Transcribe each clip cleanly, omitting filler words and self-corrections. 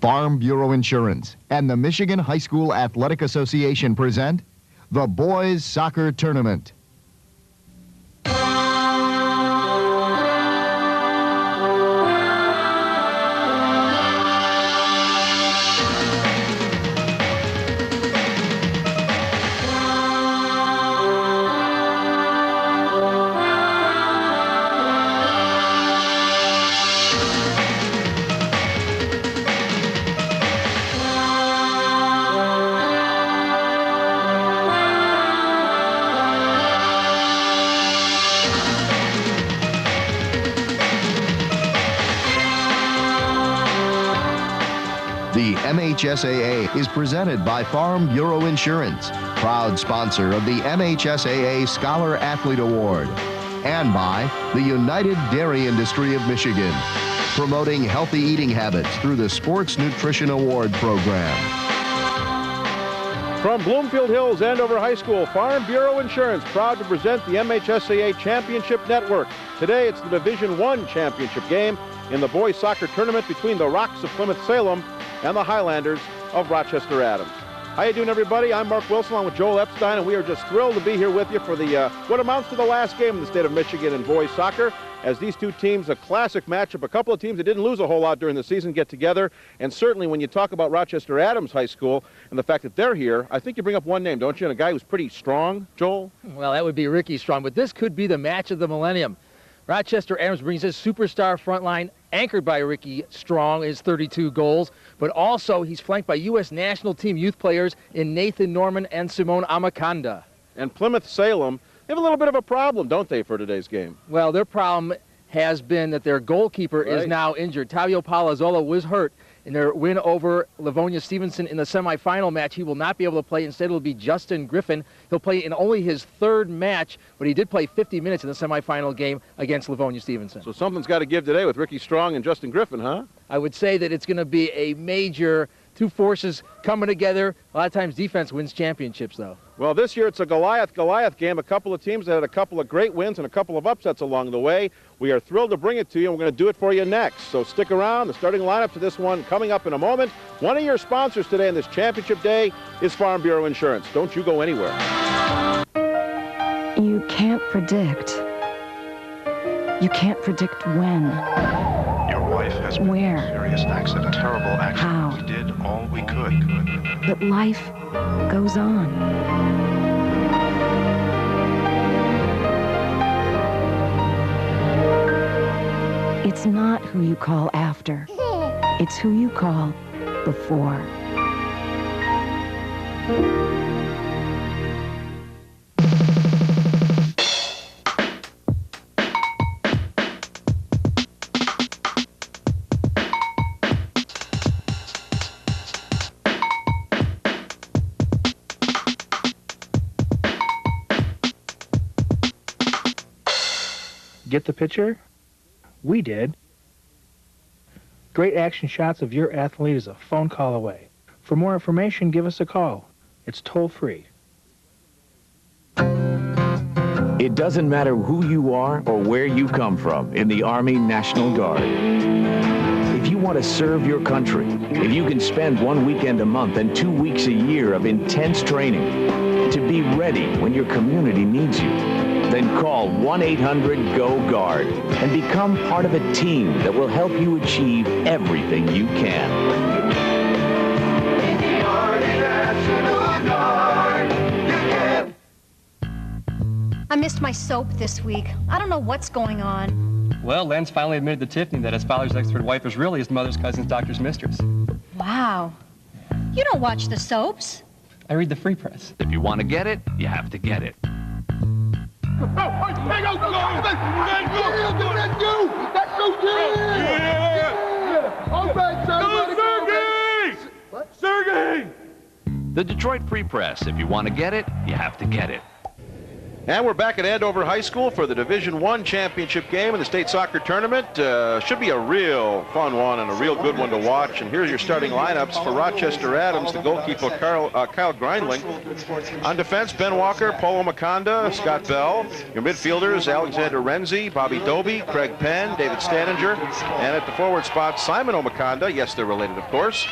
Farm Bureau Insurance and the Michigan High School Athletic Association present the Boys Soccer Tournament. The MHSAA is presented by Farm Bureau Insurance, proud sponsor of the MHSAA Scholar Athlete Award, and by the United Dairy Industry of Michigan, promoting healthy eating habits through the Sports Nutrition Award Program. From Bloomfield Hills, Andover High School, Farm Bureau Insurance, proud to present the MHSAA Championship Network. Today it's the Division I championship game in the boys soccer tournament between the Rocks of Plymouth, Salem and the Highlanders of Rochester Adams. How you doing, everybody? I'm Mark Wilson along with Joel Epstein, and we are just thrilled to be here with you for the what amounts to the last game in the state of Michigan in boys soccer, as these two teams, a classic matchup, a couple of teams that didn't lose a whole lot during the season get together. And certainly when you talk about Rochester Adams High School and the fact that they're here, I think you bring up one name, don't you, and a guy who's pretty strong, Joel? Well, that would be Ricky Strong, but this could be the match of the millennium. Rochester Adams brings his superstar front line, anchored by Ricky Strong, his 32 goals, but also he's flanked by U.S. national team youth players in Nathan Norman and Simone Amakanda. And Plymouth Salem, they have a little bit of a problem, don't they, for today's game? Well, their problem has been that their goalkeeper is now injured. Tavio Palazzola was hurt in their win over Livonia Stevenson in the semifinal match. He will not be able to play. Instead, it'll be Justin Griffin. He'll play in only his third match, but he did play 50 minutes in the semifinal game against Livonia Stevenson. So something's got to give today with Ricky Strong and Justin Griffin, huh? I would say that it's going to be a major two forces coming together. A lot of times defense wins championships, though. Well, this year it's a Goliath game. A couple of teams that had a couple of great wins and a couple of upsets along the way. We are thrilled to bring it to you, and we're going to do it for you next. So stick around. The starting lineup to this one coming up in a moment. One of your sponsors today on this championship day is Farm Bureau Insurance. Don't you go anywhere. You can't predict. You can't predict when. Your wife has been in a serious accident. Terrible accident. How? We did all we could. But life goes on. It's not who you call after. It's who you call before. Get the picture? We did. Great action shots of your athlete is a phone call away. For more information, give us a call. It's toll-free. It doesn't matter who you are or where you come from in the Army National Guard. If you want to serve your country, if you can spend 1 weekend a month and 2 weeks a year of intense training to be ready when your community needs you, then call 1-800-GO-GUARD and become part of a team that will help you achieve everything you can. In the Army National Guard, you can. I missed my soap this week. I don't know what's going on. Well, Len's finally admitted to Tiffany that his father's expert wife is really his mother's cousin's doctor's mistress. Wow. You don't watch the soaps. I read the Free Press. If you want to get it, you have to get it. Sergey! The Detroit Free Press. If you want to get it, you have to get it. And we're back at Andover High School for the Division I championship game in the state soccer tournament. Should be a real fun one and a real good one to watch. And here's your starting lineups for Rochester Adams, the goalkeeper Kyle Grindling. On defense, Ben Walker, Paulo Maconda, Scott Bell. Your midfielders, Alexander Renzi, Bobby Doby, Craig Penn, David Staninger. And at the forward spot, Simon Omaconda. Yes, they're related, of course.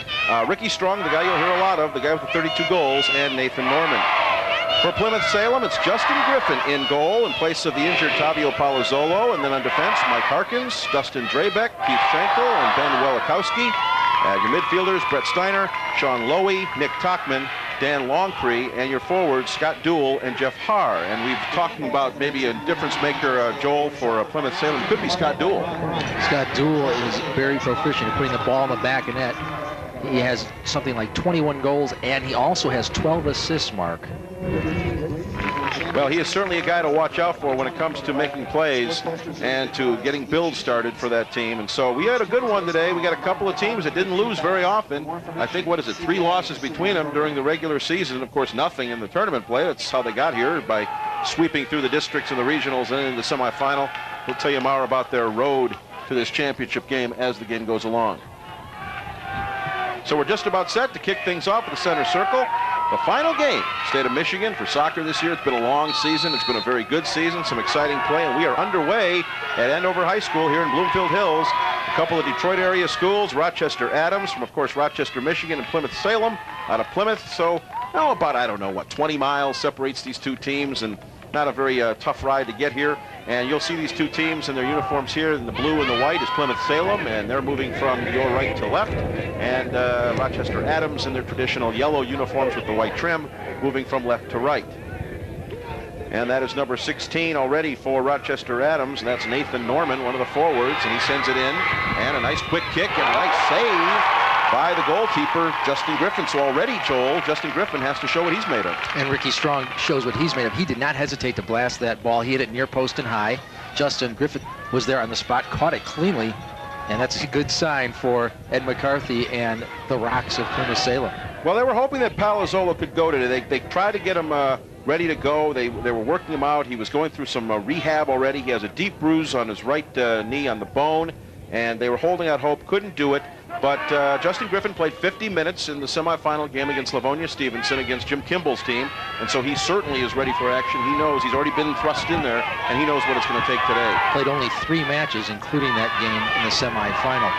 Ricky Strong, the guy you'll hear a lot of, the guy with the 32 goals, and Nathan Norman. For Plymouth Salem, it's Justin Griffin in goal in place of the injured Tavio Palazzolo. And then on defense, Mike Harkins, Dustin Drabeck, Keith Schenkel, and Ben Welikowski. Your midfielders, Brett Steiner, Sean Lowy, Nick Tockman, Dan Longpre, and your forwards, Scott Duell and Jeff Haar. And we've talking about maybe a difference maker, Joel, for Plymouth Salem. Could be Scott Duell. Scott Duell is very proficient at putting the ball in the back of net. He has something like 21 goals, and he also has 12 assists, Mark. Well, he is certainly a guy to watch out for when it comes to making plays and to getting builds started for that team. And so we had a good one today. We got a couple of teams that didn't lose very often. I think, 3 losses between them during the regular season. Of course, nothing in the tournament play. That's how they got here, by sweeping through the districts and the regionals and into the semifinal. We'll tell you more about their road to this championship game as the game goes along. So we're just about set to kick things off at the center circle. The final game, state of Michigan, for soccer this year. It's been a long season. It's been a very good season, some exciting play, and we are underway at Andover High School here in Bloomfield Hills. A couple of Detroit area schools, Rochester Adams from, of course, Rochester, Michigan, and Plymouth Salem out of Plymouth. So about, 20 miles separates these two teams, and not a very tough ride to get here. And you'll see these two teams in their uniforms here. In the blue and the white is Plymouth Salem, and they're moving from your right to left. And Rochester Adams in their traditional yellow uniforms with the white trim, moving from left to right. And that is number 16 already for Rochester Adams, and that's Nathan Norman, one of the forwards, and he sends it in. And a nice quick kick and a nice save by the goalkeeper, Justin Griffin. So already, Joel, Justin Griffin has to show what he's made of. And Ricky Strong shows what he's made of. He did not hesitate to blast that ball. He hit it near post and high. Justin Griffin was there on the spot, caught it cleanly, and that's a good sign for Ed McCarthy and the Rocks of Plymouth Salem. Well, they were hoping that Palazzolo could go today. They tried to get him ready to go. They were working him out. He was going through some rehab already. He has a deep bruise on his right knee on the bone, and they were holding out hope. Couldn't do it. But Justin Griffin played 50 minutes in the semifinal game against Livonia Stevenson against Jim Kimball's team, and so he certainly is ready for action. He knows he's already been thrust in there, and he knows what it's going to take today. Played only 3 matches, including that game in the semifinal.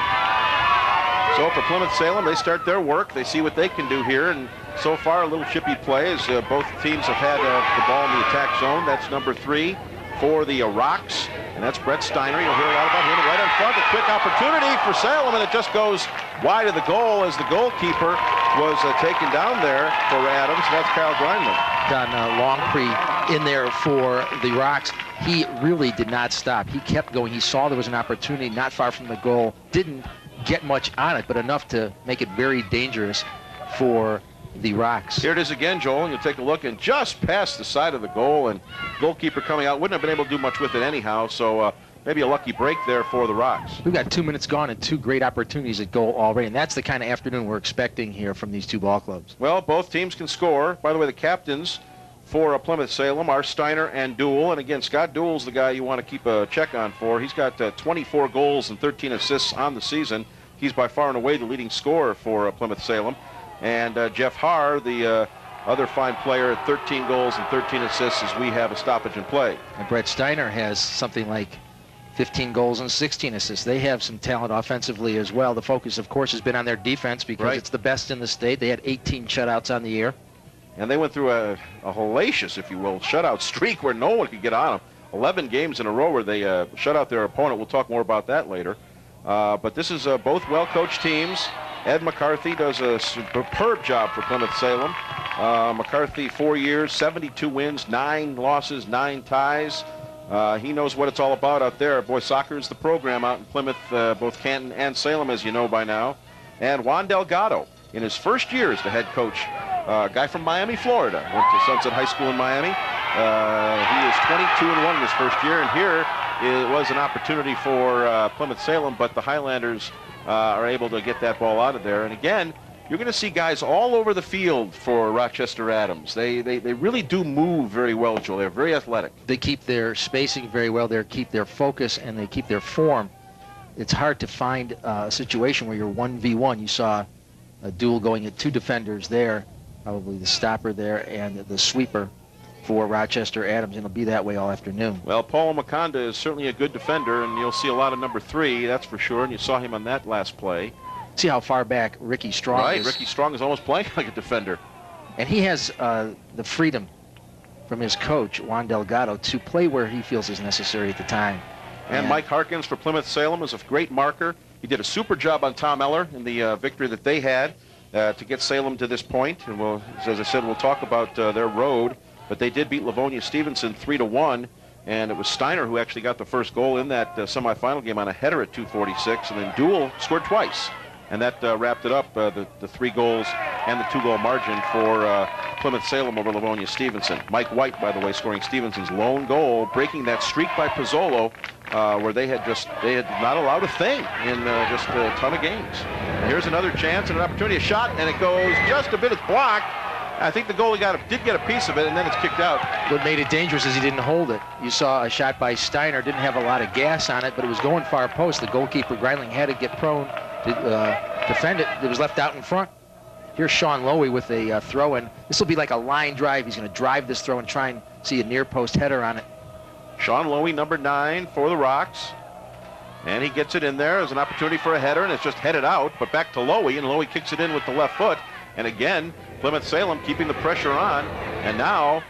So for Plymouth Salem, they start their work. They see what they can do here, and so far a little chippy play as both teams have had the ball in the attack zone. That's number 3 for the Rocks, and that's Brett Steiner. You'll hear a lot about him right in front. A quick opportunity for Salem, and it just goes wide of the goal as the goalkeeper was taken down there for Adams. That's Kyle Grindman. Don Longpre in there for the Rocks. He really did not stop. He kept going. He saw there was an opportunity not far from the goal. Didn't get much on it, but enough to make it very dangerous for the Rocks. Here it is again, Joel, and you'll take a look, and just past the side of the goal, and goalkeeper coming out wouldn't have been able to do much with it anyhow, so maybe a lucky break there for the Rocks. We've got 2 minutes gone and 2 great opportunities at goal already, and that's the kind of afternoon we're expecting here from these 2 ball clubs. Well, both teams can score. By the way, the captains for Plymouth Salem are Steiner and Duell, and again, Scott Duell's the guy you want to keep a check on for. He's got 24 goals and 13 assists on the season. He's by far and away the leading scorer for Plymouth Salem. And Jeff Haar, the other fine player, at 13 goals and 13 assists as we have a stoppage in play. And Brett Steiner has something like 15 goals and 16 assists. They have some talent offensively as well. The focus, of course, has been on their defense because it's the best in the state. They had 18 shutouts on the year. And they went through a hellacious, if you will, shutout streak where no one could get on them. 11 games in a row where they shut out their opponent. We'll talk more about that later. But this is both well-coached teams. Ed McCarthy does a superb job for Plymouth Salem. McCarthy, 4 years, 72 wins, 9 losses, 9 ties. He knows what it's all about out there. Boys soccer is the program out in Plymouth, both Canton and Salem, as you know by now. And Juan Delgado, in his first year as the head coach, a guy from Miami, Florida, went to Sunset High School in Miami. He is 22-1 in his first year, and here it was an opportunity for Plymouth Salem, but the Highlanders are able to get that ball out of there. And again, you're going to see guys all over the field for Rochester Adams. They really do move very well, Joel. They're very athletic. They keep their spacing very well. They keep their focus, and they keep their form. It's hard to find a situation where you're 1v1. You saw a duel going at 2 defenders there, probably the stopper there and the sweeper for Rochester Adams, and it'll be that way all afternoon. Well, Paul Makanda is certainly a good defender, and you'll see a lot of number 3, that's for sure, and you saw him on that last play. See how far back Ricky Strong is. Right, Ricky Strong is almost playing like a defender. And he has the freedom from his coach, Juan Delgado, to play where he feels is necessary at the time. And Mike Harkins for Plymouth Salem is a great marker. He did a super job on Tom Eller in the victory that they had to get Salem to this point. And as I said, we'll talk about their road. But they did beat Livonia Stevenson 3-1. And it was Steiner who actually got the first goal in that semifinal game on a header at 2:46. And then Duell scored twice. And that wrapped it up, the 3 goals and the 2-goal margin for Plymouth Salem over Livonia Stevenson. Mike White, by the way, scoring Stevenson's lone goal, breaking that streak by Pizzolo, where they had not allowed a thing in just a ton of games. And here's another chance and an opportunity, a shot, and it goes just a bit. It's blocked. I think the goalie did get a piece of it, and then it's kicked out. What made it dangerous is he didn't hold it. You saw a shot by Steiner, didn't have a lot of gas on it, but it was going far post. The goalkeeper, Greitling, had to get prone to defend it. It was left out in front. Here's Sean Lowy with a throw-in. This will be like a line drive. He's going to drive this throw and try and see a near-post header on it. Sean Lowy, number 9 for the Rocks. And he gets it in there. There's an opportunity for a header, and it's just headed out, but back to Lowy, and Lowy kicks it in with the left foot. And again, Plymouth Salem keeping the pressure on. And now,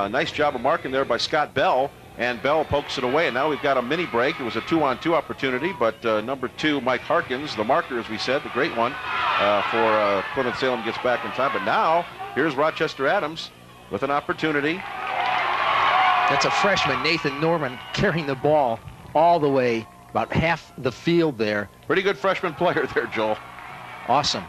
nice job of marking there by Scott Bell. And Bell pokes it away, and now we've got a mini break. It was a 2-on-2 opportunity, but number 2, Mike Harkins, the marker, as we said, the great one for Plymouth Salem, gets back in time. But now, here's Rochester Adams with an opportunity. That's a freshman, Nathan Norman, carrying the ball all the way, about half the field there. Pretty good freshman player there, Joel. Awesome.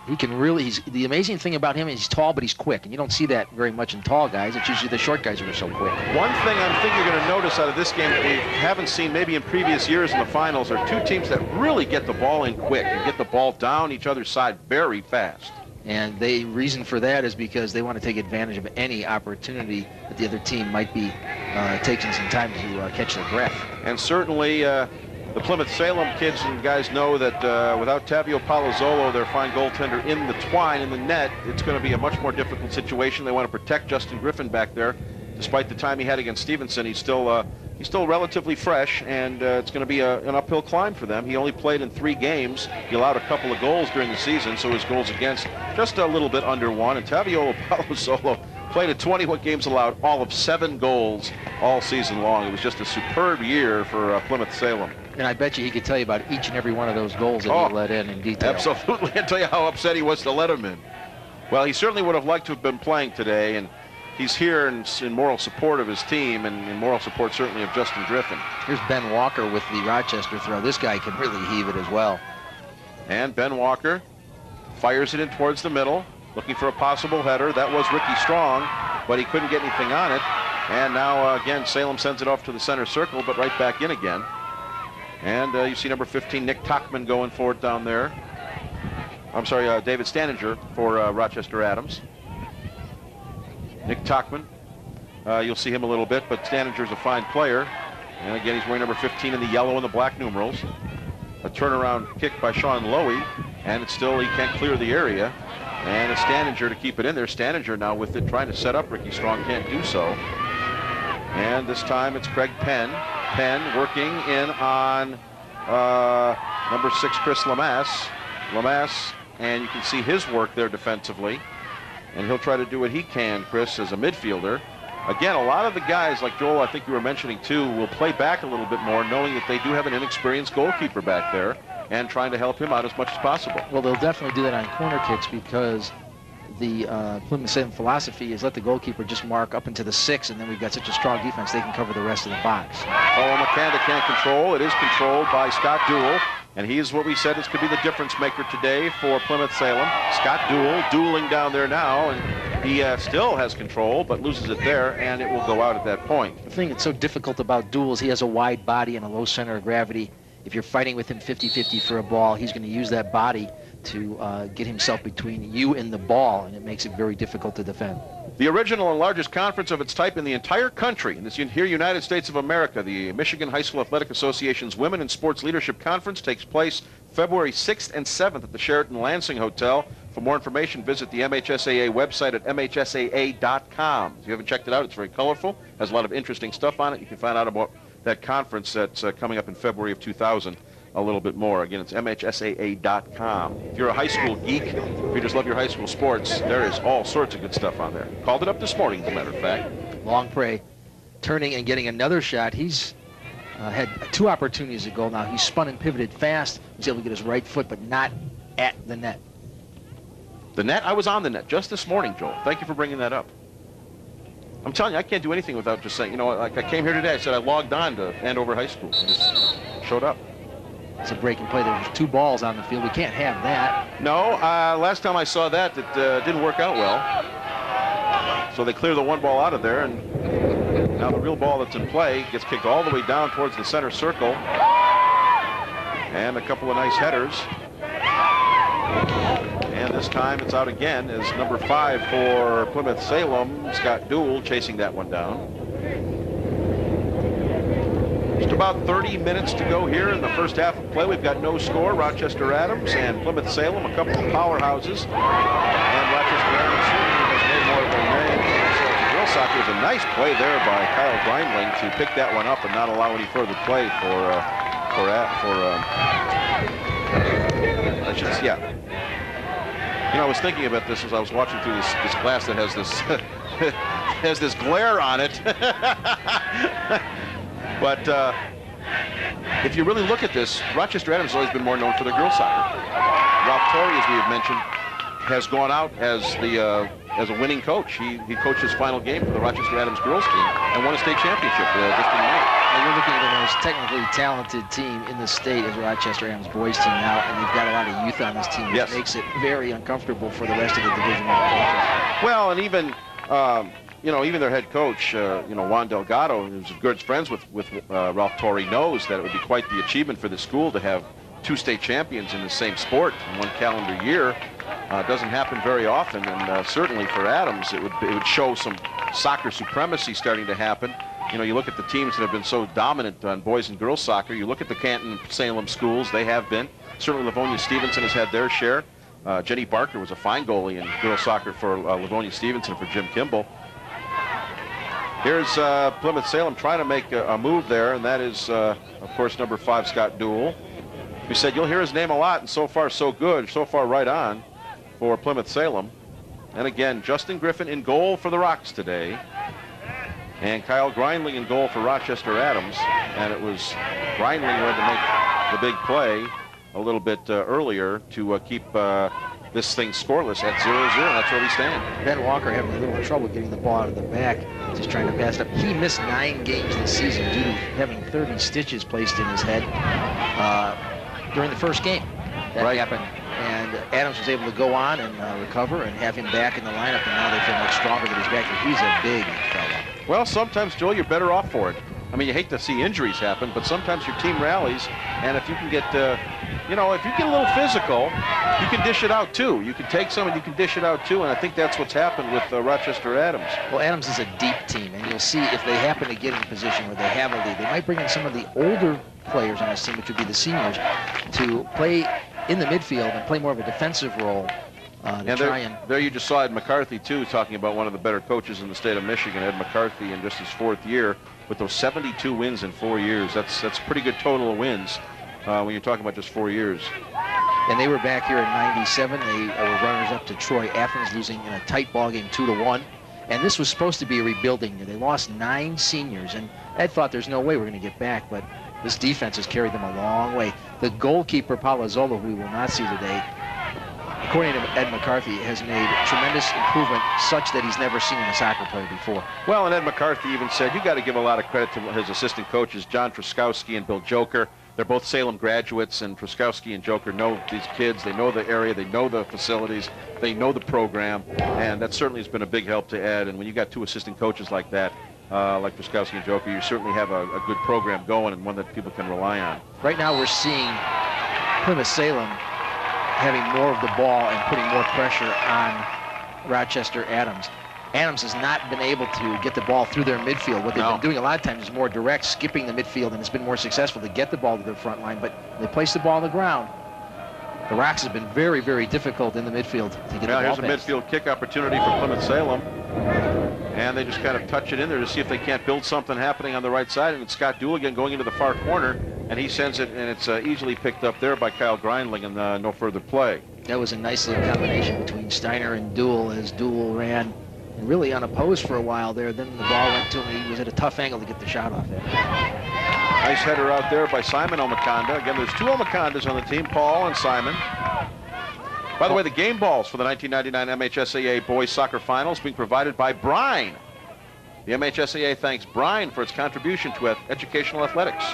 He can really, the amazing thing about him is he's tall, but he's quick. And you don't see that very much in tall guys. It's usually the short guys who are so quick. One thing I think you're going to notice out of this game that we haven't seen maybe in previous years in the finals are 2 teams that really get the ball in quick and get the ball down each other's side very fast. And the reason for that is because they want to take advantage of any opportunity that the other team might be taking some time to catch their breath. And certainly the Plymouth Salem kids and guys know that without Tavio Palazzolo, their fine goaltender, in the twine, in the net, it's going to be a much more difficult situation. They want to protect Justin Griffin back there. Despite the time he had against Stevenson, he's still relatively fresh, and it's going to be an uphill climb for them. He only played in 3 games. He allowed a couple of goals during the season, so his goals against just a little bit under 1. And Tavio Palazzolo played in 21 games, allowed all of 7 goals all season long. It was just a superb year for Plymouth Salem. And I bet you he could tell you about each and every one of those goals that he let in detail. Absolutely. I'll tell you how upset he was to let him in. Well, he certainly would have liked to have been playing today, and he's here in moral support of his team and in moral support certainly of Justin Griffin. Here's Ben Walker with the Rochester throw. This guy can really heave it as well. And Ben Walker fires it in towards the middle, looking for a possible header. That was Ricky Strong, but he couldn't get anything on it. And now, again, Salem sends it off to the center circle, but right back in again. And you see number 15, Nick Tachman, going for it down there. I'm sorry, David Staninger for Rochester Adams. Nick Tachman, you'll see him a little bit, but Staninger's a fine player. And again, he's wearing number 15 in the yellow and the black numerals. A turnaround kick by Sean Lowy, and it's still, he can't clear the area. And it's Staninger to keep it in there. Staninger now with it, trying to set up Ricky Strong, can't do so. And this time it's Craig Penn. Penn working in on number 6, Chris Lamass. Lamass, and you can see his work there defensively. And he'll try to do what he can, Chris, as a midfielder. Again, a lot of the guys, like Joel, I think you were mentioning too, will play back a little bit more, knowing that they do have an inexperienced goalkeeper back there and trying to help him out as much as possible. Well, they'll definitely do that on corner kicks because the Plymouth Salem philosophy is let the goalkeeper just mark up into the 6, and then we've got such a strong defense they can cover the rest of the box. Oh, McCanda can't control. It is controlled by Scott Duell, and he is what we said is could be the difference maker today for Plymouth Salem. Scott Duell dueling down there now, and he still has control, but loses it there, and it will go out at that point. The thing that's so difficult about Duell is he has a wide body and a low center of gravity, if you're fighting with him 50-50 for a ball, he's going to use that body to get himself between you and the ball, and it makes it very difficult to defend. The original and largest conference of its type in the entire country, in this here United States of America, the Michigan High School Athletic Association's Women in Sports Leadership Conference takes place February 6th and 7th at the Sheraton Lansing Hotel. For more information, visit the MHSAA website at MHSAA.com. If you haven't checked it out, it's very colorful, has a lot of interesting stuff on it. You can find out about that conference that's coming up in February of 2000 a little bit more. Again, it's MHSAA.com. If you're a high school geek, if you just love your high school sports, there is all sorts of good stuff on there. Called it up this morning, as a matter of fact. Long Prey turning and getting another shot. He's had 2 opportunities to goal now. He spun and pivoted fast. He was able to get his right foot, but not at the net. The net? I was on the net just this morning, Joel. Thank you for bringing that up. I'm telling you, I can't do anything without just saying, you know, like I came here today, I said I logged on to Andover High School and just showed up. It's a breaking play. There's 2 balls on the field. We can't have that. No, last time I saw that, it didn't work out well. So they clear the 1 ball out of there, and now the real ball that's in play gets kicked all the way down towards the center circle. And a couple of nice headers. And this time it's out again as number 5 for Plymouth Salem, Scott Duell, chasing that one down. Just about 30 minutes to go here in the first half of play. We've got no score. Rochester Adams and Plymouth Salem, a couple of powerhouses. And Rochester Adams has made more of a name for girls soccer. It was a nice play there by Kyle Grindling to pick that one up and not allow any further play You know, I was thinking about this as I was watching through this glass that has this has this glare on it. But if you really look at this, Rochester Adams has always been more known for their girls soccer. Ralph Torrey, as we have mentioned, has gone out as a winning coach. He coached his final game for the Rochester Adams girls team and won a state championship just in May. Well, you're looking at the most technically talented team in the state as Rochester Adams boys team now, and they've got a lot of youth on this team, which makes it very uncomfortable for the rest of the Division I coaches. Well, and even you know, even their head coach, you know, Juan Delgado, who's good friends with Ralph Torrey, knows that it would be quite the achievement for the school to have 2 state champions in the same sport in 1 calendar year. It doesn't happen very often, and certainly for Adams, it would show some soccer supremacy starting to happen. You know, you look at the teams that have been so dominant on boys and girls soccer. You look at the Canton Salem schools; they have been. Certainly, Livonia Stevenson has had their share. Jenny Barker was a fine goalie in girls soccer for Livonia Stevenson for Jim Kimball. Here's Plymouth Salem trying to make a move there, and that is, of course, number 5, Scott Duell. We said you'll hear his name a lot, and so far so good, so far right on for Plymouth Salem. And again, Justin Griffin in goal for the Rocks today, and Kyle Grindling in goal for Rochester Adams. And it was Grindling who had to make the big play a little bit earlier to keep this thing scoreless at 0-0. That's where we stand. Ben Walker having a little trouble getting the ball out of the back, just trying to pass it up. He missed 9 games this season due to having 30 stitches placed in his head during the first game. That happened. And Adams was able to go on and recover and have him back in the lineup, and now they feel much stronger that he's back. He's a big fella. Well, sometimes, Joel, you're better off for it. I mean, you hate to see injuries happen, but sometimes your team rallies, and if you can get, you know, if you get a little physical, you can dish it out too. You can take some and you can dish it out too, and I think that's what's happened with Rochester Adams. Well, Adams is a deep team, and you'll see if they happen to get in a position where they have a lead, they might bring in some of the older players on this team, which would be the seniors, to play in the midfield and play more of a defensive role. There you just saw Ed McCarthy, too, talking about one of the better coaches in the state of Michigan, Ed McCarthy, in just his 4th year with those 72 wins in 4 years. That's a pretty good total of wins when you're talking about just 4 years. And they were back here in '97. They were runners-up to Troy Athens, losing in a tight ball game 2-1. And this was supposed to be a rebuilding year. They lost 9 seniors, and Ed thought there's no way we're going to get back, but this defense has carried them a long way. The goalkeeper, Palazzolo, who we will not see today, according to Ed McCarthy, has made tremendous improvement such that he's never seen in a soccer player before. Well, and Ed McCarthy even said, you got to give a lot of credit to his assistant coaches, John Truskowski and Bill Joker. They're both Salem graduates, and Truskowski and Joker know these kids. They know the area. They know the facilities. They know the program, and that certainly has been a big help to Ed. And when you got 2 assistant coaches like that, like Piskowski and Joker, you certainly have a good program going and one that people can rely on. Right now we're seeing Plymouth Salem having more of the ball and putting more pressure on Rochester Adams. Adams has not been able to get the ball through their midfield. What they've been doing a lot of times is more direct, skipping the midfield, and it's been more successful to get the ball to their front line, but they place the ball on the ground. The Rocks have been very, very difficult in the midfield to get the ball here's past. a midfield kick opportunity for Plymouth Salem. And they just kind of touch it in there to see if they can't build something happening on the right side. And it's Scott Dooligan going into the far corner, and he sends it, and it's easily picked up there by Kyle Grindling, and no further play. That was a nice little combination between Steiner and Duell as Duell ran and really unopposed for a while there. Then the ball went to him. He was at a tough angle to get the shot off it. Nice header out there by Simon Omakonda. Again, there's 2 Omakondas on the team, Paul and Simon. By the way, the game balls for the 1999 MHSAA Boys Soccer Finals being provided by Brine. The MHSAA thanks Brine for its contribution to educational athletics.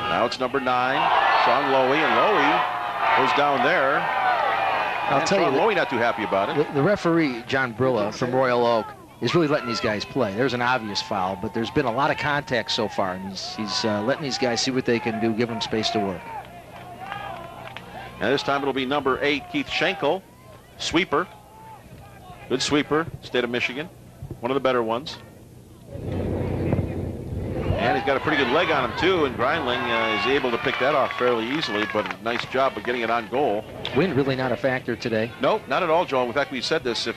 Now it's number 9, Sean Lowy, and Lowy goes down there. I'll tell Sean you, Lowy not too happy about it. The referee, John Brilla from Royal Oak, is really letting these guys play. There's an obvious foul, but there's been a lot of contact so far, and he's letting these guys see what they can do, give them space to work. And this time it'll be number 8, Keith Schenkel, sweeper. Good sweeper, state of Michigan. One of the better ones. And he's got a pretty good leg on him, too, and Grindling is able to pick that off fairly easily, but a nice job of getting it on goal. Wind really not a factor today. Nope, not at all, Joe. In fact, we said this, if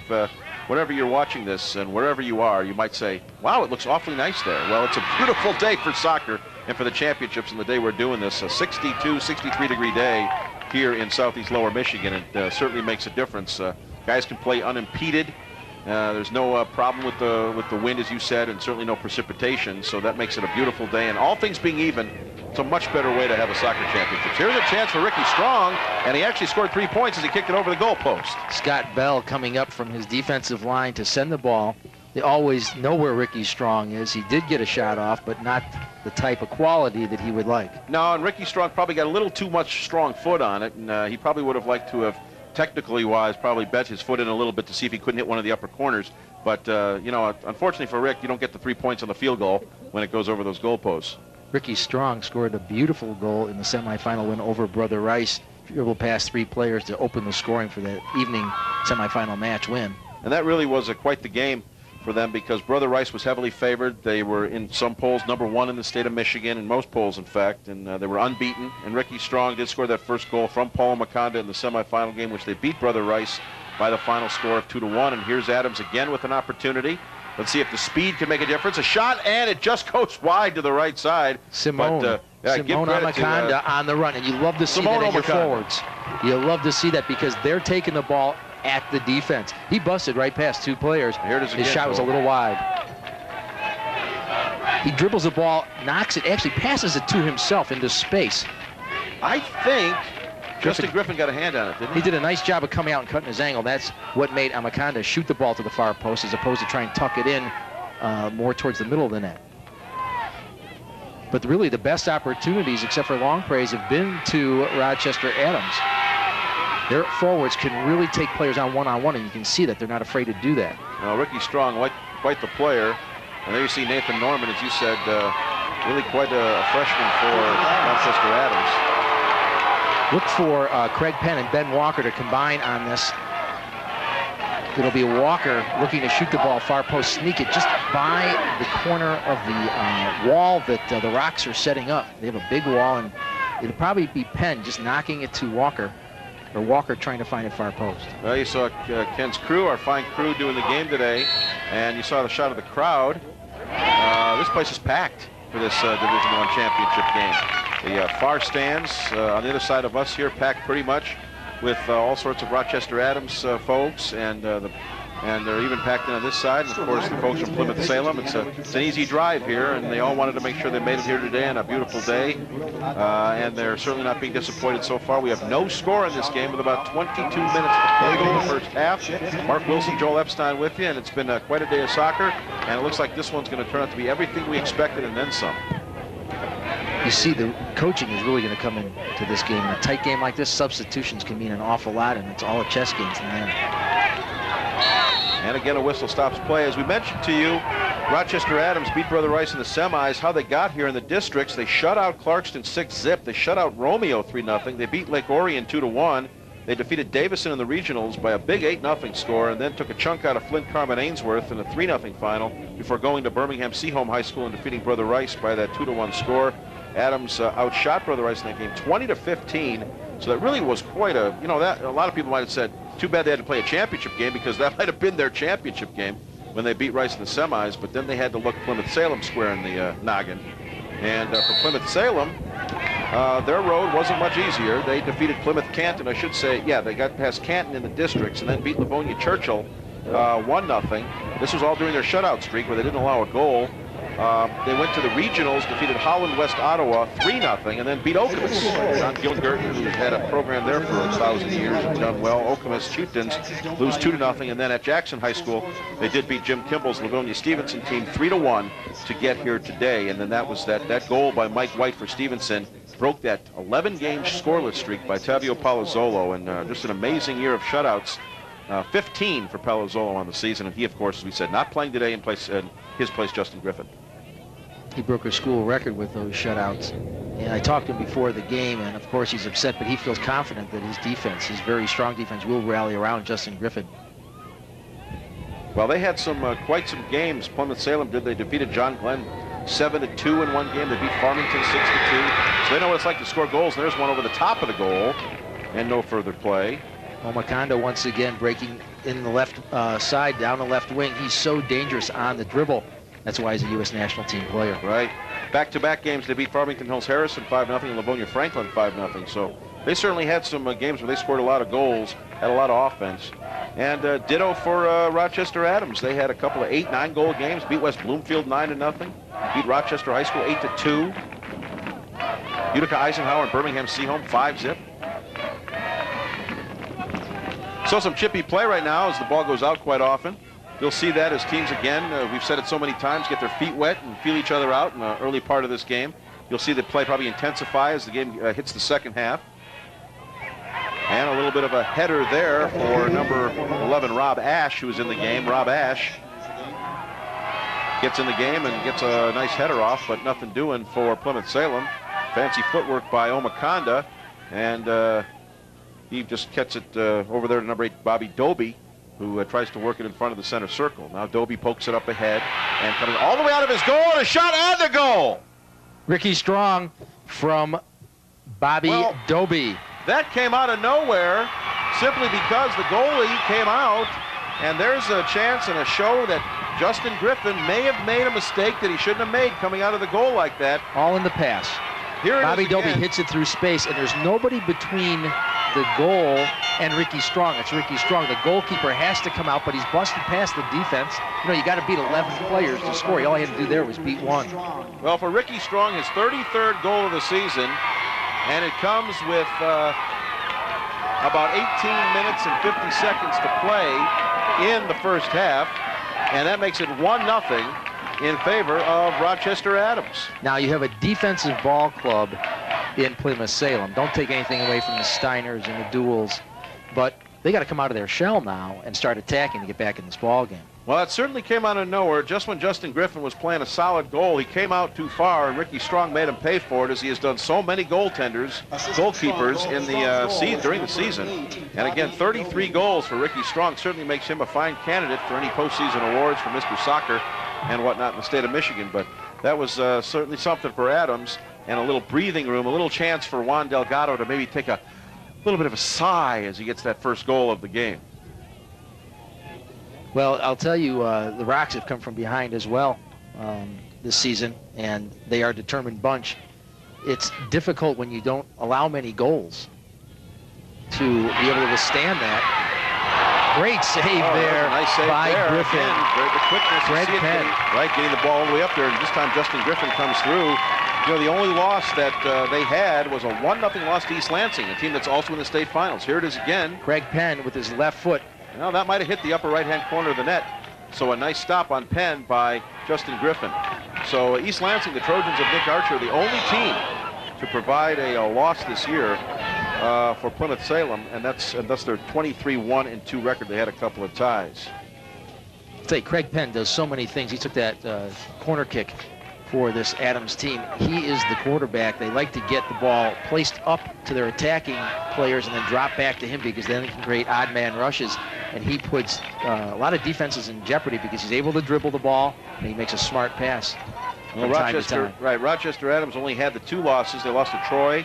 whenever you're watching this and wherever you are, you might say, wow, it looks awfully nice there. Well, it's a beautiful day for soccer and for the championships, and the day we're doing this, a 62, 63-degree day here in southeast lower Michigan. It certainly makes a difference. Guys can play unimpeded. There's no problem with the wind, as you said, and certainly no precipitation, so that makes it a beautiful day. And all things being even, it's a much better way to have a soccer championship. Here's a chance for Ricky Strong, and he actually scored 3 points as he kicked it over the goalpost. Scott Bell coming up from his defensive line to send the ball. They always know where Ricky Strong is. He did get a shot off, but not the type of quality that he would like. No, and Ricky Strong probably got a little too much strong foot on it, and he probably would have liked to have, technically wise, probably bet his foot in a little bit to see if he couldn't hit one of the upper corners. But, you know, unfortunately for Rick, you don't get the 3 points on the field goal when it goes over those goalposts. Ricky Strong scored a beautiful goal in the semifinal win over Brother Rice. Dribbled past 3 players to open the scoring for that evening semifinal match win. And that really was quite the game for them, because Brother Rice was heavily favored. They were in some polls #1 in the state of Michigan, in most polls, in fact, and they were unbeaten. And Ricky Strong did score that first goal from Paul Omakonda in the semifinal game, which they beat Brother Rice by the final score of 2-1. And here's Adams again with an opportunity. Let's see if the speed can make a difference. A shot, and it just goes wide to the right side. Simone Simone Omakonda on the run, and you love to see that in your forwards. You love to see that because they're taking the ball at the defense. He busted right past 2 players. Here it is again. His shot was a little wide. He dribbles the ball, knocks it, actually passes it to himself into space. I think Justin Griffin got a hand on it, didn't he? He did a nice job of coming out and cutting his angle. That's what made Omakonda shoot the ball to the far post as opposed to try and tuck it in more towards the middle of the net. But really the best opportunities, except for long praise, have been to Rochester Adams. Their forwards can really take players on one-on-one, and you can see that they're not afraid to do that. Now, Ricky Strong, quite the player. And there you see Nathan Norman, as you said, really quite a freshman for Rochester Adams. Look for Craig Penn and Ben Walker to combine on this. It'll be Walker looking to shoot the ball far post, sneak it just by the corner of the wall that the Rocks are setting up. They have a big wall, and it'll probably be Penn just knocking it to Walker, or Walker trying to find it far post. Well, you saw Ken's crew, our fine crew, doing the game today, and you saw the shot of the crowd. This place is packed for this Division I championship game. The far stands on the other side of us here packed pretty much with all sorts of Rochester Adams folks, and they're even packed in on this side. And of course, the folks from Plymouth Salem. It's an easy drive here, and they all wanted to make sure they made it here today on a beautiful day. And they're certainly not being disappointed so far. We have no score in this game with about 22 minutes to play in the first half. Mark Wilson, Joel Epstein with you, and it's been quite a day of soccer. And it looks like this one's going to turn out to be everything we expected and then some. You see, the coaching is really going to come into this game. In a tight game like this, substitutions can mean an awful lot, and it's all a chess game from there. And again, a whistle stops play. As we mentioned to you, Rochester Adams beat Brother Rice in the semis. How they got here in the districts, they shut out Clarkston 6-zip. They shut out Romeo 3-0. They beat Lake Orion 2-1. They defeated Davison in the regionals by a big 8-0 score, and then took a chunk out of Flint Carmen Ainsworth in a 3-0 final before going to Birmingham Seaholm High School and defeating Brother Rice by that 2-1 score. Adams outshot Brother Rice in that game 20-15. So that really was quite a, that a lot of people might have said, too bad they had to play a championship game, because that might have been their championship game when they beat Rice in the semis. But then they had to look Plymouth Salem square in the noggin. And for Plymouth Salem, their road wasn't much easier. They defeated Plymouth Canton, I should say. Yeah, they got past Canton in the districts and then beat Livonia Churchill 1-0. This was all during their shutout streak where they didn't allow a goal. They went to the regionals, defeated Holland West Ottawa 3-0, and then beat Okemos. John Gilgert, who's had a program there for 1,000 years and done well. Okemos Chieftains lose 2-0, and then at Jackson High School, they did beat Jim Kimball's Livonia Stevenson team 3-1 to get here today. And then that was that goal by Mike White for Stevenson broke that 11-game scoreless streak by Tavio Palazzolo, and just an amazing year of shutouts. 15 for Palazzolo on the season, and he, of course, as we said, not playing today in his place, Justin Griffin. He broke a school record with those shutouts. And I talked to him before the game, and of course he's upset, but he feels confident that his defense, his very strong defense, will rally around Justin Griffin. Well, they had quite some games. Plymouth Salem did. They defeated John Glenn 7-2 in one game. They beat Farmington 6-2. So they know what it's like to score goals. And there's one over the top of the goal, and no further play. Omakanda once again breaking in the left side, down the left wing. He's so dangerous on the dribble. That's why he's a U.S. national team player. Right. Back-to-back games, they beat Farmington Hills Harrison 5-0 and Livonia Franklin 5-0. So they certainly had some games where they scored a lot of goals, had a lot of offense. And ditto for Rochester Adams. They had a couple of 8-9 goal games, beat West Bloomfield 9-0, beat Rochester High School 8-2, Utica Eisenhower and Birmingham Seaholm 5-zip. So some chippy play right now as the ball goes out quite often. You'll see that as teams, again, we've said it so many times, get their feet wet and feel each other out in the early part of this game. You'll see the play probably intensify as the game hits the second half. And a little bit of a header there for number 11, Rob Ash, who was in the game. Rob Ash gets in the game and gets a nice header off, but nothing doing for Plymouth Salem. Fancy footwork by Omakanda, and he just gets it over there to number 8, Bobby Doby, who tries to work it in front of the center circle. Now Doby pokes it up ahead, and coming all the way out of his goal, and a shot and the goal! Ricky Strong from Bobby Doby. That came out of nowhere simply because the goalie came out, and there's a chance and a show that Justin Griffin may have made a mistake that he shouldn't have made coming out of the goal like that. All in the pass. Here Bobby Doby hits it through space, and there's nobody between the goal and Ricky Strong. It's Ricky Strong. The goalkeeper has to come out, but he's busted past the defense. You know, you got to beat 11 players to score. All he had to do there was beat one. Well, for Ricky Strong, his 33rd goal of the season, and it comes with about 18 minutes and 50 seconds to play in the first half, and that makes it 1-0 in favor of Rochester Adams. Now you have a defensive ball club in Plymouth Salem. Don't take anything away from the Steiners and the Duels, but they got to come out of their shell now and start attacking to get back in this ball game. Well, it certainly came out of nowhere. Just when Justin Griffin was playing a solid goal, he came out too far, and Ricky Strong made him pay for it, as he has done so many goalkeepers in the during the season. And again, 33 goals for Ricky Strong certainly makes him a fine candidate for any postseason awards for Mr. Soccer and whatnot in the state of Michigan. But that was certainly something for Adams, and a little breathing room, a little chance for Juan Delgado to maybe take a little bit of a sigh as he gets that first goal of the game. Well, I'll tell you, the Rocks have come from behind as well this season, and they are a determined bunch. It's difficult when you don't allow many goals to be able to withstand that. Great save there nice save by there. Griffin. Again, the quickness, Greg Penn. Right, getting the ball all the way up there, and this time Justin Griffin comes through. You know, the only loss that they had was a 1-0 loss to East Lansing, a team that's also in the state finals. Here it is again. Greg Penn with his left foot. Well, that might have hit the upper right-hand corner of the net. So a nice stop on Penn by Justin Griffin. So East Lansing, the Trojans of Nick Archer, the only team to provide a loss this year for Plymouth Salem, and thus their 23-1-2 record. They had a couple of ties. tell you, Craig Penn does so many things. He took that corner kick for this Adams team. He is the quarterback. They like to get the ball placed up to their attacking players and then drop back to him, because then he can create odd man rushes. And he puts a lot of defenses in jeopardy because he's able to dribble the ball and he makes a smart pass. Well, Rochester Adams only had the 2 losses. They lost to Troy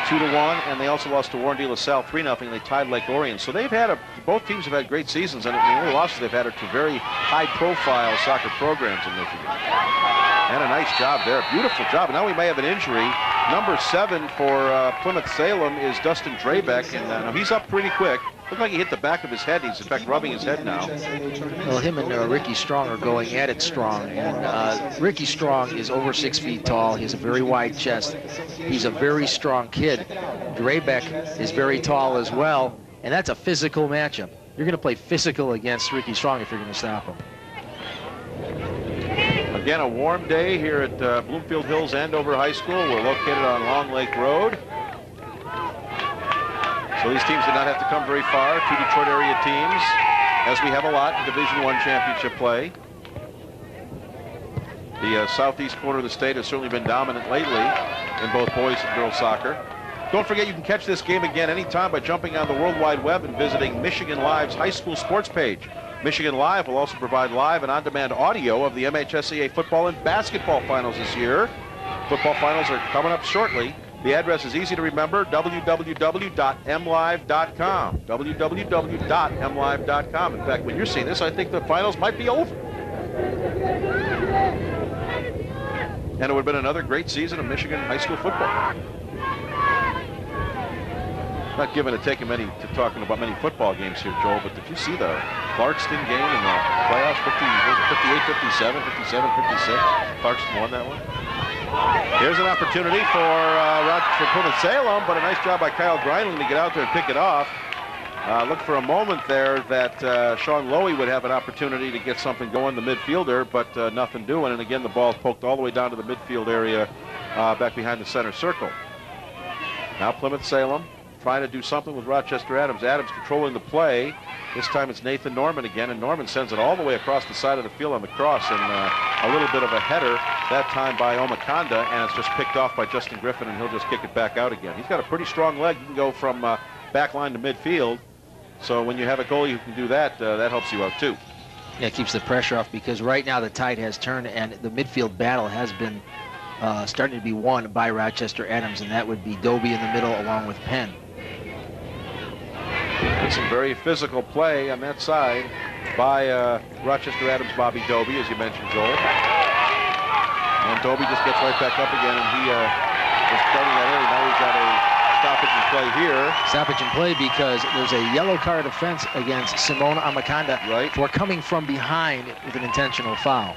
2-1, and they also lost to Warren De La Salle 3-0. They tied Lake Orion. So they've had both teams have had great seasons, and the only losses they've had are to very high-profile soccer programs in Michigan. And a nice job there, beautiful job. And now we may have an injury. Number 7 for Plymouth Salem is Dustin Drabeck, and now he's up pretty quick. Looked like he hit the back of his head. He's in fact rubbing his head now. Well, him and Ricky Strong are going at it strong. And Ricky Strong is over 6 feet tall. He has a very wide chest. He's a very strong kid. Drabeck is very tall as well. And that's a physical matchup. You're going to play physical against Ricky Strong if you're going to stop him. Again, a warm day here at Bloomfield Hills Andover High School. We're located on Long Lake Road. So these teams did not have to come very far, 2 Detroit area teams, as we have a lot in Division I championship play. The southeast corner of the state has certainly been dominant lately in both boys and girls soccer. Don't forget, you can catch this game again anytime by jumping on the World Wide Web and visiting Michigan Live's high school sports page. Michigan Live will also provide live and on-demand audio of the MHSAA football and basketball finals this year. Football finals are coming up shortly. The address is easy to remember, www.mlive.com. www.mlive.com. In fact, when you're seeing this, I think the finals might be over. And it would have been another great season of Michigan high school football. Not given to taking talking about many football games here, Joel, but did you see the Clarkston game in the playoffs? 58-57, 57-56. Clarkston won that one. Here's an opportunity for Plymouth Salem, but a nice job by Kyle Grindling to get out there and pick it off. Looked for a moment there that Sean Lowy would have an opportunity to get something going, the midfielder, but nothing doing. And again, the ball poked all the way down to the midfield area back behind the center circle. Now Plymouth Salem trying to do something with Rochester Adams. Adams controlling the play. This time it's Nathan Norman again, and Norman sends it all the way across the side of the field on the cross, and a little bit of a header that time by Omakonda, and it's just picked off by Justin Griffin, and he'll just kick it back out again. He's got a pretty strong leg. You can go from back line to midfield, so when you have a goalie who can do that, that helps you out too. Yeah, it keeps the pressure off, because right now the tide has turned, and the midfield battle has been starting to be won by Rochester Adams, and that would be Doby in the middle along with Penn. And some very physical play on that side by Rochester Adams' Bobby Doby, as you mentioned, Joel. And Doby just gets right back up again, and he is starting that early. Now he's got a stoppage and play here. Stoppage and play because there's a yellow card offense against Simone Omakonda for coming from behind with an intentional foul.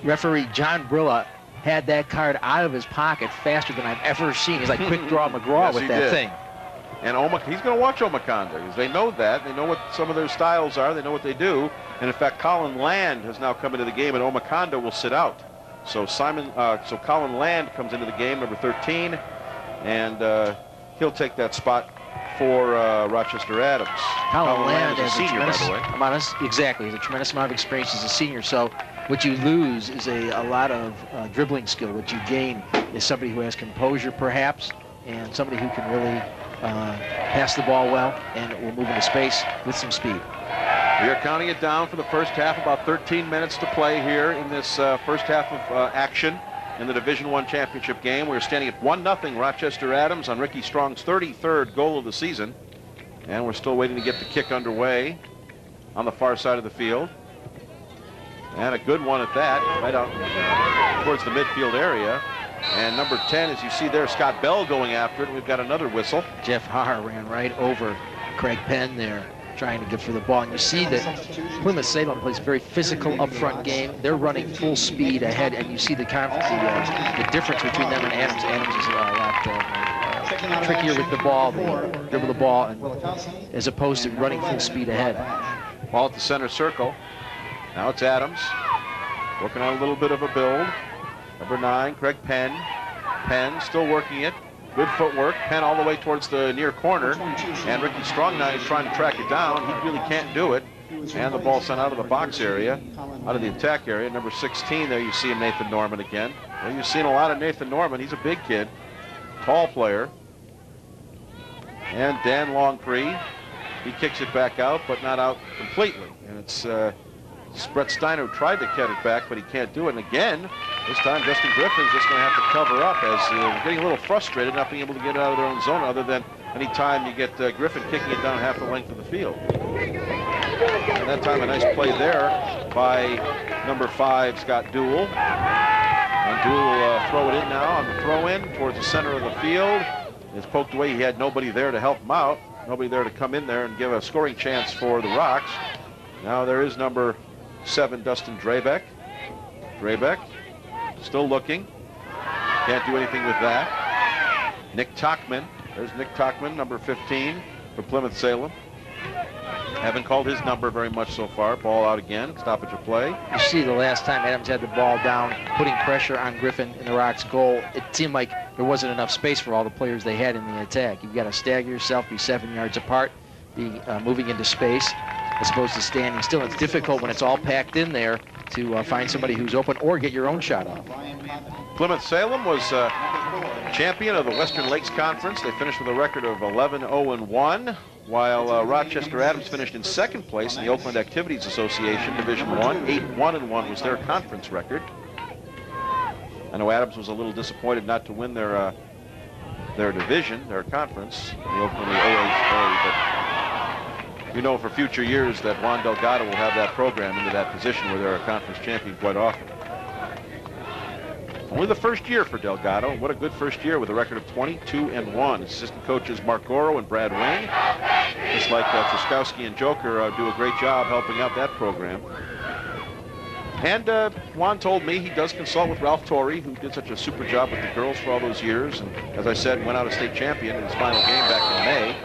Referee John Brilla had that card out of his pocket faster than I've ever seen. He's like Quick Draw McGraw with that thing. And he's going to watch Omakonda, because they know that. They know what some of their styles are. They know what they do. And in fact, Colin Land has now come into the game, and Omakonda will sit out. So Colin Land comes into the game, number 13, and he'll take that spot for Rochester Adams. Colin Land is a senior, by the way. Exactly. He has a tremendous amount of experience as a senior. So what you lose is a lot of dribbling skill. What you gain is somebody who has composure, perhaps, and somebody who can really pass the ball well and will move into space with some speed. We are counting it down for the first half. About 13 minutes to play here in this first half of action in the Division I championship game. We're standing at 1-0 Rochester Adams on Ricky Strong's 33rd goal of the season. And we're still waiting to get the kick underway on the far side of the field. And a good one at that, right out towards the midfield area. And number 10, as you see there, Scott Bell going after it. We've got another whistle. Jeff Haar ran right over Craig Penn there, trying to get for the ball. And you see that Plymouth Salem plays a very physical upfront game. They're running full speed ahead, and you see the difference between them and Adams. Adams is a lot trickier with the ball. They dribble the ball, and, as opposed to running full speed ahead. Ball at the center circle. Now it's Adams working on a little bit of a build. Number 9, Craig Penn. Penn still working it. Good footwork. Penn all the way towards the near corner. And Ricky Strong now is trying to track it down. He really can't do it. And the ball sent out of the box area, out of the attack area. Number 16, there you see him, Nathan Norman again. Well, you've seen a lot of Nathan Norman. He's a big kid, tall player. And Dan Longpree, he kicks it back out, but not out completely. And it's Brett Steiner who tried to cut it back, but he can't do it. And again, this time Justin Griffin's just going to have to cover up, as they're getting a little frustrated not being able to get it out of their own zone, other than any time you get Griffin kicking it down half the length of the field. And that time a nice play there by number 5, Scott Duell. And Duell will throw it in now on the throw-in towards the center of the field. It's poked away. He had nobody there to help him out. Nobody there to come in there and give a scoring chance for the Rocks. Now there is number 7, Dustin Drabeck. Drabeck still looking. Can't do anything with that. Nick Tachman. There's Nick Tachman, number 15 for Plymouth Salem. Haven't called his number very much so far. Ball out again. Stoppage of play. You see the last time Adams had the ball down, putting pressure on Griffin in the Rocks' goal, it seemed like there wasn't enough space for all the players they had in the attack. You've got to stagger yourself, be 7 yards apart, be moving into space as opposed to standing still. It's difficult when it's all packed in there to find somebody who's open or get your own shot off. Plymouth Salem was champion of the Western Lakes Conference. They finished with a record of 11-0-1, while Rochester Adams finished in second place in the Oakland Activities Association Division 1. 8-1-1 was their conference record. I know Adams was a little disappointed not to win their division, their conference, in the Oakland OHA, but you know for future years that Juan Delgado will have that program into that position where they're a conference champion quite often. Only the first year for Delgado. What a good first year with a record of 22-1. Assistant coaches Mark Goro and Brad Wing, just like Truskowski and Joker, do a great job helping out that program. And Juan told me he does consult with Ralph Torrey, who did such a super job with the girls for all those years, and as I said, went out a state champion in his final game back in May.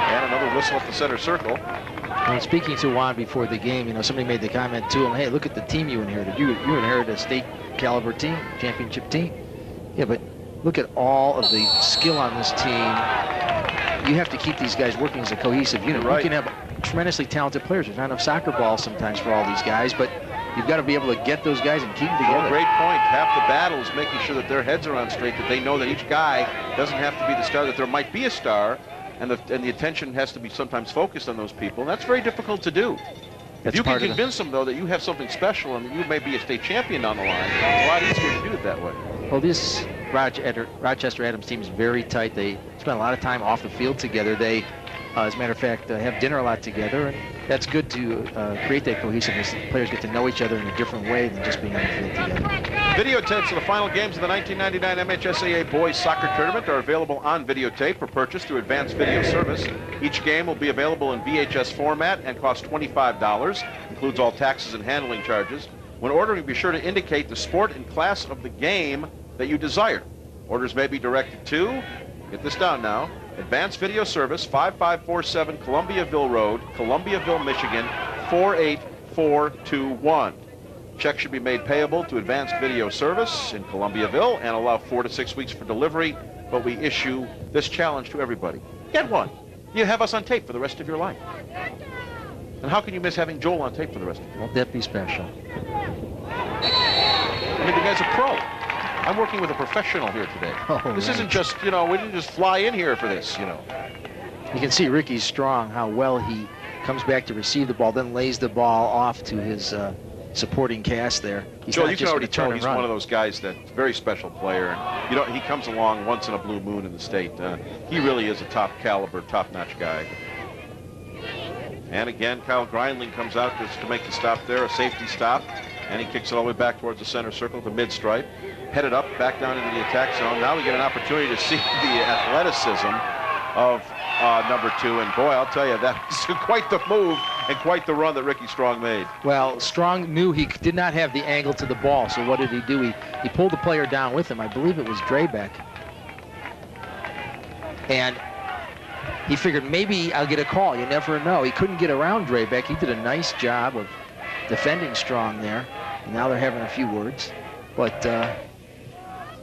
And another whistle at the center circle. And speaking to Juan before the game, you know, somebody made the comment to him, hey, look at the team you inherited. You inherited a state caliber team, championship team. Yeah, but look at all of the skill on this team. You have to keep these guys working as a cohesive unit. Right. You can have tremendously talented players. There's not enough soccer balls sometimes for all these guys, but you've got to be able to get those guys and keep them together. Well, great point. Half the battle is making sure that their heads are on straight, that they know that each guy doesn't have to be the star, that there might be a star, and the attention has to be sometimes focused on those people. And that's very difficult to do. If you can convince them, though, that you have something special and that you may be a state champion down the line, it's a lot easier to do it that way. Well, this Rochester Adams team is very tight. They spend a lot of time off the field together. They, as a matter of fact, have dinner a lot together, and that's good to create that cohesiveness. Players get to know each other in a different way than just being on the field together. Videotapes of the final games of the 1999 MHSAA Boys Soccer Tournament are available on videotape for purchase through Advanced Video Service. Each game will be available in VHS format and cost $25. Includes all taxes and handling charges. When ordering, be sure to indicate the sport and class of the game that you desire. Orders may be directed to, get this down now, Advanced Video Service, 5547 Columbiaville Road, Columbiaville, Michigan, 48421. Check should be made payable to Advanced Video Service in Columbiaville and allow 4 to 6 weeks for delivery, but we issue this challenge to everybody. Get one. You have us on tape for the rest of your life. And how can you miss having Joel on tape for the rest of your life? Won't that be special? I mean, the guy's a pro. I'm working with a professional here today. This isn't just, you know, we didn't just fly in here for this, you know. You can see Ricky Strong, how well he comes back to receive the ball, then lays the ball off to his supporting cast there. Joel, you can already tell he's one of those guys that's a very special player. And, you know, he comes along once in a blue moon in the state. He really is a top caliber, top-notch guy. And again, Kyle Grindling comes out just to make the stop there, a safety stop. And he kicks it all the way back towards the center circle, the mid-stripe. Headed up, back down into the attack zone. Now we get an opportunity to see the athleticism of number 2. And boy, I'll tell you, that was quite the move and quite the run that Ricky Strong made. Well, Strong knew he did not have the angle to the ball, so what did he do? He pulled the player down with him. I believe it was Drabeck. And he figured maybe I'll get a call. You never know. He couldn't get around Drabeck. He did a nice job of defending Strong there. And now they're having a few words. But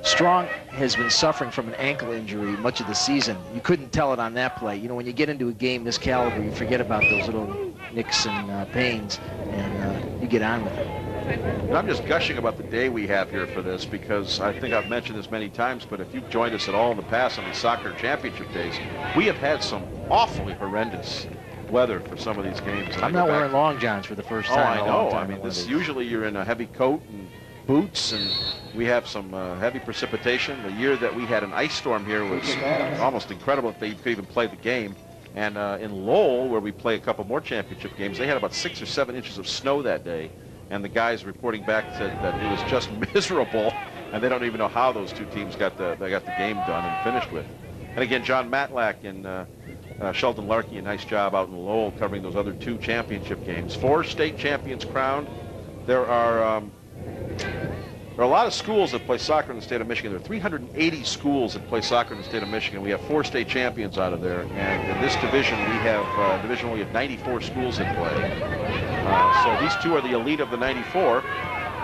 Strong has been suffering from an ankle injury much of the season. You couldn't tell it on that play. You know, when you get into a game this caliber, you forget about those little nicks and pains, and you get on with it. And I'm just gushing about the day we have here for this, because I think I've mentioned this many times, but if you've joined us at all in the past on these soccer championship days, we have had some awfully horrendous weather for some of these games. I'm not wearing long johns for the first time. Oh, I know. I mean, this usually you're in a heavy coat and boots, and we have some heavy precipitation. The year that we had an ice storm here was almost incredible if they could even play the game. And in Lowell, where we play a couple more championship games, they had about 6 or 7 inches of snow that day. And the guys reporting back said that it was just miserable, and they don't even know how those two teams got the game done and finished with. And again, John Matlack and Sheldon Larkey, a nice job out in Lowell covering those other 2 championship games. 4 state champions crowned. There are a lot of schools that play soccer in the state of Michigan. There are 380 schools that play soccer in the state of Michigan. We have 4 state champions out of there. And in this division, we have Division 1, we have 94 schools that play. So these 2 are the elite of the 94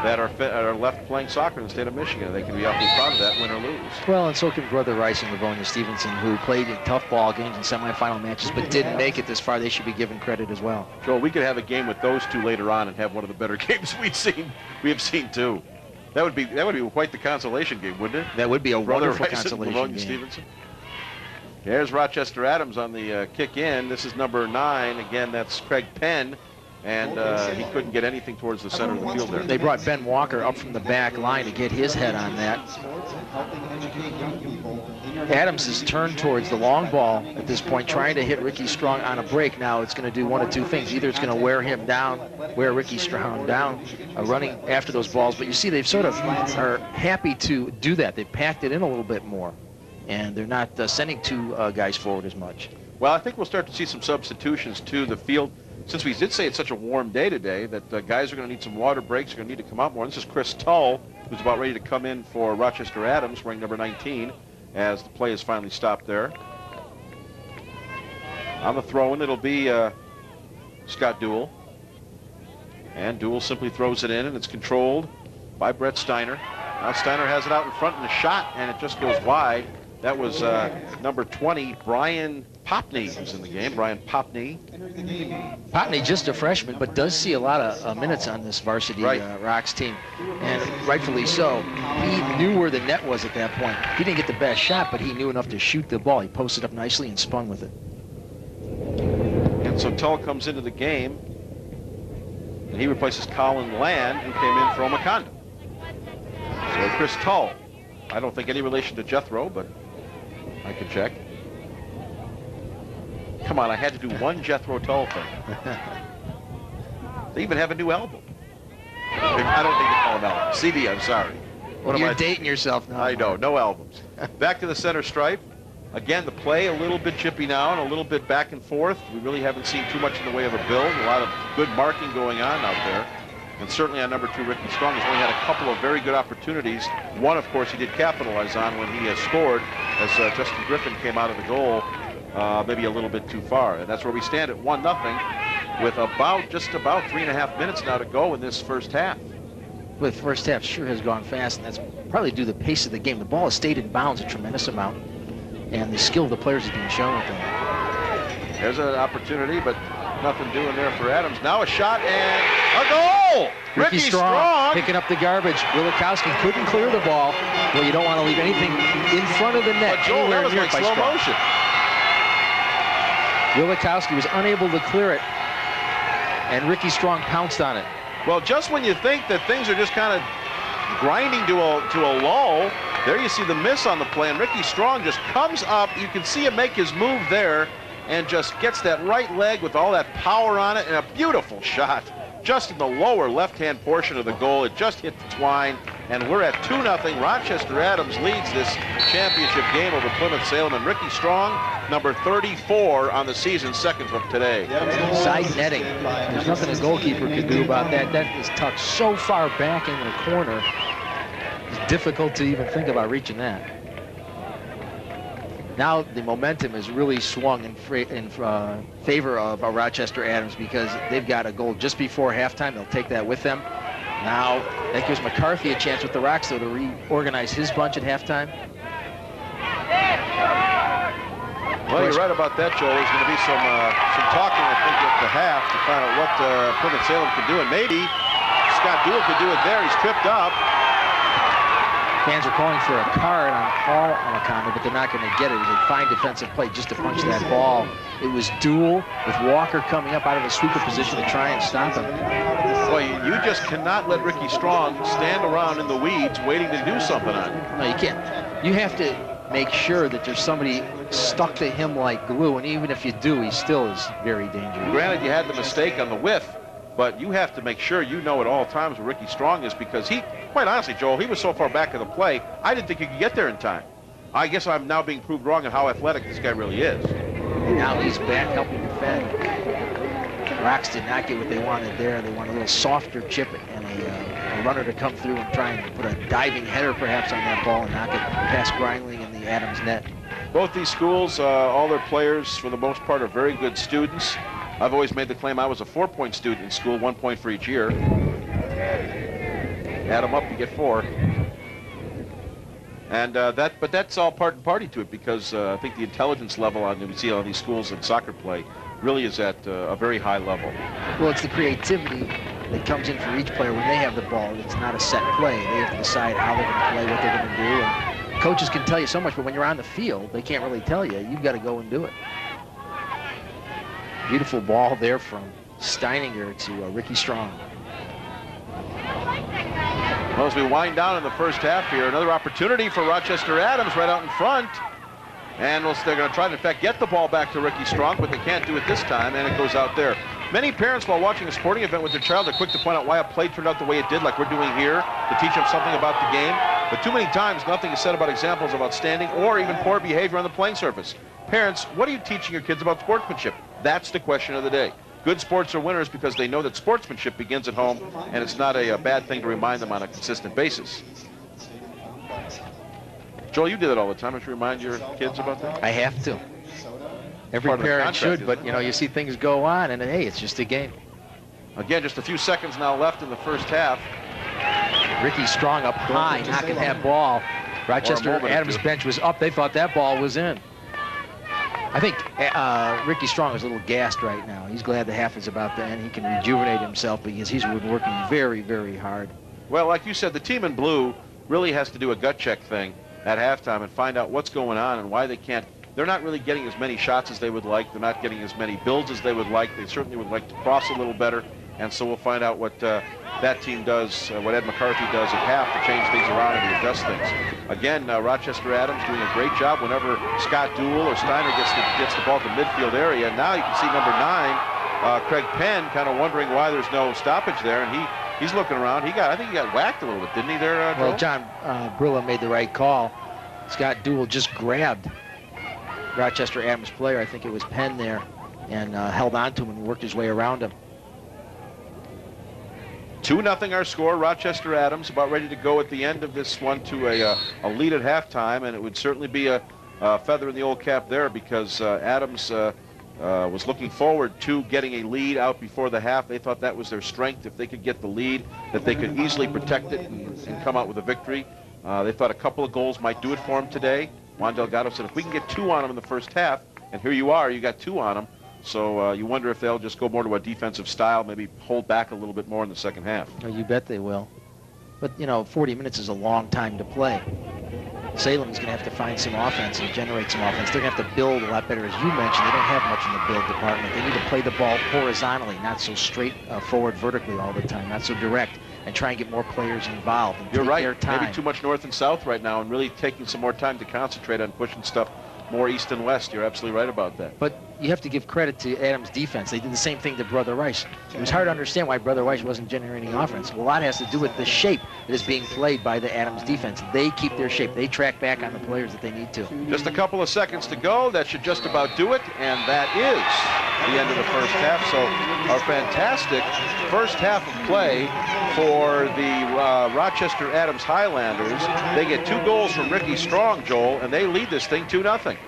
that are left playing soccer in the state of Michigan. They can be awfully proud of that, win or lose. Well, and so can Brother Rice and Livonia Stevenson, who played in tough ball games and semifinal matches, but didn't make it this far. They should be given credit as well. Joel, we could have a game with those 2 later on and have one of the better games we have seen too. That would be quite the consolation game, wouldn't it? That would be a wonderful Rice consolation and game. Stevenson. There's Rochester Adams on the kick in. This is number 9. Again, that's Craig Penn. And he couldn't get anything towards the center of the field there. They brought Ben Walker up from the back line to get his head on that. Adams has turned towards the long ball at this point, trying to hit Ricky Strong on a break. Now it's going to do one of 2 things. Either it's going to wear him down, wear Ricky Strong down, running after those balls. But you see, they've sort of are happy to do that. They've packed it in a little bit more, and they're not sending 2 guys forward as much. Well, I think we'll start to see some substitutions to the field. Since we did say it's such a warm day today, that guys are going to need some water breaks, are going to need to come out more. This is Chris Tull, who's about ready to come in for Rochester Adams, wearing number 19, as the play is finally stopped there. On the throw-in, it'll be Scott Duell. And Duell simply throws it in, and it's controlled by Brett Steiner. Now Steiner has it out in front in the shot, and it just goes wide. That was number 20, Brian Popney, who's in the game. Brian Popney. Popney, just a freshman, but does see a lot of minutes on this varsity Rocks team, and rightfully so. He knew where the net was at that point. He didn't get the best shot, but he knew enough to shoot the ball. He posted up nicely and spun with it. And so Tull comes into the game, and he replaces Colin Land, who came in for Omakanda. So Chris Tull. I don't think any relation to Jethro, but I can check. Come on, I had to do one Jethro Tull thing. They even have a new album. I don't think they call them albums. CD, I'm sorry. You're dating yourself now. I know, no albums. Back to the center stripe. Again, the play a little bit chippy now and a little bit back and forth. We really haven't seen too much in the way of a build. A lot of good marking going on out there. And certainly on number 2, Ricky Strong has only had a couple of very good opportunities. One, of course, he did capitalize on when he scored as Justin Griffin came out of the goal maybe a little bit too far. And that's where we stand at 1-0 with just about 3.5 minutes now to go in this first half. Well, the first half sure has gone fast, and that's probably due to the pace of the game. The ball has stayed in bounds a tremendous amount, and the skill of the players is being shown with them. There's an opportunity, but nothing doing there for Adams. Now a shot and a goal! Ricky Strong picking up the garbage. Wilikowski couldn't clear the ball. Well, you don't want to leave anything in front of the net. But Joel, that was like slow motion. Wilikowski was unable to clear it, and Ricky Strong pounced on it. Well, just when you think that things are just kind of grinding to a lull, there you see the miss on the play, and Ricky Strong just comes up. You can see him make his move there and just gets that right leg with all that power on it, and a beautiful shot just in the lower left-hand portion of the goal. It just hit the twine, and we're at 2-0. Rochester Adams leads this championship game over Plymouth Salem, and Ricky Strong, number 34 on the season, second from today. Side netting. There's nothing a goalkeeper can do about that. That is tucked so far back in the corner. It's difficult to even think about reaching that. Now the momentum is really swung in favor of Rochester Adams because they've got a goal just before halftime. They'll take that with them. Now that gives McCarthy a chance with the Rocks, though, to reorganize his bunch at halftime. Well, you're right about that, Joel. There's going to be some talking, I think, at the half to find out what Plymouth Salem can do, and maybe Scott Duell could do it there. He's tripped up. Fans are calling for a card on Paul Alacando, but they're not going to get it. It was a fine defensive play just to punch that ball. It was Duell with Walker coming up out of a sweeper position to try and stop him. Boy, you just cannot let Ricky Strong stand around in the weeds waiting to do something on you. No, you can't. You have to make sure that there's somebody stuck to him like glue, and even if you do, he still is very dangerous. Granted, you had the mistake on the whiff, but you have to make sure you know at all times where Ricky Strong is, because he, quite honestly, Joel, he was so far back in the play, I didn't think he could get there in time. I guess I'm now being proved wrong on how athletic this guy really is. And now he's back helping defend. Rocks did not get what they wanted there. They want a little softer chip and a runner to come through and try and put a diving header perhaps on that ball and knock it past Grindling in the Adams net. Both these schools, all their players, for the most part, are very good students. I've always made the claim I was a 4-point student in school, 1 point for each year. Add them up, you get 4. And but that's all part and party to it, because I think the intelligence level on we see on these schools in soccer play really is at a very high level. Well, it's the creativity that comes in for each player when they have the ball. It's not a set play. They have to decide how they're going to play, what they're going to do. And coaches can tell you so much, but when you're on the field, they can't really tell you. You've got to go and do it. Beautiful ball there from Steininger to Ricky Strong. Well, as we wind down in the first half here, another opportunity for Rochester Adams right out in front. And they're going to try to, in fact, get the ball back to Ricky Strong, but they can't do it this time, and it goes out there. Many parents, while watching a sporting event with their child, are quick to point out why a play turned out the way it did, like we're doing here, to teach them something about the game. But too many times, nothing is said about examples of outstanding or even poor behavior on the playing surface. Parents, what are you teaching your kids about sportsmanship? That's the question of the day. Good sports are winners because they know that sportsmanship begins at home, and it's not a bad thing to remind them on a consistent basis. Joel, you do that all the time. Don't you remind your kids about that? I have to. Every parent should, but you know, you see things go on, and hey, it's just a game. Again, just a few seconds now left in the first half. Ricky Strong up high, knocking that ball. Rochester Adams' bench was up. They thought that ball was in. I think Ricky Strong is a little gassed right now. He's glad the half is about to end. He can rejuvenate himself because he's been working very, very hard. Well, like you said, the team in blue really has to do a gut check thing at halftime and find out what's going on and why they can't. They're not really getting as many shots as they would like. They're not getting as many builds as they would like. They certainly would like to cross a little better. And so we'll find out what that team does, what Ed McCarthy does at half to change things around and to adjust things. Again, Rochester Adams doing a great job whenever Scott Duell or Steiner gets the ball to midfield area. And now you can see number 9, Craig Penn, kind of wondering why there's no stoppage there. And he's looking around. I think he got whacked a little bit, didn't he there, Well, John Brilla made the right call. Scott Duell just grabbed Rochester Adams' player, I think it was Penn there, and held on to him and worked his way around him. 2-0 our score. Rochester Adams about ready to go at the end of this one to a lead at halftime, and it would certainly be a feather in the old cap there because Adams was looking forward to getting a lead out before the half. They thought that was their strength. If they could get the lead, that they could easily protect it and come out with a victory. They thought a couple of goals might do it for them today. Juan Delgado said, if we can get 2 on them in the first half, and here you are, you got 2 on them. So you wonder if they'll just go more to a defensive style, maybe hold back a little bit more in the second half. Oh, you bet they will. But, you know, 40 minutes is a long time to play. Salem's going to have to find some offense and generate some offense. They're going to have to build a lot better. As you mentioned, they don't have much in the build department. They need to play the ball horizontally, not so straight forward vertically all the time, not so direct, and try and get more players involved. And You're right. Their time. Maybe too much north and south right now and really taking some more time to concentrate on pushing stuff more east and west. You're absolutely right about that. But you have to give credit to Adams' defense. They did the same thing to Brother Rice. It was hard to understand why Brother Rice wasn't generating offense. Well, a lot has to do with the shape that is being played by the Adams defense. They keep their shape. They track back on the players that they need to. Just a couple of seconds to go. That should just about do it. And that is the end of the first half. So our fantastic first half of play for the Rochester Adams Highlanders. They get 2 goals from Ricky Strong, Joel, and they lead this thing 2-0.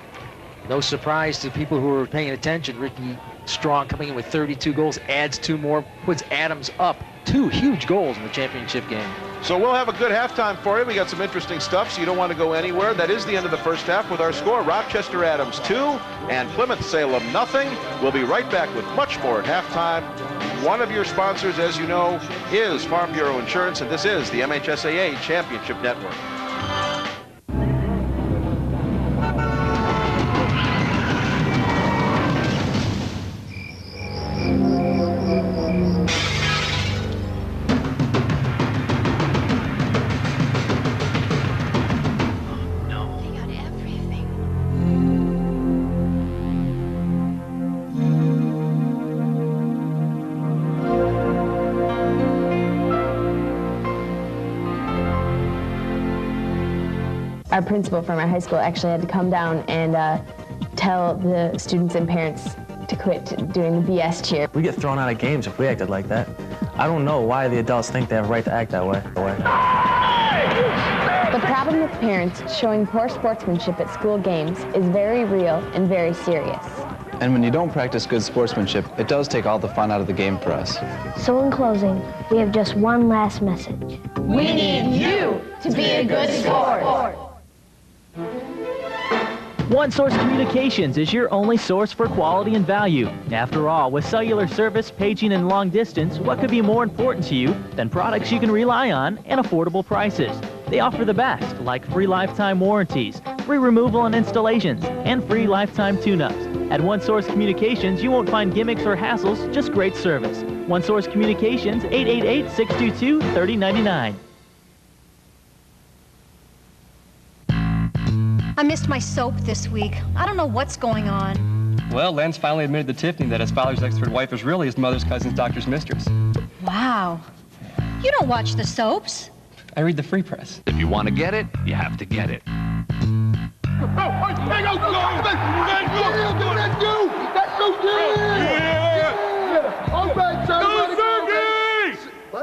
No surprise to people who are paying attention. Ricky Strong coming in with 32 goals, adds 2 more, puts Adams up 2 huge goals in the championship game. So we'll have a good halftime for you. We got some interesting stuff, so you don't want to go anywhere. That is the end of the first half with our score. Rochester Adams 2 and Plymouth Salem nothing. We'll be right back with much more at halftime. One of your sponsors, as you know, is Farm Bureau Insurance, and this is the MHSAA Championship Network. Our principal from our high school actually had to come down and tell the students and parents to quit doing the BS cheer. We get thrown out of games if we acted like that. I don't know why the adults think they have a right to act that way. The problem with parents showing poor sportsmanship at school games is very real and very serious. And when you don't practice good sportsmanship, it does take all the fun out of the game for us. So in closing, we have just one last message. We need you to be a good sport. One Source Communications is your only source for quality and value. After all, with cellular service, paging, and long distance, what could be more important to you than products you can rely on and affordable prices? They offer the best, like free lifetime warranties, free removal and installations, and free lifetime tune-ups. At One Source Communications, you won't find gimmicks or hassles, just great service. One Source Communications, 888-622-3099. I missed my soap this week. I don't know what's going on. Well, Len's finally admitted to Tiffany that his father's ex-third wife is really his mother's cousin's doctor's mistress. Wow. You don't watch the soaps. I read the free press. If you want to get it, you have to get it.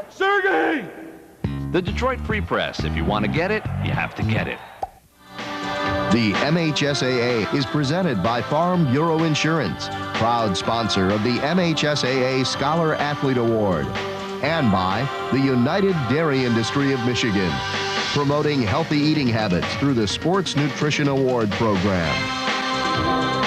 Sergey! The Detroit Free Press. If you want to get it, you have to get it. The MHSAA is presented by Farm Bureau Insurance, proud sponsor of the MHSAA Scholar Athlete Award, and by the United Dairy Industry of Michigan, promoting healthy eating habits through the Sports Nutrition Award Program.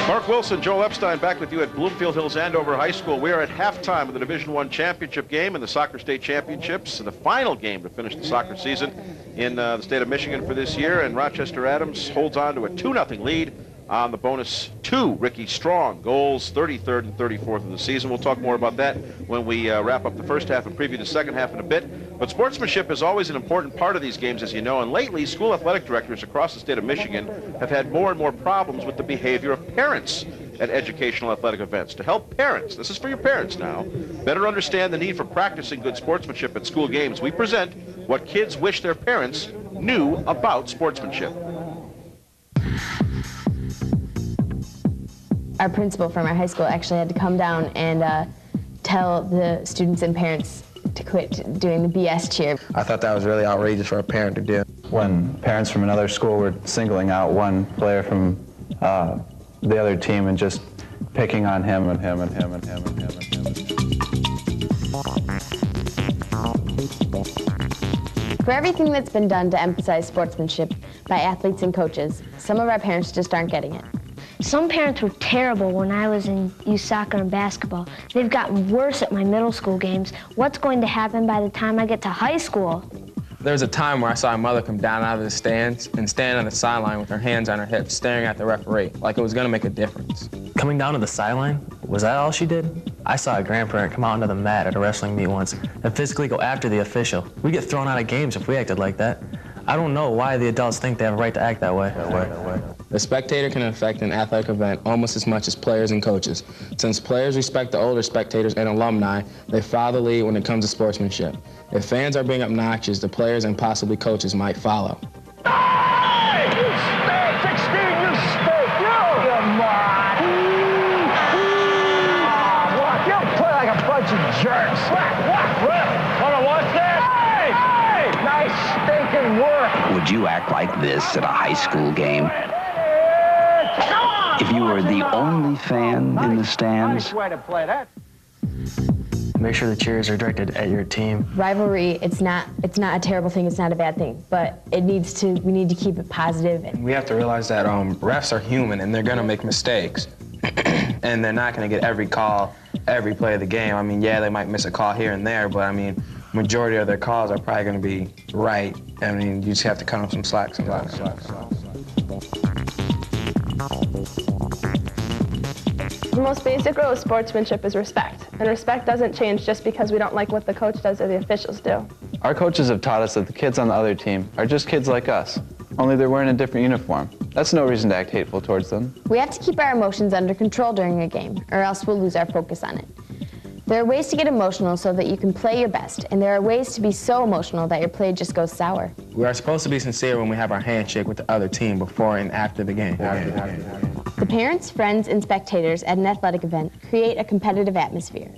Mark Wilson, Joel Epstein back with you at Bloomfield Hills Andover High School. We are at halftime of the Division I championship game and the Soccer State Championships, and the final game to finish the soccer season in the state of Michigan for this year. And Rochester Adams holds on to a 2-0 lead on the bonus two. Ricky Strong, goals 33rd and 34th of the season. We'll talk more about that when we wrap up the first half and preview the second half in a bit. But sportsmanship is always an important part of these games, as you know, and lately school athletic directors across the state of Michigan have had more and more problems with the behavior of parents at educational athletic events. To help parents, this is for your parents now, better understand the need for practicing good sportsmanship at school games, we present what kids wish their parents knew about sportsmanship. Our principal from our high school actually had to come down and tell the students and parents to quit doing the BS cheer. I thought that was really outrageous for a parent to do. When parents from another school were singling out one player from the other team and just picking on him and him and him and him and him and him and him. For everything that's been done to emphasize sportsmanship by athletes and coaches, some of our parents just aren't getting it. Some parents were terrible when I was in youth soccer and basketball. They've gotten worse at my middle school games. What's going to happen by the time I get to high school? There was a time where I saw a mother come down out of the stands and stand on the sideline with her hands on her hips, staring at the referee, like it was going to make a difference. Coming down to the sideline? Was that all she did? I saw a grandparent come out onto the mat at a wrestling meet once and physically go after the official. We get thrown out of games if we acted like that. I don't know why the adults think they have a right to act that way. The spectator can affect an athletic event almost as much as players and coaches. Since players respect the older spectators and alumni, they follow the lead when it comes to sportsmanship. If fans are being obnoxious, the players and possibly coaches might follow. Hey! You stink! 16, you stink! You moron! What? You play like a bunch of jerks! What? Really? Wanna watch that? Hey! Nice stinking work! Would you act like this at a high school game? If you were the only fan in the stands? Nice way to play that. Make sure the cheers are directed at your team. Rivalry, it's not a terrible thing, it's not a bad thing, but we need to keep it positive. We have to realize that refs are human and they're gonna make mistakes. And they're not gonna get every call, every play of the game. I mean, yeah, they might miss a call here and there, but I mean, majority of their calls are probably gonna be right. I mean, you just have to cut them some slack. The most basic rule of sportsmanship is respect, and respect doesn't change just because we don't like what the coach does or the officials do. Our coaches have taught us that the kids on the other team are just kids like us, only they're wearing a different uniform. That's no reason to act hateful towards them. We have to keep our emotions under control during a game, or else we'll lose our focus on it. There are ways to get emotional so that you can play your best, and there are ways to be so emotional that your play just goes sour. We are supposed to be sincere when we have our handshake with the other team before and after the game. The parents, friends, and spectators at an athletic event create a competitive atmosphere.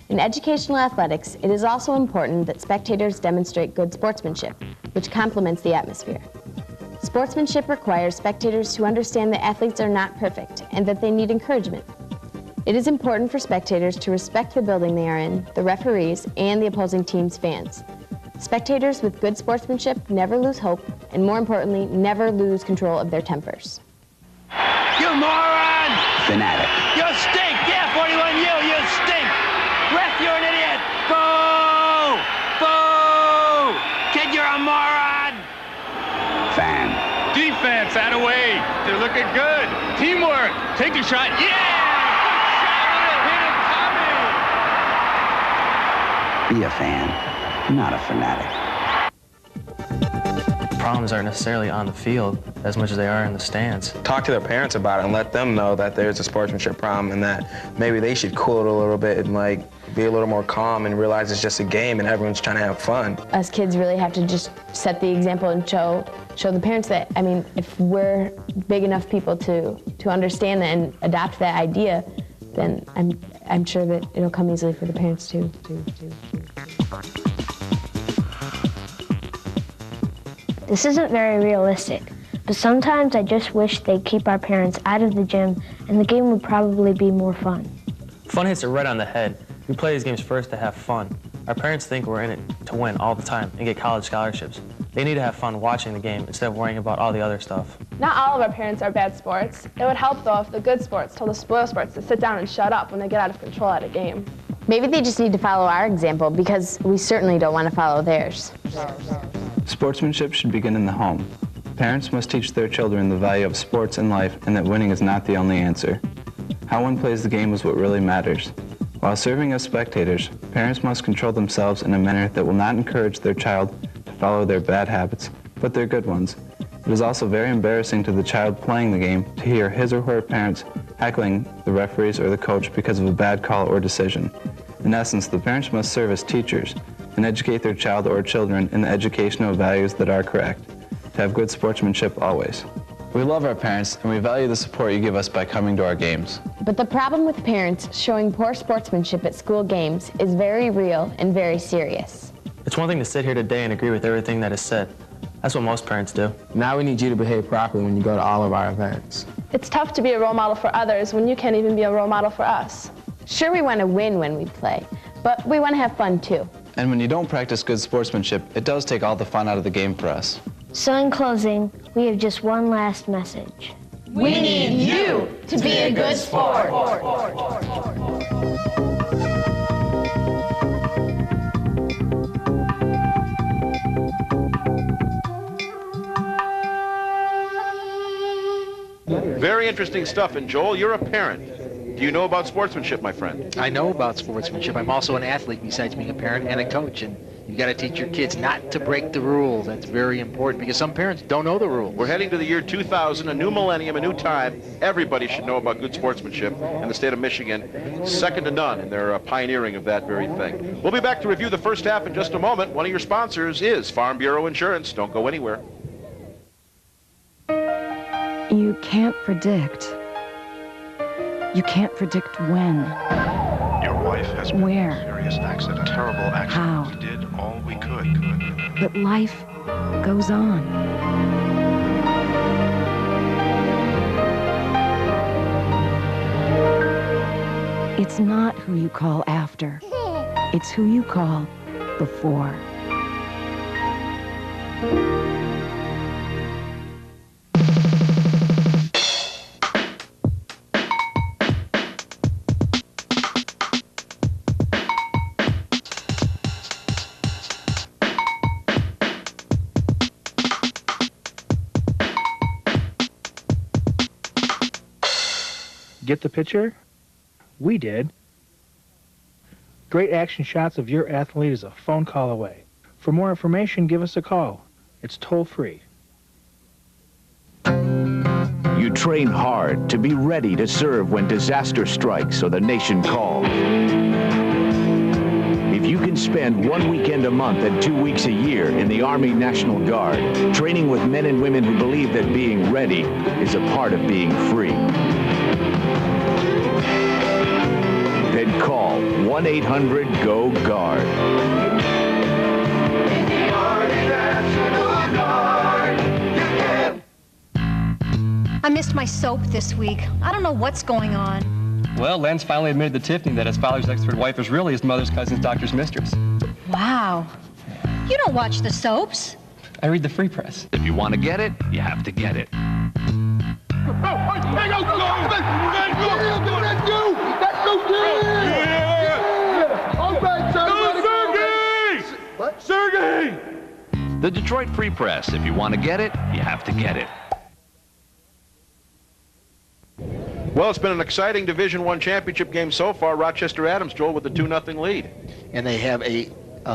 In educational athletics, it is also important that spectators demonstrate good sportsmanship, which complements the atmosphere. Sportsmanship requires spectators to understand that athletes are not perfect and that they need encouragement. It is important for spectators to respect the building they are in, the referees, and the opposing team's fans. Spectators with good sportsmanship never lose hope, and more importantly, never lose control of their tempers. You moron! Fanatic. You stink! Yeah, 41, you stink! Ref, you're an idiot! Boo! Boo! Kid, you're a moron! Fan. Defense, out of way. They're looking good. Teamwork. Take a shot. Yeah! Be a fan, not a fanatic. Problems aren't necessarily on the field as much as they are in the stands. Talk to their parents about it and let them know that there's a sportsmanship problem and that maybe they should cool it a little bit and like be a little more calm and realize it's just a game and everyone's trying to have fun. Us kids really have to just set the example and show the parents that, I mean, if we're big enough people to understand that and adopt that idea, then I'm sure that it'll come easily for the parents too. This isn't very realistic, but sometimes I just wish they'd keep our parents out of the gym and the game would probably be more fun. Fun hits it right on the head. We play these games first to have fun. Our parents think we're in it to win all the time and get college scholarships. They need to have fun watching the game instead of worrying about all the other stuff. Not all of our parents are bad sports. It would help, though, if the good sports told the spoiled sports to sit down and shut up when they get out of control at a game. Maybe they just need to follow our example because we certainly don't want to follow theirs. Sportsmanship should begin in the home. Parents must teach their children the value of sports and life and that winning is not the only answer. How one plays the game is what really matters. While serving as spectators, parents must control themselves in a manner that will not encourage their child to follow their bad habits, but their good ones. It is also very embarrassing to the child playing the game to hear his or her parents heckling the referees or the coach because of a bad call or decision. In essence, the parents must serve as teachers and educate their child or children in the educational values that are correct, to have good sportsmanship always. We love our parents, and we value the support you give us by coming to our games. But the problem with parents showing poor sportsmanship at school games is very real and very serious. It's one thing to sit here today and agree with everything that is said. That's what most parents do. Now we need you to behave properly when you go to all of our events. It's tough to be a role model for others when you can't even be a role model for us. Sure, we want to win when we play, but we want to have fun too. And when you don't practice good sportsmanship, it does take all the fun out of the game for us. So in closing, we have just one last message. We need you to be a good sport. Very interesting stuff. And Joel, you're a parent. Do you know about sportsmanship, my friend? I know about sportsmanship. I'm also an athlete besides being a parent and a coach. And you've got to teach your kids not to break the rules. That's very important because some parents don't know the rules. We're heading to the year 2000, a new millennium, a new time. Everybody should know about good sportsmanship. And the state of Michigan, second to none in their pioneering of that very thing. We'll be back to review the first half in just a moment. One of your sponsors is Farm Bureau Insurance. Don't go anywhere. You can't predict. You can't predict when. Your wife has been Where? in a serious accident. Terrible accident. How? We did all we could. But life goes on. It's not who you call after. It's who you call before. Get the picture? We did. Great action shots of your athlete is a phone call away. For more information, give us a call. It's toll-free. You train hard to be ready to serve when disaster strikes or the nation calls. If you can spend 1 weekend a month and 2 weeks a year in the Army National Guard, training with men and women who believe that being ready is a part of being free, then call 1-800-GO-GUARD. I missed my soap this week. I don't know what's going on. Well, Len's finally admitted to Tiffany that his father's expert wife is really his mother's cousin's doctor's mistress. Wow. You don't watch the soaps. I read the free press. If you want to get it, you have to get it. Sergey! The Detroit Free Press. If you want to get it, you have to get it. Well, it's been an exciting Division I championship game so far. Rochester Adams, Joel, with the 2-0 lead. And they have a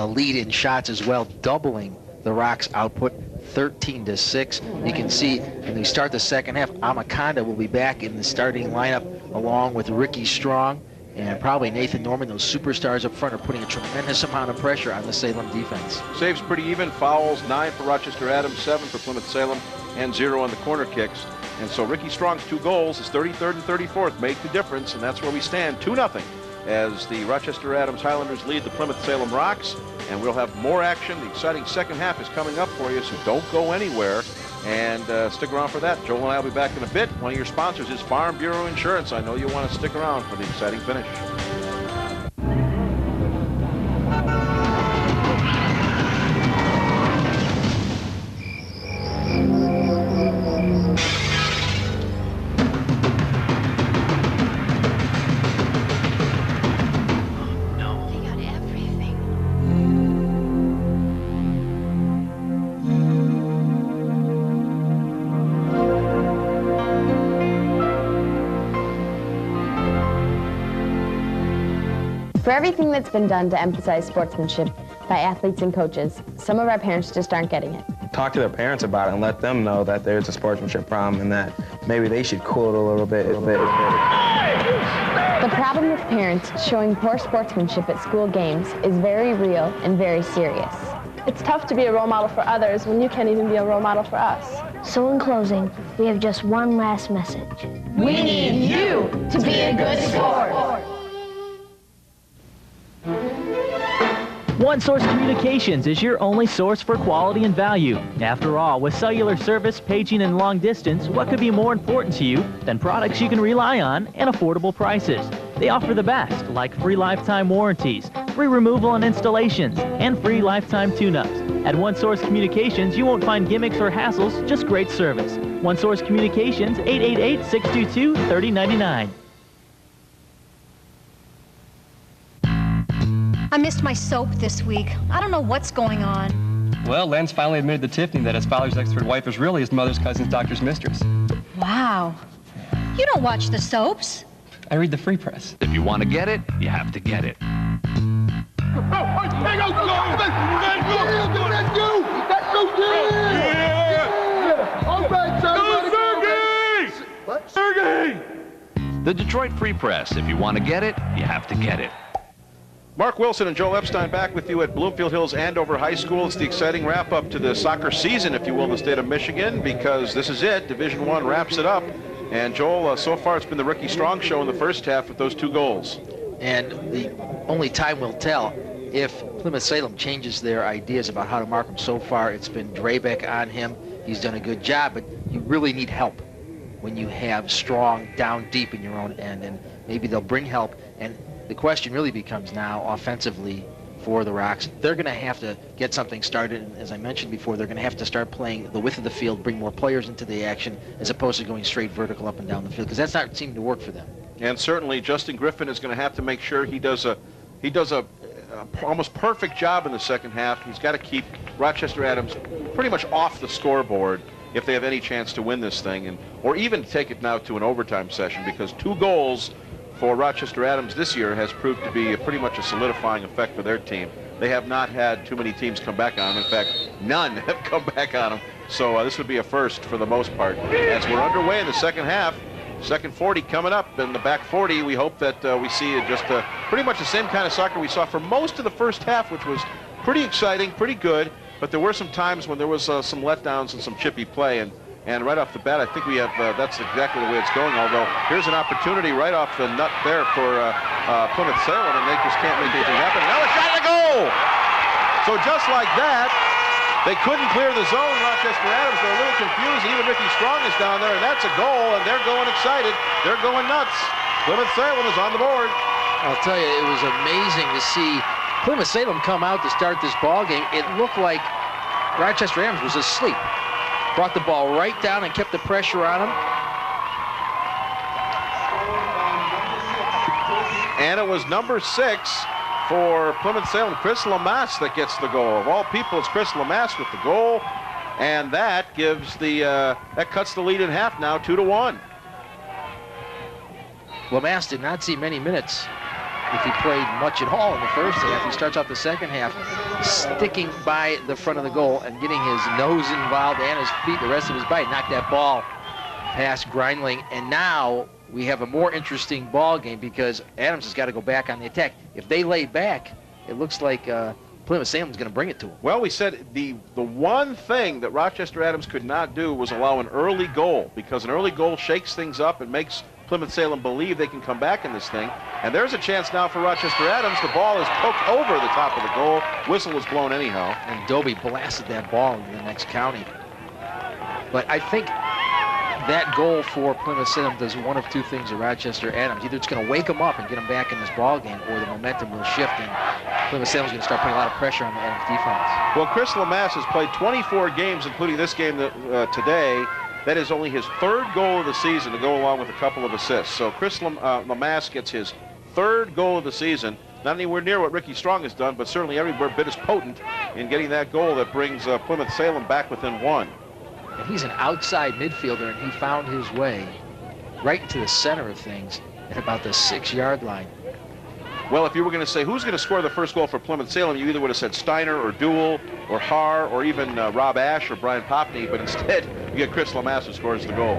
lead in shots as well, doubling the Rocks' output, 13-6. You can see when we start the second half, Amakonda will be back in the starting lineup along with Ricky Strong and probably Nathan Norman. Those superstars up front are putting a tremendous amount of pressure on the Salem defense. Saves pretty even. Fouls, 9 for Rochester Adams, 7 for Plymouth Salem, and 0 on the corner kicks. And so Ricky Strong's 2 goals, his 33rd and 34th, make the difference, and that's where we stand, 2-0, as the Rochester Adams Highlanders lead the Plymouth Salem Rocks. And we'll have more action. The exciting second half is coming up for you, so don't go anywhere. And stick around for that. Joel and I will be back in a bit. One of your sponsors is Farm Bureau Insurance. I know you'll want to stick around for the exciting finish. For everything that's been done to emphasize sportsmanship by athletes and coaches, some of our parents just aren't getting it. Talk to their parents about it and let them know that there's a sportsmanship problem and that maybe they should cool it a little bit. The problem with parents showing poor sportsmanship at school games is very real and very serious. It's tough to be a role model for others when you can't even be a role model for us. So in closing, we have just one last message. We need you to be a good sport. One Source Communications is your only source for quality and value. After all, with cellular service, paging, and long distance, what could be more important to you than products you can rely on and affordable prices? They offer the best, like free lifetime warranties, free removal and installations, and free lifetime tune-ups. At One Source Communications, you won't find gimmicks or hassles, just great service. One Source Communications, 888-622-3099. I missed my soap this week. I don't know what's going on. Well, Len's finally admitted to Tiffany that his father's expert wife is really his mother's cousin's doctor's mistress. Wow. You don't watch the soaps. I read the free press. If you want to get it, you have to get it. The Detroit Free Press. If you want to get it, you have to get it. Mark Wilson and Joel Epstein back with you at Bloomfield Hills Andover High School. It's the exciting wrap-up to the soccer season, if you will, in the state of Michigan, because this is it. Division I wraps it up. And Joel, so far it's been the Ricky Strong show in the first half with those 2 goals. And the only time will tell if Plymouth Salem changes their ideas about how to mark him. So far it's been Drabeck on him. He's done a good job, but you really need help when you have Strong down deep in your own end. And maybe they'll bring help. And the question really becomes now offensively for the Rocks. They're going to have to get something started, and as I mentioned before, they're going to have to start playing the width of the field, bring more players into the action, as opposed to going straight vertical up and down the field, because that's not seeming to work for them. And certainly Justin Griffin is going to have to make sure he does a almost perfect job in the second half. He's got to keep Rochester Adams pretty much off the scoreboard if they have any chance to win this thing, or even take it now to an overtime session, because 2 goals for Rochester Adams this year has proved to be pretty much a solidifying effect for their team. They have not had too many teams come back on them. In fact, none have come back on them. So this would be a first for the most part. As we're underway in the second half, second 40 coming up. In the back 40, we hope that we see just pretty much the same kind of soccer we saw for most of the first half, which was pretty exciting, pretty good. But there were some times when there was some letdowns and some chippy play. And right off the bat, I think we have, that's exactly the way it's going, although here's an opportunity right off the nut there for Plymouth Salem, and they just can't make anything happen. Now a shot to goal! So just like that, they couldn't clear the zone, Rochester Adams. They're a little confused. Even Ricky Strong is down there, and that's a goal, and they're going excited. They're going nuts. Plymouth Salem is on the board. I'll tell you, it was amazing to see Plymouth Salem come out to start this ball game. It looked like Rochester Adams was asleep. Brought the ball right down and kept the pressure on him. And it was number 6 for Plymouth Salem, Chris Lamass, that gets the goal. Of all people, it's Chris Lamass with the goal. And that gives that cuts the lead in half now, 2-1. Lamass did not see many minutes, if he played much at all in the first half. He starts off the second half sticking by the front of the goal and getting his nose involved and his feet, the rest of his body. Knocked that ball past Grindling, and now we have a more interesting ball game because Adams has got to go back on the attack. If they lay back, it looks like Plymouth Salem's going to bring it to them. Well, we said the one thing that Rochester Adams could not do was allow an early goal, because an early goal shakes things up and makes Plymouth Salem believe they can come back in this thing. And there's a chance now for Rochester Adams. The ball is poked over the top of the goal. Whistle was blown anyhow. And Dobie blasted that ball into the next county. But I think that goal for Plymouth Salem does one of 2 things to Rochester Adams. Either it's going to wake them up and get them back in this ball game, or the momentum will shift and Plymouth Salem's going to start putting a lot of pressure on the Adams defense. Well, Chris Lamass has played 24 games, including this game today. That is only his 3rd goal of the season, to go along with a couple of assists. So Chris Lamass gets his 3rd goal of the season. Not anywhere near what Ricky Strong has done, but certainly every bit as potent in getting that goal that brings Plymouth Salem back within 1. And he's an outside midfielder, and he found his way right into the center of things at about the 6-yard line. Well, if you were going to say who's going to score the first goal for Plymouth Salem, you either would have said Steiner or Duell or Haar or even Rob Ash or Brian Popney, but instead you get Chris Lamass who scores the goal.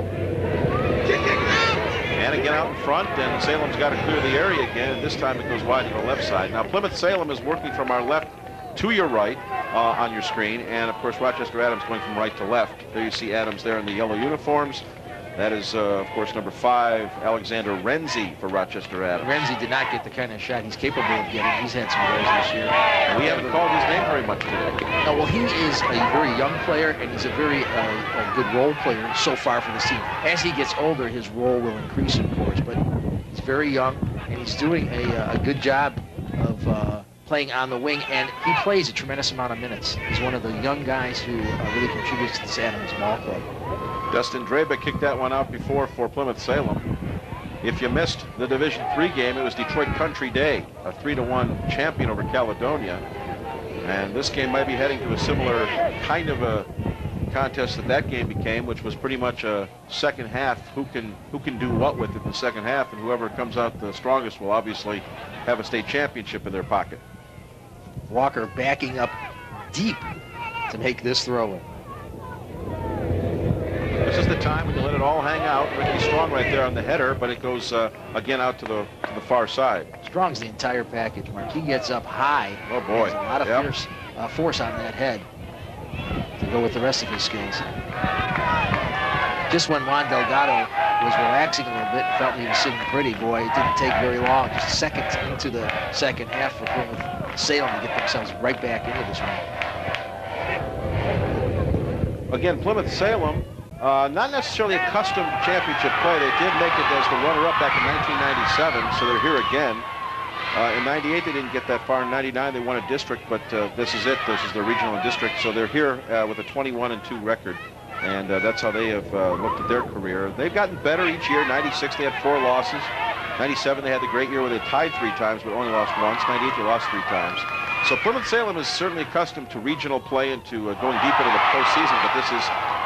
And again out in front, and Salem's got to clear the area again, and this time it goes wide to the left side. Now Plymouth Salem is working from our left to your right on your screen, and of course Rochester Adams going from right to left. There you see Adams there in the yellow uniforms. That is, of course, number 5, Alexander Renzi for Rochester Adams. Renzi did not get the kind of shot he's capable of getting. He's had some goals this year. We haven't called his name very much today. No, well, he is a very young player, and he's a very a good role player so far for this team. As he gets older, his role will increase, of course, but he's very young, and he's doing a good job of playing on the wing, and he plays a tremendous amount of minutes. He's one of the young guys who really contributes to this Adams ball club. Dustin Drabeck kicked that one out before for Plymouth Salem. If you missed the Division III game, it was Detroit Country Day, a 3-1 champion over Caledonia. And this game might be heading to a similar kind of a contest that game became, which was pretty much a second half, who can do what with it in the second half, and whoever comes out the strongest will obviously have a state championship in their pocket. Walker backing up deep to make this throw in. This is the time when you let it all hang out. Ricky Strong right there on the header, but it goes again out to the far side. Strong's the entire package, Mark. He gets up high. Oh boy, there's a lot of force on that head to go with the rest of his skills. Just when Juan Delgado was relaxing a little bit and felt he was sitting pretty, boy, it didn't take very long, just seconds into the second half for Plymouth Salem to get themselves right back into this one. Again, Plymouth Salem, not necessarily a custom championship play. They did make it as the runner-up back in 1997, so they're here again. In 98, they didn't get that far. In 99, they won a district, but this is it. This is the regional and district. So they're here with a 21-2 record, and that's how they have looked at their career. They've gotten better each year. 96, they had 4 losses. 97, they had the great year where they tied 3 times, but only lost once. 98, they lost 3 times. So Plymouth-Salem is certainly accustomed to regional play and to going deep into the postseason, but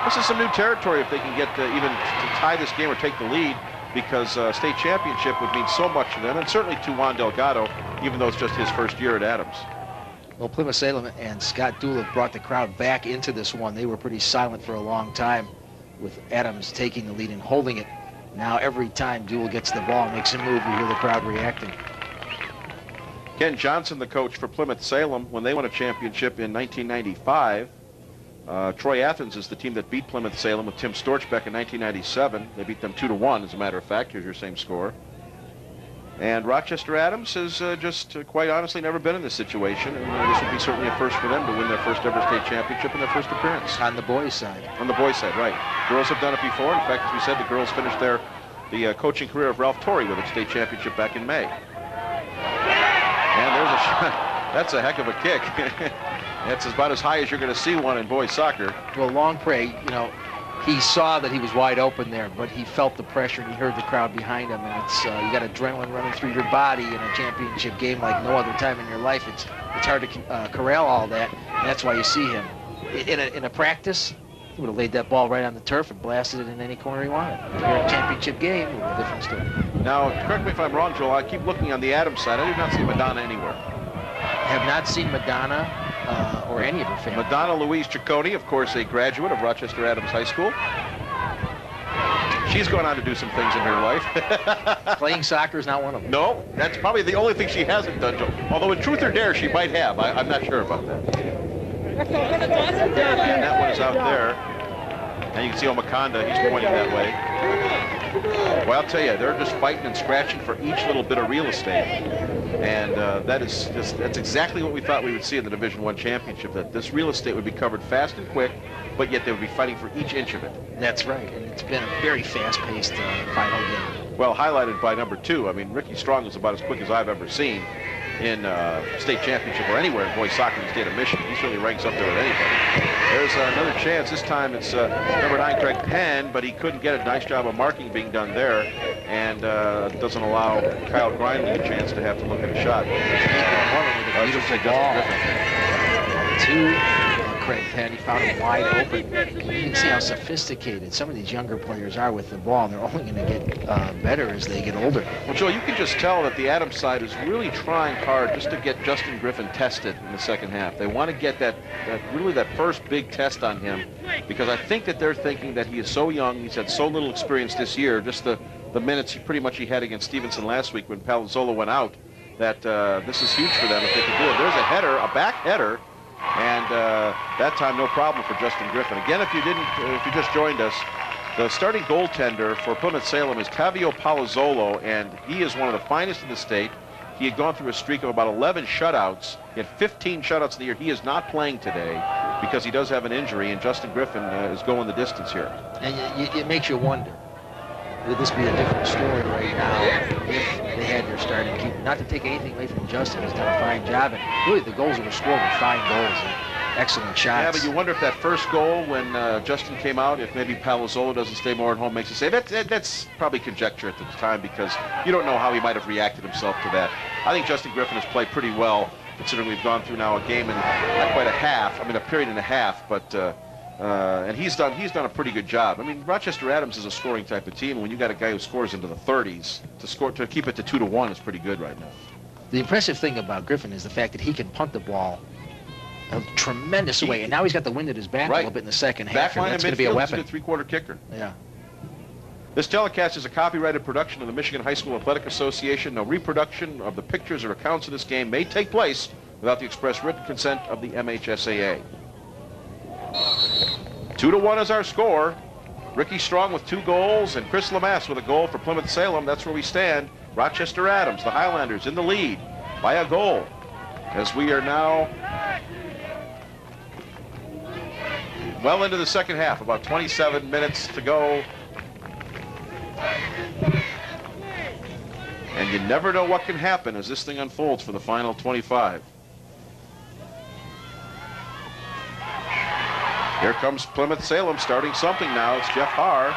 this is some new territory if they can get even to tie this game or take the lead, because state championship would mean so much to them, and certainly to Juan Delgado, even though it's just his first year at Adams. Well, Plymouth-Salem and Scott Doolittle brought the crowd back into this one. They were pretty silent for a long time, with Adams taking the lead and holding it. Now every time Doolittle gets the ball and makes a move, you hear the crowd reacting. Ken Johnson, the coach for Plymouth-Salem, when they won a championship in 1995. Troy Athens is the team that beat Plymouth-Salem with Tim Storchbeck in 1997. They beat them 2-1, as a matter of fact. Here's your same score. And Rochester Adams has just quite honestly never been in this situation, and this would be certainly a first for them to win their first ever state championship in their first appearance. On the boys' side. On the boys' sade, right. Girls have done it before. In fact, as we said, the girls finished the coaching career of Ralph Torrey with a state championship back in May. And there's a shot. That's a heck of a kick. That's about as high as you're going to see one in boys soccer. Well, Longpre, you know, he saw that he was wide open there, but he felt the pressure and he heard the crowd behind him. And it's you got adrenaline running through your body in a championship game like no other time in your life. It's hard to corral all that, and that's why you see him. In a practice, he would have laid that ball right on the turf and blasted it in any corner he wanted. Here in a championship game, it was a different story. Now, correct me if I'm wrong, Joel, I keep looking on the Adams side. I did not see Madonna anywhere. Have not seen Madonna or any of her family. Madonna Louise Ciccone, of course, a graduate of Rochester Adams High School. She's gone on to do some things in her life. Playing soccer is not one of them. No, that's probably the only thing she hasn't done, Joel. Although in Truth or Dare, she might have. I'm not sure about that. And that one is out there. And you can see Omakanda, he's pointing that way. Well, I'll tell you, they're just fighting and scratching for each little bit of real estate. And that's exactly what we thought we would see in the Division I championship, that this real estate would be covered fast and quick, but yet they would be fighting for each inch of it. That's right, and it's been a very fast-paced final game. Well, highlighted by number 2. I mean, Ricky Strong was about as quick as I've ever seen in state championship or anywhere in boys soccer in the state of Michigan. He certainly ranks up there with anybody. There's another chance. This time it's number 9, Craig Penn, but he couldn't get a nice job of marking being done there, and doesn't allow Kyle Grindley a chance to have to look at a shot. Craig Penn, he found him wide open. You can see how sophisticated some of these younger players are with the ball, and they're only going to get better as they get older. Well, Joe, you can just tell that the Adams side is really trying hard just to get Justin Griffin tested in the second half. They want to get that first big test on him, because I think that they're thinking that he is so young, he's had so little experience this year, just the minutes he had against Stevenson last week when Palazzolo went out, that this is huge for them if they can do it. There's a header, a back header, and that time no problem for Justin Griffin. Again, if you just joined us, the starting goaltender for Plymouth-Salem is Tavio Palazzolo, and he is one of the finest in the state. He had gone through a streak of about 11 shutouts. He had 15 shutouts in the year. He is not playing today because he does have an injury, and Justin Griffin is going the distance here. And it makes you wonder, would this be a different story right now if they had their starting keeper? Not to take anything away from Justin, he's done a fine job, and really the goals that were scored were fine goals and excellent shots. Yeah, but you wonder if that first goal when Justin came out, if maybe Palazzolo doesn't stay more at home, makes a save. That's probably conjecture at the time, because you don't know how he might have reacted himself to that. I think Justin Griffin has played pretty well, considering we've gone through now a game and not quite a period and a half, but and he's done a pretty good job. I mean, Rochester Adams is a scoring type of team, and when you got a guy who scores into the 30s, to keep it to 2-1 is pretty good right now. The impressive thing about Griffin is the fact that he can punt the ball a tremendous way, and now he's got the wind at his back a little bit in the second half, and that's going to be a weapon. He's a three-quarter kicker. Yeah. This telecast is a copyrighted production of the Michigan High School Athletic Association. No reproduction of the pictures or accounts of this game may take place without the express written consent of the MHSAA. 2-1 is our score. Ricky Strong with 2 goals, and Chris Lamass with a goal for Plymouth-Salem. That's where we stand. Rochester Adams, the Highlanders, in the lead by a goal, as we are now well into the second half, about 27 minutes to go. And you never know what can happen as this thing unfolds for the final 25. Here comes Plymouth Salem starting something now. It's Jeff Haar.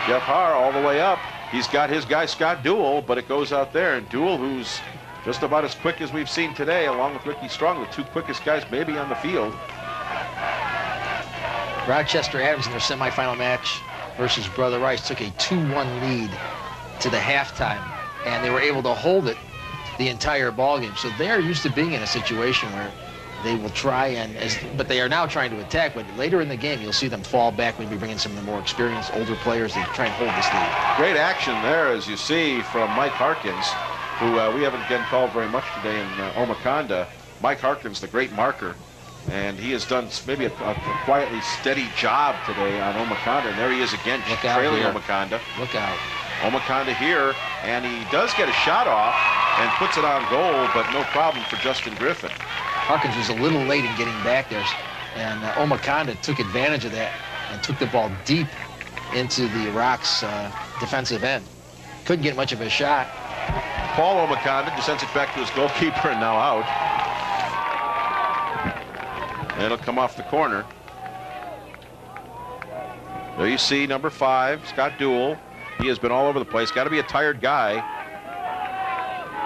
Jeff Haar all the way up. He's got his guy Scott Duell, but it goes out there. And Duell, who's just about as quick as we've seen today, along with Ricky Strong, the two quickest guys maybe on the field. Rochester Adams in their semifinal match versus Brother Rice took a 2-1 lead to the halftime, and they were able to hold it the entire ball game. So they are used to being in a situation where they will try but they are now trying to attack. But later in the game, you'll see them fall back, maybe bring in some of the more experienced, older players to try and hold this lead. Great action there, as you see, from Mike Harkins, who we haven't again called very much today in Omaconda. Mike Harkins, the great marker, and he has done maybe a quietly steady job today on Omaconda. And there he is again, trailing Omaconda. Look out. Omaconda here, and he does get a shot off and puts it on goal, but no problem for Justin Griffin. Harkins was a little late in getting back there, and Omaconda took advantage of that and took the ball deep into the Rocks' defensive end. Couldn't get much of a shot. Paul Omaconda just sends it back to his goalkeeper and now out. And it'll come off the corner. There you see number 5, Scott Duell. He has been all over the place. Got to be a tired guy,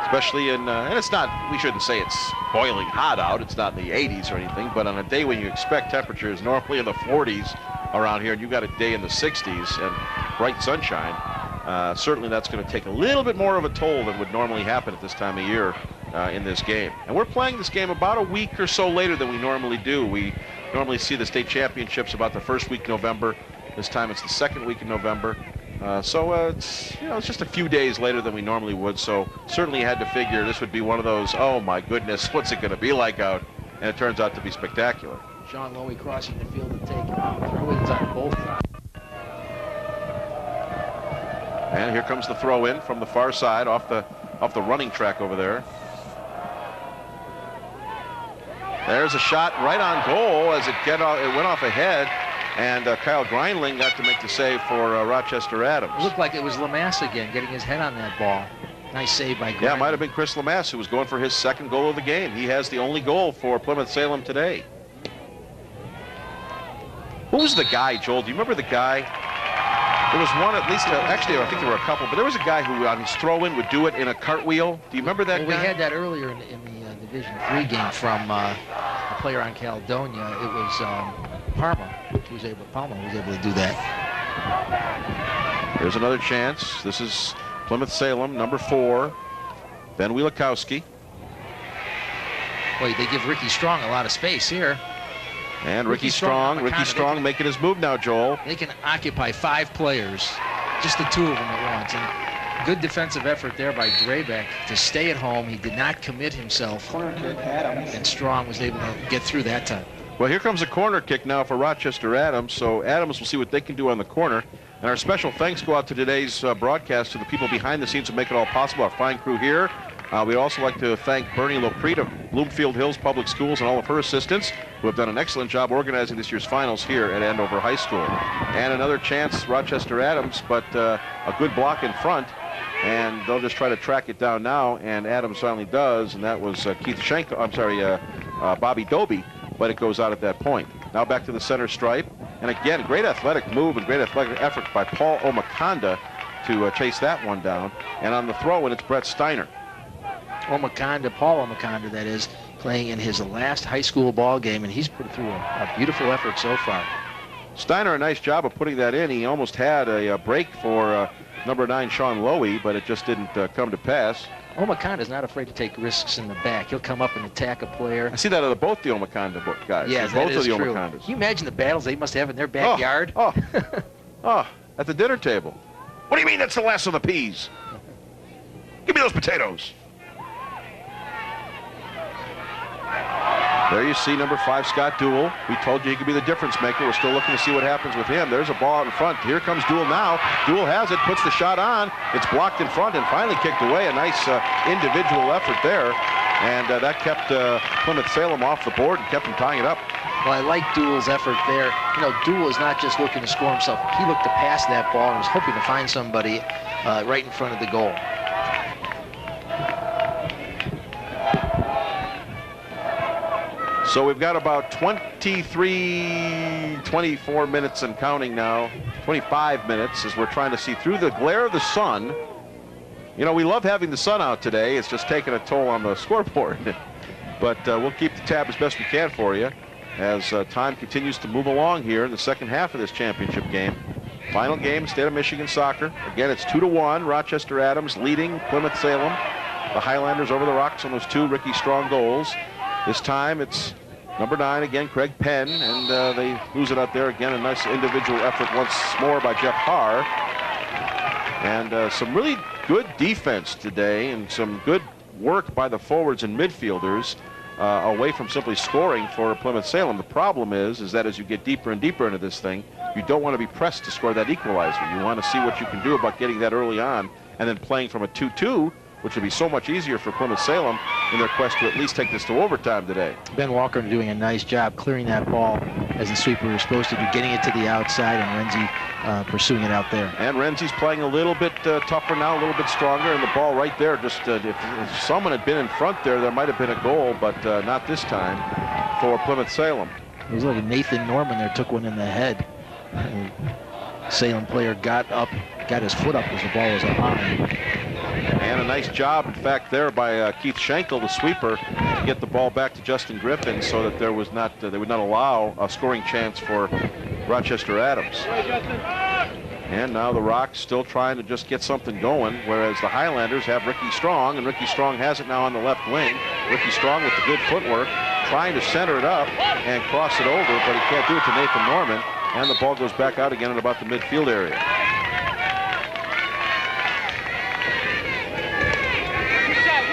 especially in, and it's not, we shouldn't say it's boiling hot out. It's not in the 80s or anything, but on a day when you expect temperatures normally in the 40s around here, and you got a day in the 60s and bright sunshine, certainly that's going to take a little bit more of a toll than would normally happen at this time of year in this game. And we're playing this game about a week or so later than we normally do. We normally see the state championships about the first week in November. This time it's the second week in November. So it's just a few days later than we normally would. So certainly had to figure this would be one of those, oh my goodness, what's it going to be like out? And it turns out to be spectacular. Sean Lowy crossing the field to take throw-ins on both sides. And here comes the throw-in from the far side off the running track over there. There's a shot right on goal as it went off ahead. And Kyle Greinling got to make the save for Rochester Adams. It looked like it was Lamass again, getting his head on that ball. Nice save by Greinling. Yeah, it might have been Chris Lamass who was going for his second goal of the game. He has the only goal for Plymouth Salem today. Who was the guy, Joel? Do you remember the guy? There was one, at least, actually, I think there were a couple, but there was a guy who on his throw-in would do it in a cartwell. Do you remember that guy? We had that earlier in the Division III game from a player on Caledonia. It was Palma was able to do that. There's another chance. This is Plymouth Salem, number 4, Ben Wielikowski. Boy, they give Ricky Strong a lot of space here. And Ricky Strong making his move now, Joel. They can occupy 5 players, just the 2 of them at once. And good defensive effort there by Draybeck to stay at home. He did not commit himself. Corner kick, Adams. And Strong was able to get through that time. Well, here comes a corner kick now for Rochester Adams. So Adams will see what they can do on the corner. And our special thanks go out to today's broadcast to the people behind the scenes who make it all possible, our fine crew here. We'd also like to thank Bernie Loprete of Bloomfield Hills Public Schools and all of her assistants who have done an excellent job organizing this year's finals here at Andover High School. And another chance, Rochester Adams, but a good block in front. And they'll just try to track it down now, and Adams finally does, and that was Bobby Doby, but it goes out at that point. Now back to the center stripe, and again, great athletic move and great athletic effort by Paul Omaconda to chase that one down. And on the throw-in, it's Brett Steiner. Paul Omaconda, that is, playing in his last high school ball game, and he's put through a beautiful effort so far. Steiner, a nice job of putting that in. He almost had a break for number 9, Sean Lowy, but it just didn't come to pass. Omaconda is not afraid to take risks in the back. He'll come up and attack a player. I see that out of both the Omaconda guys. Yeah, both that of the true. Omacondas. Can you imagine the battles they must have in their backyard? Oh, at the dinner table. What do you mean that's the last of the peas? Give me those potatoes. There you see number 5, Scott Duell. We told you he could be the difference maker. We're still looking to see what happens with him. There's a ball out in front. Here comes Duell now. Duell has it, puts the shot on. It's blocked in front and finally kicked away. A nice individual effort there. And that kept Plymouth Salem off the board and kept them tying it up. Well, I like Duell's effort there. You know, Duell is not just looking to score himself. He looked to pass that ball and was hoping to find somebody right in front of the goal. So we've got about 24 minutes and counting now, 25 minutes as we're trying to see through the glare of the sun. You know, we love having the sun out today. It's just taking a toll on the scoreboard. But we'll keep the tab as best we can for you as time continues to move along here in the second half of this championship game. Final game, State of Michigan soccer. Again, it's 2-1. Rochester Adams leading Plymouth Salem. The Highlanders over the Rocks on those two Ricky Strong goals. This time it's number 9 again, Craig Penn, and they lose it out there again. A nice individual effort once more by Jeff Haar. And some really good defense today and some good work by the forwards and midfielders away from simply scoring for Plymouth Salem. The problem is that as you get deeper and deeper into this thing, you don't want to be pressed to score that equalizer. You want to see what you can do about getting that early on and then playing from a 2-2, which would be so much easier for Plymouth Salem in their quest to at least take this to overtime today. Ben Walker doing a nice job clearing that ball as the sweeper is supposed to do, getting it to the outside, and Renzi pursuing it out there. And Renzi's playing a little bit tougher now, a little bit stronger, and the ball right there, just if someone had been in front there might have been a goal, but not this time for Plymouth Salem. It was like Nathan Norman there took one in the head. Salem player got up, got his foot up as the ball was up high. And a nice job, in fact, there by Keith Schenkel, the sweeper, to get the ball back to Justin Griffin so that there was not, they would not allow a scoring chance for Rochester Adams. And now the Rocks still trying to just get something going, whereas the Highlanders have Ricky Strong, and Ricky Strong has it now on the left wing. Ricky Strong with the good footwork, trying to center it up and cross it over, but he can't do it to Nathan Norman, and the ball goes back out again in about the midfield area.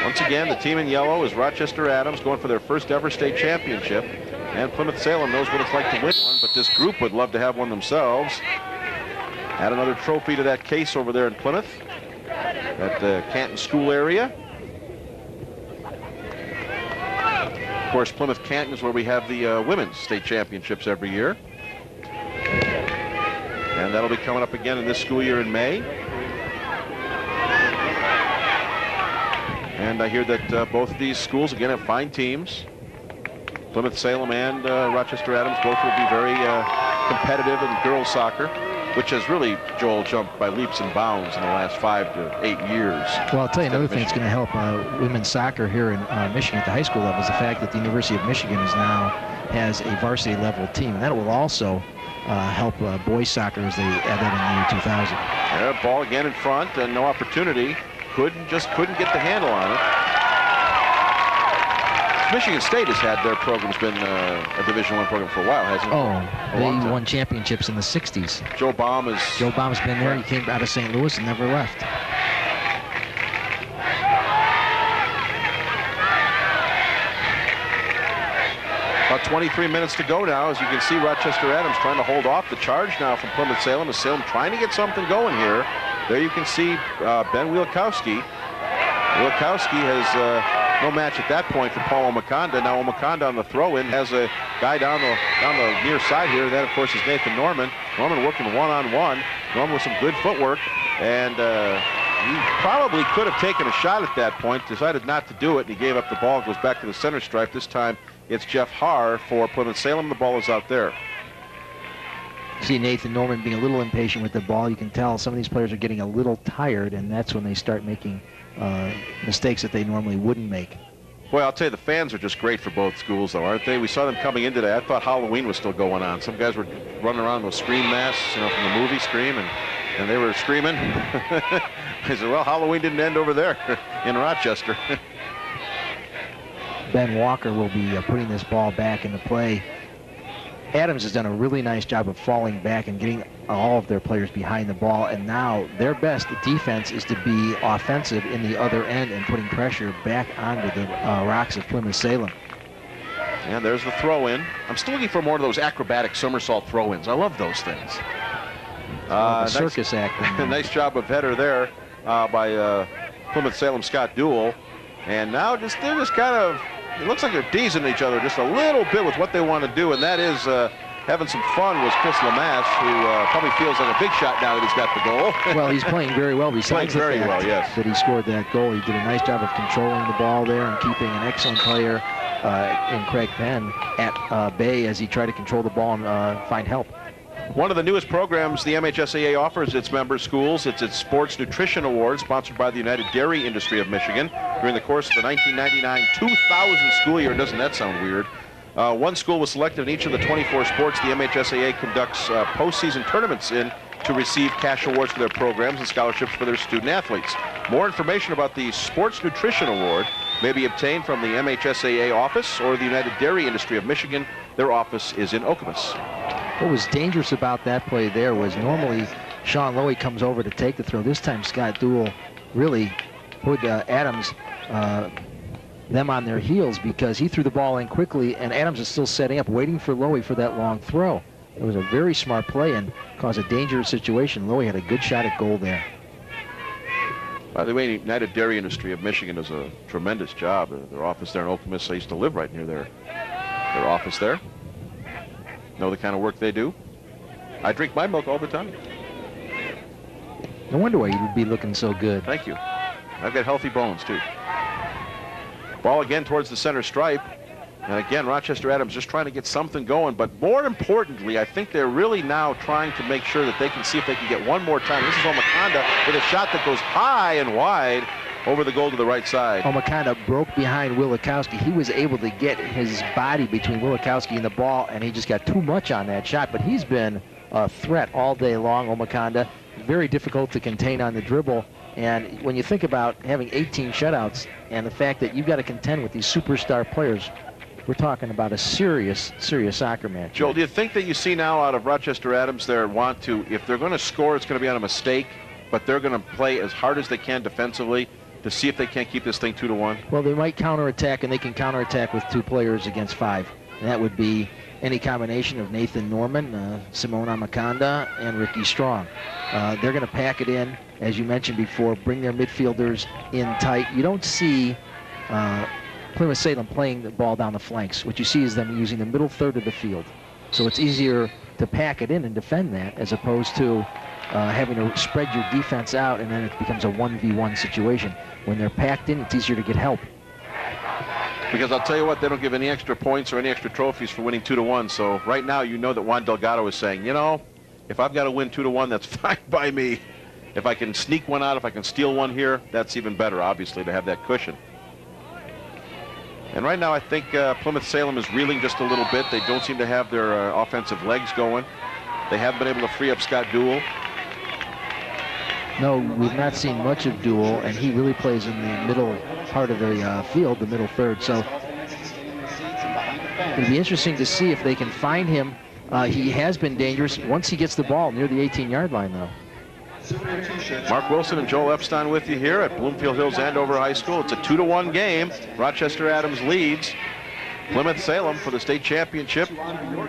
Once again, the team in yellow is Rochester Adams, going for their first ever state championship. And Plymouth Salem knows what it's like to win one, but this group would love to have one themselves. Add another trophy to that case over there in Plymouth, at the Canton School area. Of course, Plymouth Canton is where we have the women's state championships every year. And that'll be coming up again in this school year in May. And I hear that both of these schools, again, have fine teams. Plymouth Salem and Rochester Adams both will be very competitive in girls soccer, which has really, Joel, jumped by leaps and bounds in the last 5 to 8 years. Well, I'll tell you another thing that's going to help women's soccer here in Michigan at the high school level is the fact that the University of Michigan has a varsity level team. And that will also help boys soccer as they add that in the year 2000. Yeah, ball again in front and no opportunity. Couldn't get the handle on it. Michigan State has had their program's been a Division I program for a while, hasn't it? Oh, they won championships in the 60s. Joe Baum's been there. He came out of St. Louis and never left. About 23 minutes to go now. As you can see, Rochester Adams trying to hold off the charge now from Plymouth Salem. As Salem trying to get something going here. There you can see Ben Wielikowski. Wielikowski has no match at that point for Paul Omakanda. Now Omakanda on the throw-in has a guy down the near side here. That, of course, is Nathan Norman. Norman working one-on-one. Norman with some good footwork. And he probably could have taken a shot at that point, decided not to do it, and he gave up the ball. Goes back to the center stripe. This time it's Jeff Haar for Plymouth Salem. The ball is out there. See Nathan Norman being a little impatient with the ball. You can tell some of these players are getting a little tired, and that's when they start making mistakes that they normally wouldn't make. Boy, I'll tell you, the fans are just great for both schools, though, aren't they? We saw them coming in today. I thought Halloween was still going on. Some guys were running around with Scream masks, you know, from the movie Scream, and they were screaming. I said, well, Halloween didn't end over there in Rochester. Ben Walker will be putting this ball back into play. Adams has done a really nice job of falling back and getting all of their players behind the ball, and now their best defense is to be offensive in the other end and putting pressure back onto the Rocks of Plymouth Salem. And there's the throw-in. I'm still looking for more of those acrobatic somersault throw-ins. I love those things. Circus act. Nice job of header there by Plymouth Salem Scott Duell. And now they're just kind of, it looks like they're teasing each other just a little bit with what they want to do, and that is having some fun was Chris Lamash, who probably feels like a big shot now that he's got the goal. Well, he's playing very well besides the very fact well, yes. that he scored that goal. He did a nice job of controlling the ball there and keeping an excellent player in Craig Penn at bay as he tried to control the ball and find help. One of the newest programs the MHSAA offers its member schools, it's its Sports Nutrition Award, sponsored by the United Dairy Industry of Michigan. During the course of the 1999-2000 school year, doesn't that sound weird? One school was selected in each of the 24 sports the MHSAA conducts postseason tournaments in to receive cash awards for their programs and scholarships for their student athletes. More information about the Sports Nutrition Award may be obtained from the MHSAA office or the United Dairy Industry of Michigan. Their office is in Okemos. What was dangerous about that play there was normally Sean Lowy comes over to take the throw. This time Scott Duell really put Adams them on their heels because he threw the ball in quickly and Adams is still setting up, waiting for Lowy for that long throw. It was a very smart play and caused a dangerous situation. Lowy had a good shot at goal there. By the way, United Dairy Industry of Michigan does a tremendous job. Their office there in Okemos, I used to live right near their office there. Know the kind of work they do. I drink my milk all the time. No wonder why you'd be looking so good. Thank you. I've got healthy bones, too. Ball again towards the center stripe. And again, Rochester Adams just trying to get something going. But more importantly, I think they're really now trying to make sure that they can see if they can get one more time. This is Omakanda with a shot that goes high and wide over the goal to the right side. Omakanda broke behind Wilikowski. He was able to get his body between Wilikowski and the ball, and he just got too much on that shot. But he's been a threat all day long, Omakanda. Very difficult to contain on the dribble. And when you think about having 18 shutouts and the fact that you've got to contend with these superstar players, we're talking about a serious soccer match. Joel, do you think that you see now out of Rochester Adams their want to, if they're going to score, it's going to be on a mistake, but they're going to play as hard as they can defensively to see if they can't keep this thing 2-1? Well, they might counterattack, and they can counterattack with 2 players against 5. And that would be any combination of Nathan Norman, Simone Omakanda, and Ricky Strong. They're going to pack it in, as you mentioned before, bring their midfielders in tight. You don't see Plymouth Salem playing the ball down the flanks. What you see is them using the middle third of the field. So it's easier to pack it in and defend that as opposed to having to spread your defense out, and then it becomes a 1v1 situation. When they're packed in, it's easier to get help. Because I'll tell you what, they don't give any extra points or any extra trophies for winning 2-1. So right now, you know that Juan Delgado is saying, you know, if I've got to win 2-1, that's fine by me. If I can sneak one out, if I can steal one here, that's even better, obviously, to have that cushion. And right now, I think Plymouth Salem is reeling just a little bit. They don't seem to have their offensive legs going. They haven't been able to free up Scott Duell. No, we've not seen much of Duell, and he really plays in the middle part of the field, the middle third. So it'll be interesting to see if they can find him. He has been dangerous once he gets the ball near the 18-yard line, though. Mark Wilson and Joel Epstein with you here at Bloomfield Hills Andover High School. It's a 2-1 game. Rochester Adams leads Plymouth Salem for the state championship.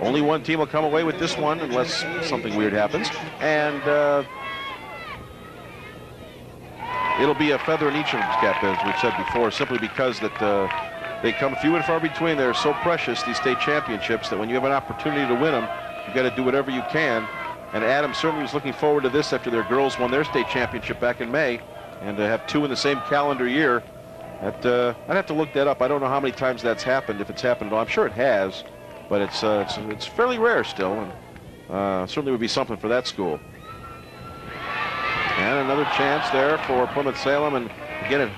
Only one team will come away with this one unless something weird happens. And it'll be a feather in each of them's cap, as we've said before, simply because that they come few and far between. They're so precious, these state championships, that when you have an opportunity to win them, you've got to do whatever you can. And Adams certainly was looking forward to this after their girls won their state championship back in May. And to have 2 in the same calendar year, I'd have to look that up. I don't know how many times that's happened, if it's happened at all. I'm sure it has, but it's fairly rare still, and certainly would be something for that school. And another chance there for Plymouth Salem, and again it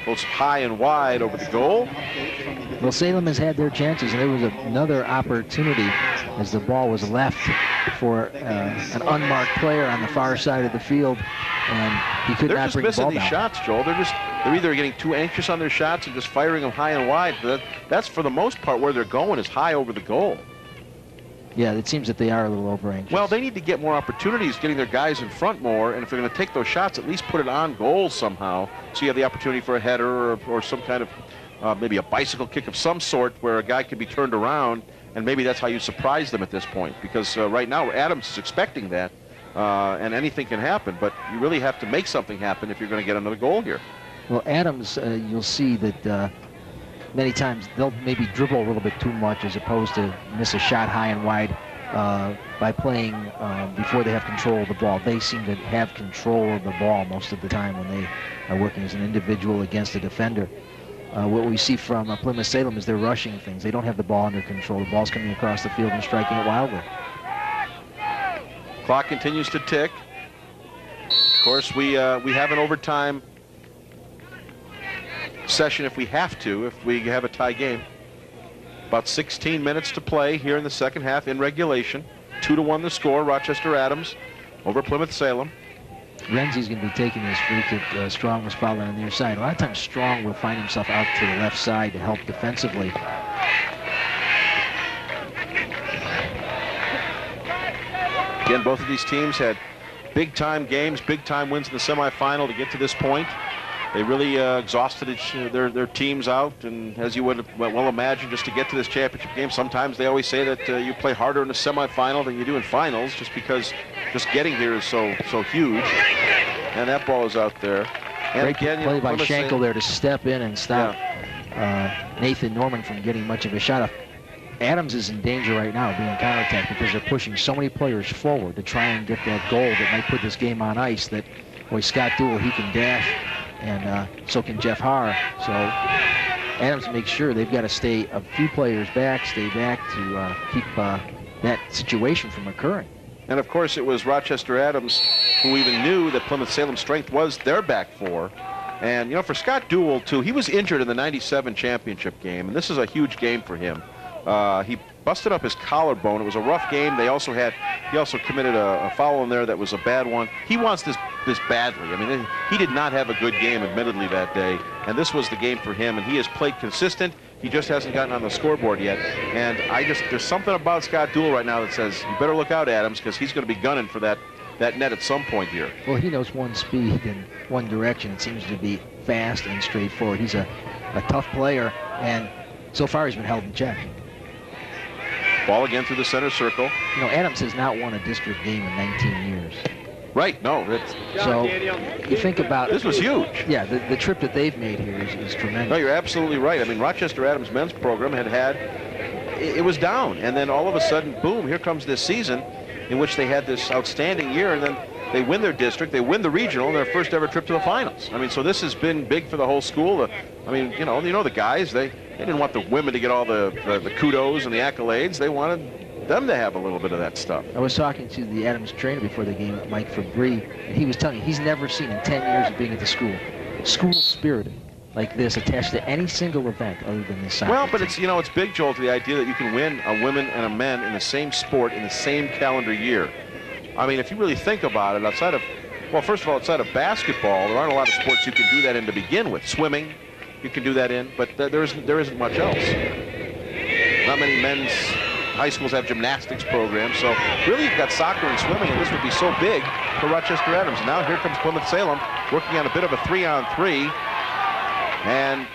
goes high and wide over the goal. Well, Salem has had their chances, and there was another opportunity as the ball was left for an unmarked player on the far side of the field, and he could not bring the ball down. They're just missing these shots, Joel. They're either getting too anxious on their shots and just firing them high and wide. That's for the most part where they're going, is high over the goal. Yeah, it seems that they are a little over anxious. Well, they need to get more opportunities, getting their guys in front more, and if they're going to take those shots, at least put it on goal somehow, so you have the opportunity for a header or some kind of maybe a bicycle kick of some sort where a guy can be turned around, and maybe that's how you surprise them at this point, because right now Adams is expecting that, and anything can happen, but you really have to make something happen if you're going to get another goal here. Well, Adams, you'll see that many times they'll maybe dribble a little bit too much as opposed to miss a shot high and wide. by playing before they have control of the ball. They seem to have control of the ball most of the time when they are working as an individual against a defender. What we see from Plymouth Salem is they're rushing things. They don't have the ball under control. The ball's coming across the field and striking it wildly. Clock continues to tick. Of course, we have an overtime session if we have to, if we have a tie game. About 16 minutes to play here in the second half in regulation. 2-1 the score. Rochester Adams over Plymouth Salem. Renzi's going to be taking his free kick. Strong was following on the near side. A lot of times Strong will find himself out to the left side to help defensively. Again, both of these teams had big-time games, big-time wins in the semifinal to get to this point. They really exhausted their teams out, and as you would well imagine, just to get to this championship game, sometimes they always say that you play harder in a semifinal than you do in finals, just because just getting here is so huge. And that ball is out there. And Great again, play by Schenkel there to step in and stop Nathan Norman from getting much of a shot. Adams is in danger right now of being counterattacked because they're pushing so many players forward to try and get that goal that might put this game on ice. That, boy, Scott Duell, he can dash, and so can Jeff Haar. So Adams makes sure they've got to stay a few players back, stay back to keep that situation from occurring. And of course, it was Rochester Adams who even knew that Plymouth Salem's strength was their back four. And, you know, for Scott Duell, too, he was injured in the '97 championship game, and this is a huge game for him. He busted up his collarbone. It was a rough game. He also committed a foul in there that was a bad one. He wants this badly. I mean, he did not have a good game, admittedly, that day. And this was the game for him. And he has played consistent. He just hasn't gotten on the scoreboard yet. And there's something about Scott Duell right now that says, you better look out, Adams, because he's going to be gunning for that net at some point here. Well, he knows one speed in one direction. It seems to be fast and straightforward. He's a tough player, and so far he's been held in check. Ball again through the center circle. You know, Adams has not won a district game in 19 years. Right, no. So you think about... This was huge. Yeah, the trip that they've made here is tremendous. No, you're absolutely right. I mean, Rochester Adams men's program it was down. And then all of a sudden, boom, here comes this season in which they had this outstanding year, and then they win their district, they win the regional, and their first ever trip to the finals. I mean, so this has been big for the whole school. I mean, you know the guys, they didn't want the women to get all the kudos and the accolades. They wanted them to have a little bit of that stuff. I was talking to the Adams trainer before the game, Mike Fabry, and he was telling me he's never seen in 10 years of being at the school spirited like this attached to any single event other than this soccer. Well, but it's big, Joel, to the idea that you can win a women and a men in the same sport in the same calendar year. I mean, if you really think about it, outside of basketball, there aren't a lot of sports you can do that in to begin with. Swimming, you can do that in, but there isn't much else. Not many men's high schools have gymnastics programs, so really you've got soccer and swimming, and this would be so big for Rochester Adams. Now here comes Plymouth Salem working on a bit of a 3-on-3, and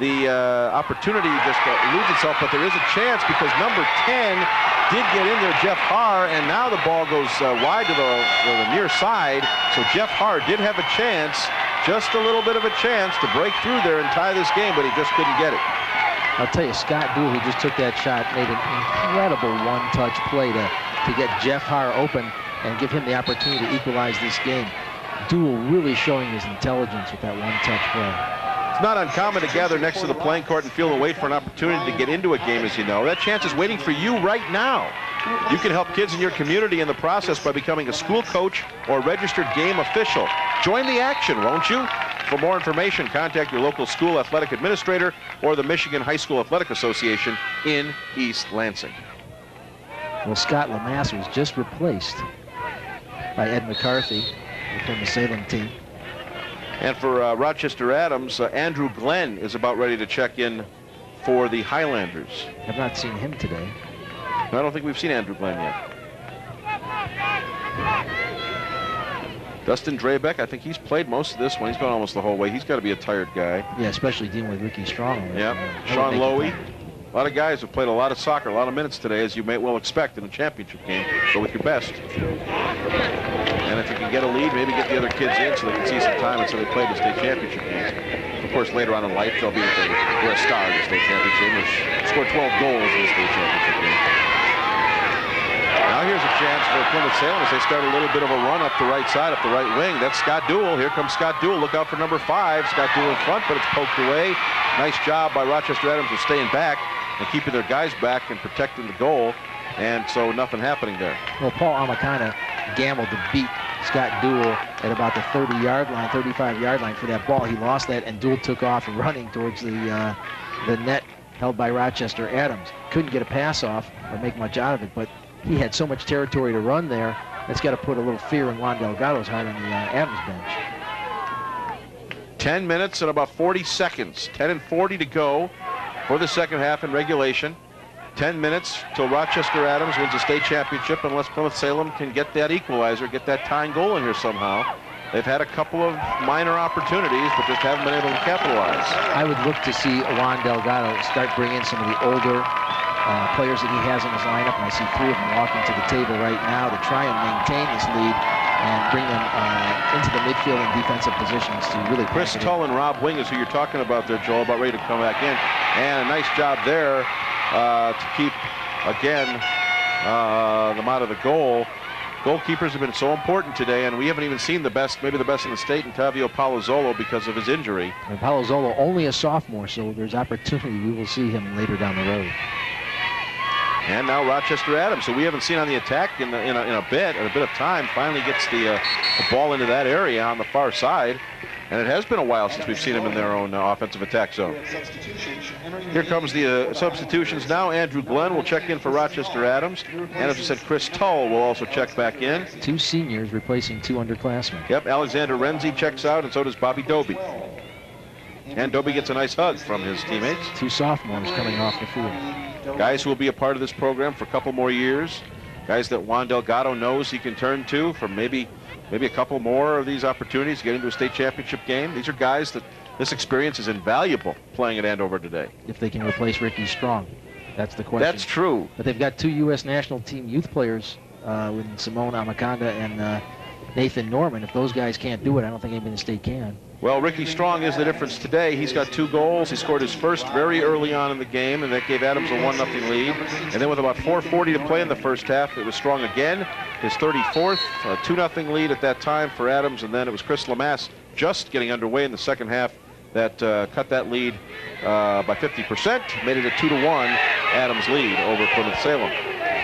the opportunity just eludes itself, but there is a chance because number 10 did get in there, Jeff Haar, and now the ball goes wide to the near side, so Jeff Haar did have a chance, just a little bit of a chance to break through there and tie this game, but he just couldn't get it. I'll tell you, Scott Duell, who just took that shot, made an incredible one-touch play to get Jeff Haar open and give him the opportunity to equalize this game. Duell really showing his intelligence with that one-touch play. It's not uncommon to gather next to the playing court and feel and wait for an opportunity to get into a game, as you know. That chance is waiting for you right now. You can help kids in your community in the process by becoming a school coach or registered game official. Join the action, won't you? For more information, contact your local school athletic administrator or the Michigan High School Athletic Association in East Lansing. Well, Scott Lamass was just replaced by Ed McCarthy from the Salem team. And for Rochester Adams, Andrew Glenn is about ready to check in for the Highlanders. I've not seen him today. No, I don't think we've seen Andrew Glenn yet. Dustin Drabeck, I think he's played most of this one. He's gone almost the whole way. He's got to be a tired guy. Yeah, especially dealing with Ricky Strong. Yeah, Sean Lowy. A lot of guys have played a lot of soccer, a lot of minutes today, as you may well expect in a championship game. Go with your best. And if you can get a lead, maybe get the other kids in so they can see some time until they play the state championship games. Of course, later on in life, they'll be a star in the state championship game, which scored 12 goals in the state championship game. Now here's a chance for Plymouth Salem as they start a little bit of a run up the right side, up the right wing. That's Scott Duell. Here comes Scott Duell. Look out for number 5. Scott Duell in front, but it's poked away. Nice job by Rochester Adams of staying back and keeping their guys back and protecting the goal. And so nothing happening there. Well, Paul Amakana gambled to beat Scott Duell at about the 30-yard line, 35-yard line for that ball. He lost that, and Duell took off running towards the net held by Rochester Adams. Couldn't get a pass off or make much out of it, but he had so much territory to run there. That's got to put a little fear in Juan Delgado's heart on the Adams bench. 10 minutes and about 40 seconds. 10 and 40 to go for the second half in regulation. 10 minutes till Rochester Adams wins the state championship unless Plymouth Salem can get that equalizer, get that tying goal in here somehow. They've had a couple of minor opportunities, but just haven't been able to capitalize. I would look to see Juan Delgado start bringing some of the older players that he has in his lineup, and I see 3 of them walking to the table right now to try and maintain this lead and bring them into the midfield and defensive positions to really... Chris Tull and Rob Wing is who you're talking about there, Joel, about ready to come back in. And a nice job there to keep, again, them out of the goal. Goalkeepers have been so important today, and we haven't even seen the best, maybe the best in the state, in Tavio Palazzolo because of his injury. And Palazzolo only a sophomore, so there's opportunity. We will see him later down the road. And now Rochester Adams, who we haven't seen on the attack in a bit of time, finally gets the ball into that area on the far side. And it has been a while since we've seen them in their own offensive attack zone. Here comes the substitutions now. Andrew Glenn will check in for Rochester Adams. And as we said, Chris Tull will also check back in. 2 seniors replacing 2 underclassmen. Yep, Alexander Renzi checks out, and so does Bobby Doby. And Doby gets a nice hug from his teammates. 2 sophomores coming off the field. Guys who will be a part of this program for a couple more years. Guys that Juan Delgado knows he can turn to for maybe a couple more of these opportunities to get into a state championship game. These are guys that this experience is invaluable playing at Andover today. If they can replace Ricky Strong, that's the question. That's true. But they've got 2 U.S. national team youth players with Simone Amakanda and Nathan Norman. If those guys can't do it, I don't think anybody in the state can. Well, Ricky Strong is the difference today. He's got 2 goals. He scored his first very early on in the game, and that gave Adams a 1-0 lead. And then with about 4:40 to play in the first half, it was Strong again. His 34th, 2-0 lead at that time for Adams, and then it was Chris Lamass just getting underway in the second half that cut that lead by 50%, made it a 2-1 Adams lead over Plymouth Salem.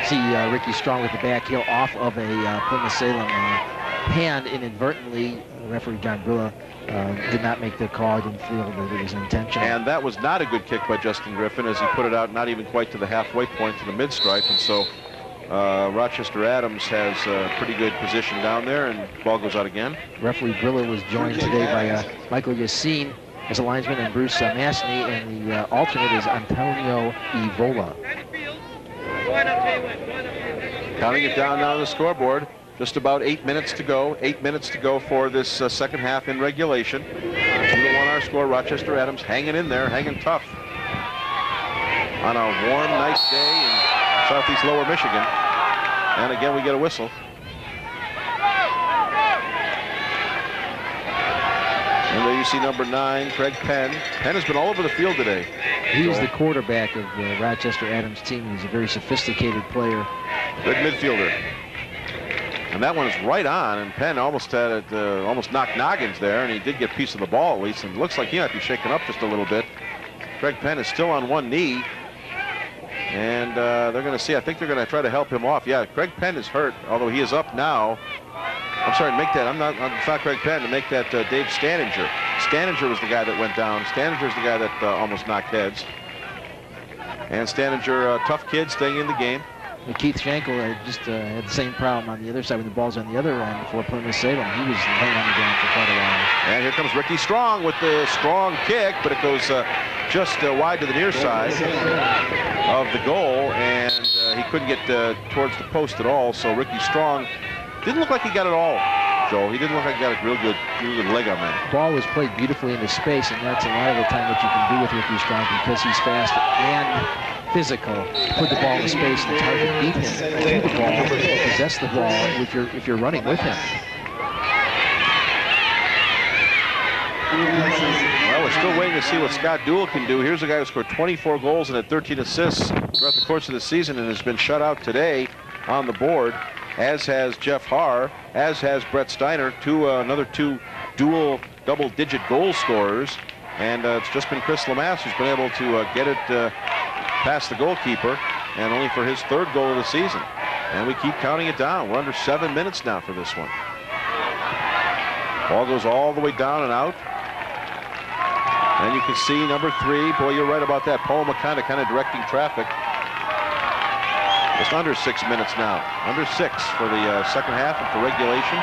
See Ricky Strong with the back heel off of a Plymouth Salem hand inadvertently. Referee John Brilla did not make the call. Didn't feel that it was intentional. And that was not a good kick by Justin Griffin as he put it out not even quite to the halfway point to the mid-stripe. And so Rochester Adams has a pretty good position down there, and the ball goes out again. Referee Brilla was joined today by Michael Yassine as a linesman and Bruce Masney, and the alternate is Antonio Evola. Counting it down now on the scoreboard. Just about 8 minutes to go. 8 minutes to go for this second half in regulation. 2-1 our score. Rochester Adams hanging in there, hanging tough on a warm, nice day in southeast lower Michigan. And again, we get a whistle. And there you see number 9, Craig Penn. Penn has been all over the field today. He's the quarterback of the Rochester Adams team. He's a very sophisticated player. Good midfielder. And that one is right on, and Penn almost had it, almost knocked noggins there, and he did get a piece of the ball at least, and it looks like he might be shaken up just a little bit. Craig Penn is still on one knee, and they're going to see. I think they're going to try to help him off. Yeah, Craig Penn is hurt, although he is up now. I'm sorry to make that. It's not Craig Penn, to make that Dave Staninger. Staninger was the guy that went down. Staninger is the guy that almost knocked heads. And Staninger, tough kid, staying in the game. Keith Schenkel just had the same problem on the other side when the ball's on the other end for Plymouth Salem. He was laying on the ground for quite a while. And here comes Ricky Strong with the strong kick, but it goes just wide to the near side of the goal, and he couldn't get towards the post at all. So Ricky Strong didn't look like he got it all, Joel. He didn't look like he got a real good leg on that. The ball was played beautifully into space, and that's a lot of the time what you can do with Ricky Strong because he's fast and physical. Put the ball in space, and it's hard to beat him to the ball, or possess the ball if you're running with him. Well, we're still waiting to see what Scott Duell can do. Here's a guy who scored 24 goals and had 13 assists throughout the course of the season and has been shut out today. on the board, as has Jeff Haar, as has Brett Steiner, another two dual double-digit goal scorers. And it's just been Chris Lamass who's been able to get it past the goalkeeper, and only for his third goal of the season. And we keep counting it down. We're under 7 minutes now for this one. Ball goes all the way down and out. And you can see number 3. Boy, you're right about that. Paul McConda kind of directing traffic. Just under 6 minutes now. Under 6 for the second half and for regulation.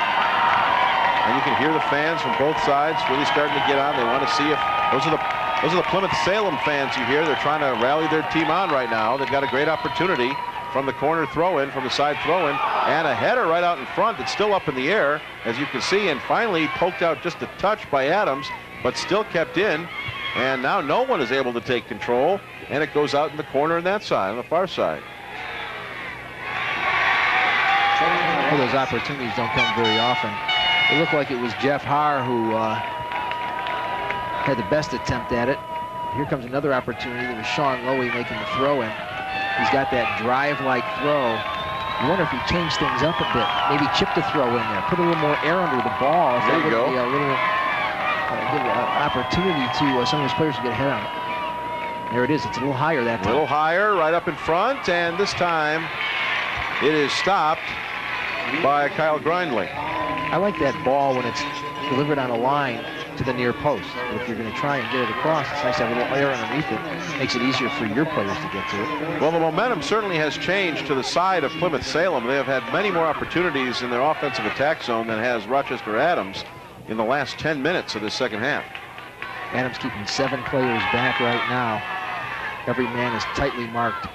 And you can hear the fans from both sides really starting to get on. They want to see if those are the Plymouth Salem fans you hear. They're trying to rally their team on right now. They've got a great opportunity from the corner throw-in, from the side throw-in, and a header right out in front. It's still up in the air, as you can see, and finally poked out just a touch by Adams, but still kept in. And now no one is able to take control, and it goes out in the corner on that side, on the far side. Well, those opportunities don't come very often. It looked like it was Jeff Haar who had the best attempt at it. Here comes another opportunity. It was Sean Lowy making the throw-in. He's got that drive-like throw. You wonder if he changed things up a bit. Maybe chipped a throw in there. Put a little more air under the ball. There you go. Be a little give an opportunity to some of his players to get ahead on it. There it is. It's a little higher that time. A little higher, right up in front, and this time it is stopped by Kyle Grindley. I like that ball when it's delivered on a line to the near post. If you're going to try and get it across, it's nice to have a little air underneath it. Makes it easier for your players to get to it. Well, the momentum certainly has changed to the side of Plymouth Salem. They have had many more opportunities in their offensive attack zone than has Rochester Adams in the last 10 minutes of this second half. Adams keeping 7 players back right now. Every man is tightly marked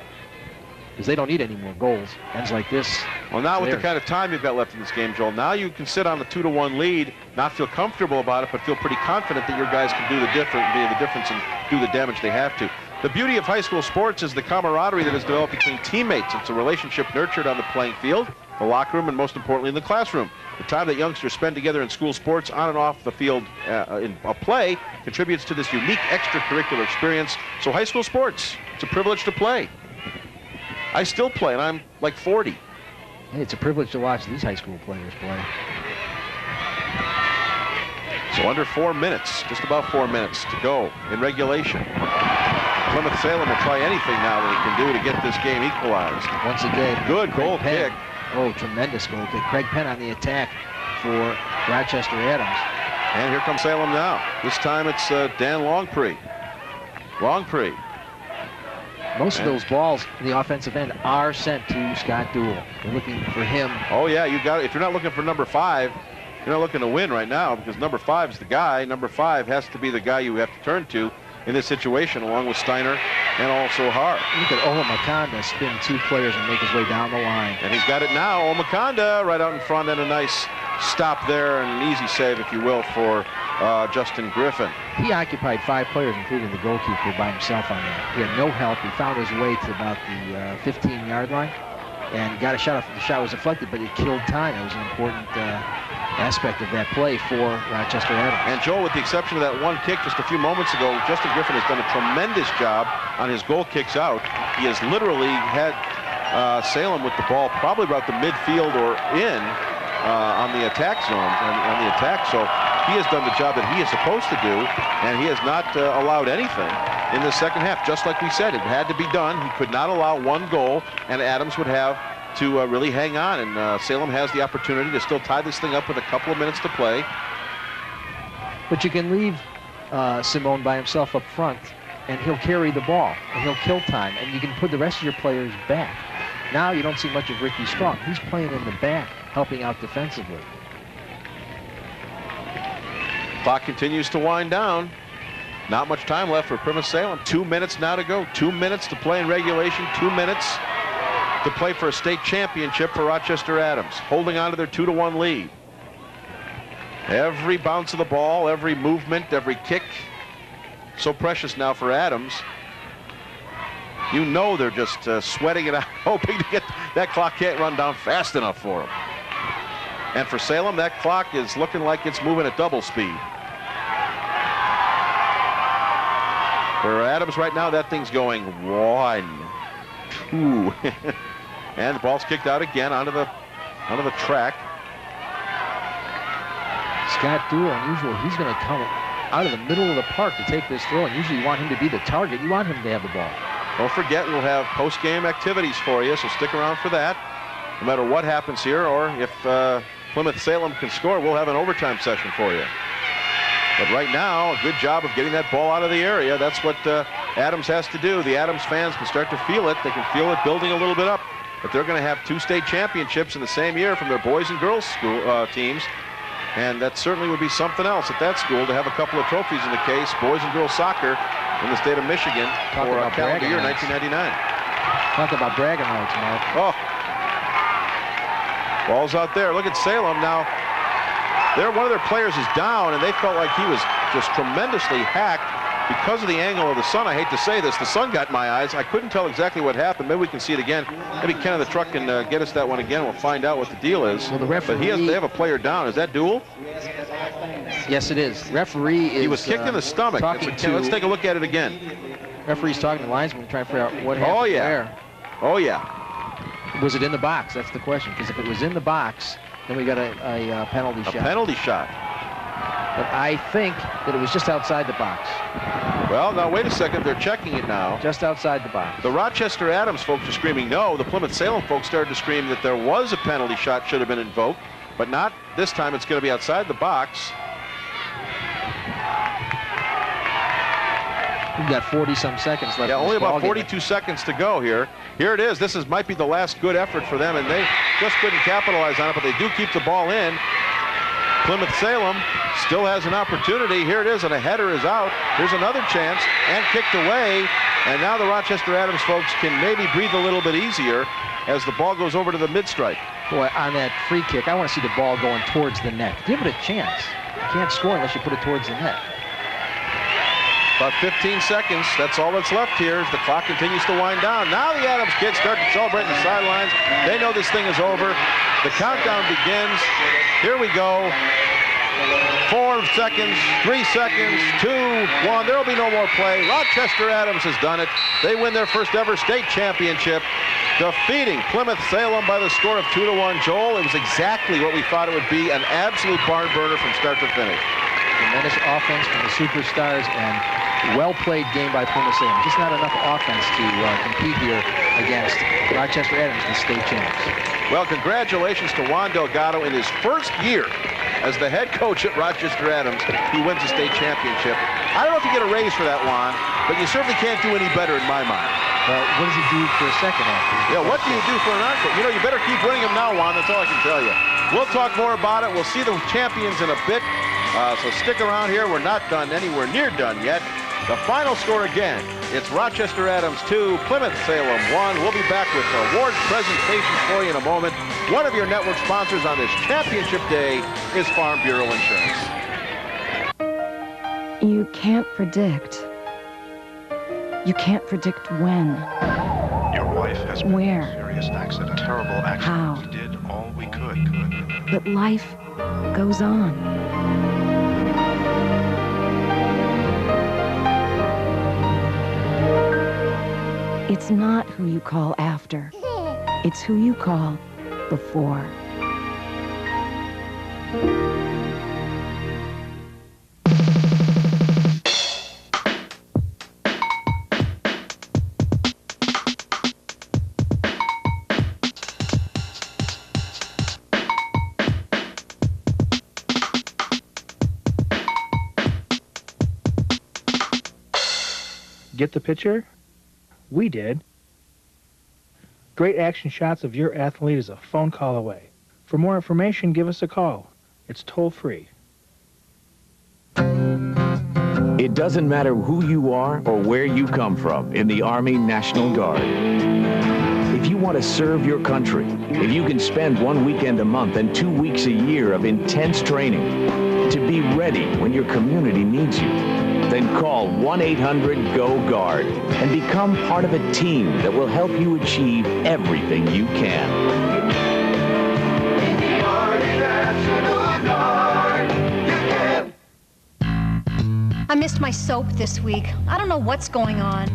because they don't need any more goals. Ends like this. Well, not with the kind of time you've got left in this game, Joel. Now you can sit on the 2-1 lead, not feel comfortable about it, but feel pretty confident that your guys can do the difference and do the damage they have to. The beauty of high school sports is the camaraderie that is developed between teammates. It's a relationship nurtured on the playing field, the locker room, and most importantly in the classroom. The time that youngsters spend together in school sports on and off the field in a play contributes to this unique extracurricular experience. So high school sports, it's a privilege to play. I still play, and I'm like 40. Hey, it's a privilege to watch these high school players play. So under 4 minutes, just about 4 minutes to go in regulation. Plymouth Salem will try anything now that it can do to get this game equalized. Once again, good goal kick. Oh, tremendous goal kick. Craig Penn on the attack for Rochester Adams. And here comes Salem now. This time it's Dan Longpre. Longpre. Most of those balls in the offensive end are sent to Scott Duell. They're looking for him. Oh, yeah, you got it. If you're not looking for number 5, you're not looking to win right now because number 5 is the guy. Number 5 has to be the guy you have to turn to in this situation, along with Steiner and also Hart. Look at Ola Makonda spin 2 players and make his way down the line. And he's got it now. Ola Makonda right out in front, and a nice stop there and an easy save, if you will, for Justin Griffin. He occupied 5 players, including the goalkeeper, by himself on that. He had no help. He found his way to about the 15-yard line and got a shot off. The shot was deflected, but it killed time. It was an important aspect of that play for Rochester Adams. And Joel, with the exception of that one kick just a few moments ago, Justin Griffin has done a tremendous job on his goal kicks out. He has literally had Salem with the ball probably about the midfield or in on the attack zone, on the attack. So he has done the job that he is supposed to do, and he has not allowed anything in the second half. Just like we said, it had to be done. He could not allow one goal, and Adams would have to really hang on, and Salem has the opportunity to still tie this thing up with a couple of minutes to play. But you can leave Simone by himself up front, and he'll carry the ball, and he'll kill time, and you can put the rest of your players back. Now you don't see much of Ricky Strong. He's playing in the back, helping out defensively. Clock continues to wind down. Not much time left for Plymouth Salem. 2 minutes now to go. 2 minutes to play in regulation. 2 minutes to play for a state championship for Rochester Adams, holding on to their 2-1 lead. Every bounce of the ball, every movement, every kick, so precious now for Adams. You know they're just sweating it out, hoping to get that clock can't run down fast enough for them. And for Salem, that clock is looking like it's moving at double speed. For Adams right now, that thing's going 1, 2. And the ball's kicked out again onto the track. Scott Dool, unusual. He's going to come out of the middle of the park to take this throw, and usually you want him to be the target. You want him to have the ball. Don't forget, we'll have post-game activities for you, so stick around for that. No matter what happens here, or if Plymouth Salem can score, we'll have an overtime session for you. But right now, a good job of getting that ball out of the area. That's what Adams has to do. The Adams fans can start to feel it. They can feel it building a little bit up. But they're going to have 2 state championships in the same year from their boys and girls school teams. And that certainly would be something else at that school to have a couple of trophies in the case, boys and girls soccer in the state of Michigan for calendar year 1999. Talk about bragging rights, Mark. Oh. Ball's out there. Look at Salem now. One of their players is down, and they felt like he was just tremendously hacked because of the angle of the sun. I hate to say this. The sun got in my eyes. I couldn't tell exactly what happened. Maybe we can see it again. Maybe Ken of the truck can get us that one again. We'll find out what the deal is. Well, the referee, but they have a player down. Is that Dool? Yes, it is. Referee is. He was kicked in the stomach. Let's take a look at it again. Referee's talking to the linesman, trying to figure out what happened. Oh, yeah. Where. Oh, yeah. Was it in the box? That's the question. Because if it was in the box, then we got a penalty shot. A penalty shot. But I think that it was just outside the box. Well, now, wait a second. They're checking it now. Just outside the box. The Rochester Adams folks are screaming no. The Plymouth Salem folks started to scream that there was a penalty shot, should have been invoked. But not this time. It's going to be outside the box. We've got 40-some seconds left. Yeah, only about 42 seconds to go here. Here it is. This might be the last good effort for them, and they just couldn't capitalize on it, but they do keep the ball in. Plymouth Salem still has an opportunity. Here it is, and a header is out. Here's another chance, and kicked away. And now the Rochester Adams folks can maybe breathe a little bit easier as the ball goes over to the mid-stripe. Boy, on that free kick, I want to see the ball going towards the net. Give it a chance. You can't score unless you put it towards the net. About 15 seconds. That's all that's left here as the clock continues to wind down. Now the Adams kids start to celebrate in the sidelines. They know this thing is over. The countdown begins. Here we go. 4 seconds, 3 seconds, 2, 1. There will be no more play. Rochester Adams has done it. They win their first ever state championship, defeating Plymouth Salem by the score of 2-1. Joel, it was exactly what we thought it would be, an absolute barn burner from start to finish. Tremendous offense from the superstars and well-played game by Plymouth Salem. Just not enough offense to compete here against Rochester Adams, the state champs. Well, congratulations to Juan Delgado in his first year as the head coach at Rochester Adams. He wins the state championship. I don't know if you get a raise for that, Juan, but you certainly can't do any better in my mind. Well, what does he do for a second after? Yeah, what do you do for an encore? You know, you better keep winning them now, Juan. That's all I can tell you. We'll talk more about it. We'll see the champions in a bit. So stick around here. We're not done, anywhere near done yet. The final score again, it's Rochester Adams 2, Plymouth Salem 1. We'll be back with award presentations for you in a moment. One of your network sponsors on this championship day is Farm Bureau Insurance. You can't predict. You can't predict when. Your wife has been Where? in a serious accident. Terrible accident. How? We did all we could. But life goes on. It's not who you call after. It's who you call before. Get the picture? We did. Great action shots of your athlete is a phone call away. For more information, give us a call. It's toll-free. It doesn't matter who you are or where you come from in the Army National Guard. If you want to serve your country, if you can spend 1 weekend a month and 2 weeks a year of intense training to be ready when your community needs you, then call 1-800-GO-GUARD and become part of a team that will help you achieve everything you can. I missed my soap this week. I don't know what's going on.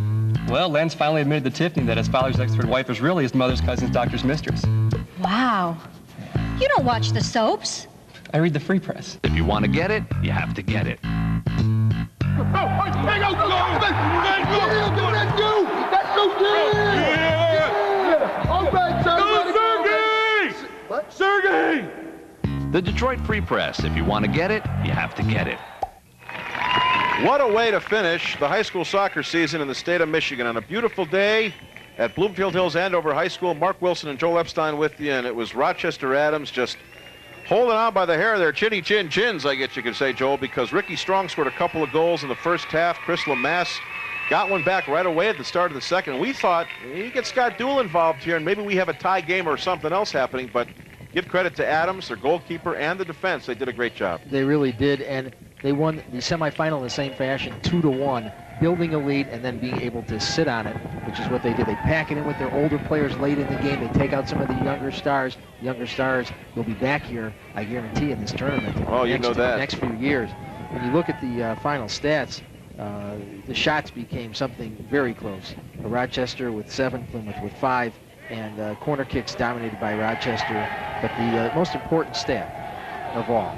Well, Len's finally admitted to Tiffany that his father's ex-third wife is really his mother's cousin's doctor's mistress. Wow. You don't watch the soaps. I read the free press. If you want to get it, you have to get it. Sergey! The Detroit Free Press. If you want to get it, you have to get it. What a way to finish the high school soccer season in the state of Michigan on a beautiful day at Bloomfield Hills Andover High School. Mark Wilson and Joel Epstein with you, and it was Rochester Adams just holding on by the hair of their chinny chin chins, I guess you could say, Joel, because Ricky Strong scored a couple of goals in the first half. Chris Lamass got one back right away at the start of the second. We thought, you get Scott Dool involved here, and maybe we have a tie game or something else happening, but give credit to Adams, their goalkeeper, and the defense. They did a great job. They really did, and they won the semifinal in the same fashion, 2-1, building a lead and then being able to sit on it, which is what they did. They pack it in with their older players late in the game. They take out some of the younger stars. Younger stars will be back here, I guarantee, in this tournament. Oh, you know that. The next few years. When you look at the final stats, the shots became something very close. Rochester with 7, Plymouth with 5, and corner kicks dominated by Rochester. But the most important stat of all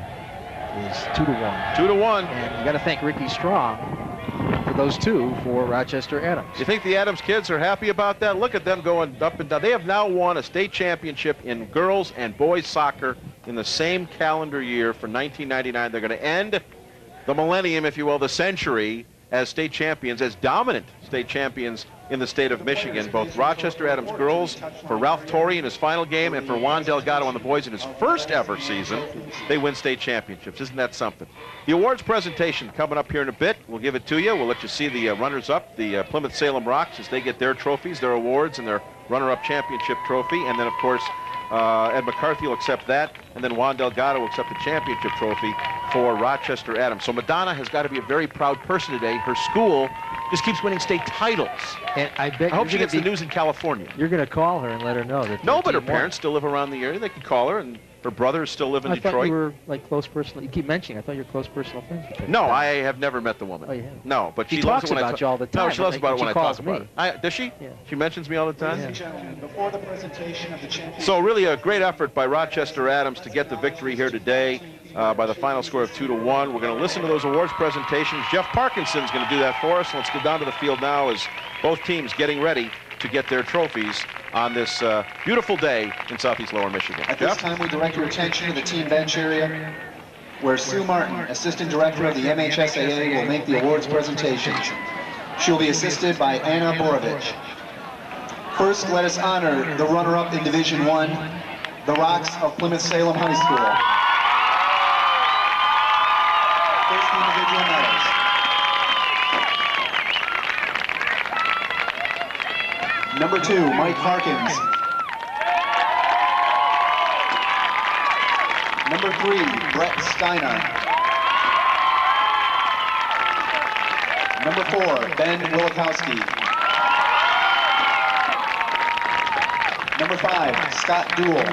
is 2-1. 2-1. And you got to thank Ricky Strong for those two for Rochester Adams. You think the Adams kids are happy about that? Look at them going up and down. They have now won a state championship in girls and boys soccer in the same calendar year for 1999. They're going to end the millennium, if you will, the century, as state champions, as dominant state champions in the state of Michigan. Both Rochester Adams girls for Ralph Torrey in his final game and for Juan Delgado on the boys in his first ever season. They win state championships. Isn't that something? The awards presentation coming up here in a bit. We'll give it to you. We'll let you see the runners-up, the Plymouth Salem Rocks, as they get their trophies, their awards, and their runner-up championship trophy. And then, of course, Ed McCarthy will accept that, and then Juan Delgado will accept the championship trophy for Rochester Adams. So Madonna has got to be a very proud person today. Her school just keeps winning state titles. And I bet I hope she gets the news in California. You're going to call her and let her know that. No, but her parents still live around the area. They can call her, and her brothers still live in Detroit. I thought you were like close personal. You keep mentioning. I thought you were close personal friends with her. No, I have never met the woman. Oh, you have? No, but she talks loves it when about you all the time. No, she loves about it when I talk about me. it. Does she? Yeah. She mentions me all the time. Ladies and gentlemen, before the presentation of the championship. So really a great effort by Rochester Adams to get the victory here today by the final score of 2-1. We're going to listen to those awards presentations. Jeff Parkinson's going to do that for us. Let's go down to the field now as both teams getting ready to get their trophies on this beautiful day in Southeast Lower Michigan. At this time, we direct your attention to the team bench area, where Sue Martin, Assistant Director of the MHSAA, will make the awards presentation. She will be assisted by Anna Borovich. First, let us honor the runner-up in Division I, the Rocks of Plymouth Salem High School. First individual medals. Number 2, Mike Harkins. Number 3, Brett Steiner. Number 4, Ben Wilikowski. Number 5, Scott Dool.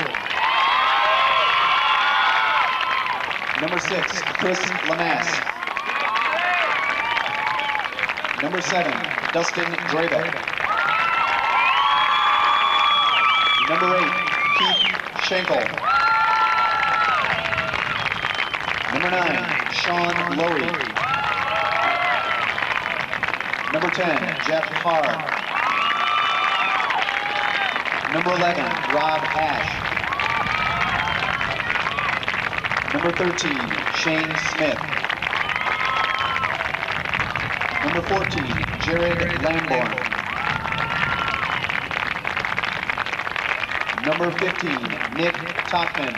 Number 6, Chris Lamass. Number 7, Dustin Drabeck. Number 8, Keith Schenkel. Number 9, Sean Lowry. Number 10, Jeff Carr. Number 11, Rob Ash. Number 13, Shane Smith. Number 14, Jared Lamborn. Number 15, Nick Tockman.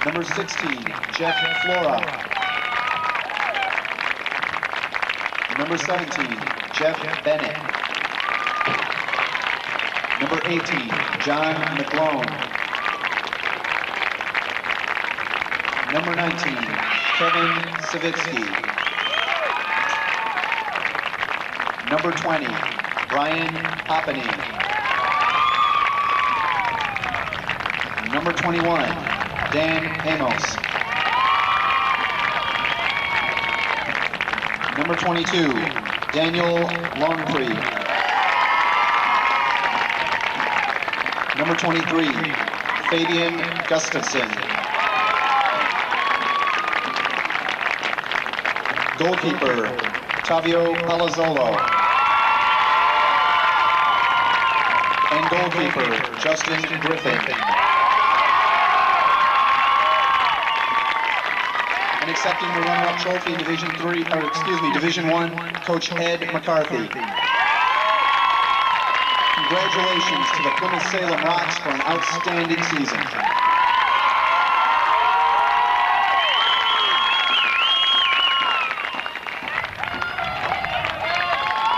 Number 16, Jeff Flora. Number 17, Jeff Bennett. Number 18, John McClone. Number 19, Kevin Savitsky. Number 20, Brian Hoppany. Number 21, Dan Amos. Number 22, Daniel Longpree. Number 23, Fabian Gustafson. Goalkeeper, Tavio Palazzolo. And goalkeeper, Justin Griffin. And accepting the runner-up trophy in Division 1, Coach Ed McCarthy. Congratulations to the Plymouth Salem Rocks for an outstanding season.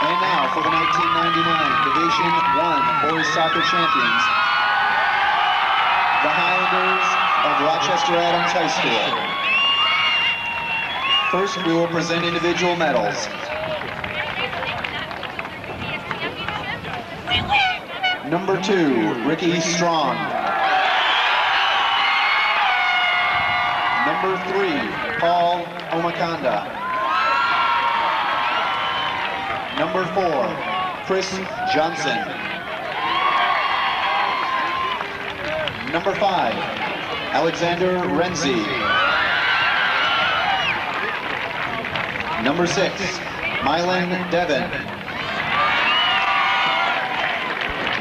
And now for the 1999 Division 1 Boys Soccer Champions, the Highlanders of Rochester Adams High School. First, we will present individual medals. Number 2, Ricky Strong. Number 3, Paul Omakanda. Number 4, Chris Johnson. Number 5, Alexander Renzi. Number 6, Mylan Devon.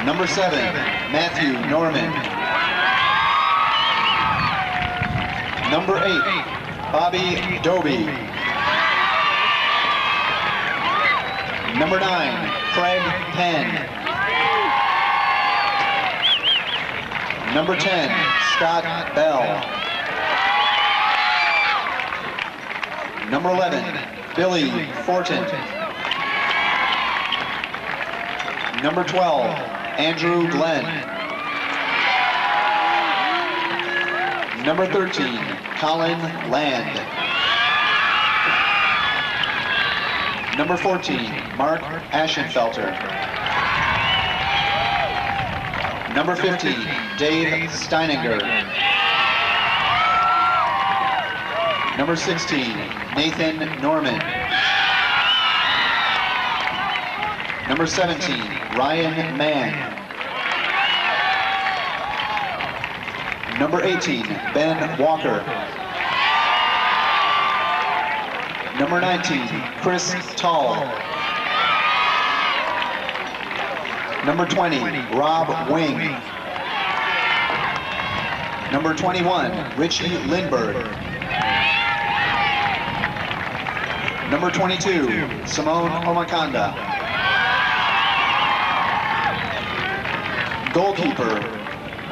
Number 7, Matthew Norman. Number 8, Bobby Doby. Number 9, Craig Penn. Number 10, Scott Bell. Number 11, Billy Fortin. Number 12, Andrew Glenn. Number 13, Colin Land. Number 14, Mark Aschenfelter. Number 15, Dave Steininger. Number 16, Nathan Norman. Number 17, Ryan Mann. Number 18, Ben Walker. Number 19, Chris Tall. Number 20, Rob Wing. Number 21, Richie Lindberg. Number 22, Simone Omakanda. Goalkeeper,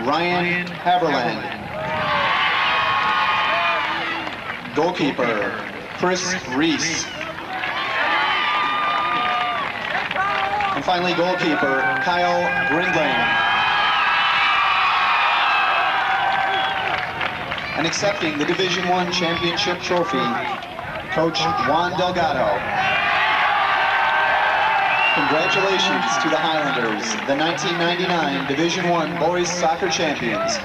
Ryan Haberland. Goalkeeper, Chris Reese. And finally, goalkeeper, Kyle Grindling. And accepting the Division 1 championship trophy, Coach Juan Delgado. Congratulations to the Highlanders, the 1999 Division 1 Boys Soccer Champions.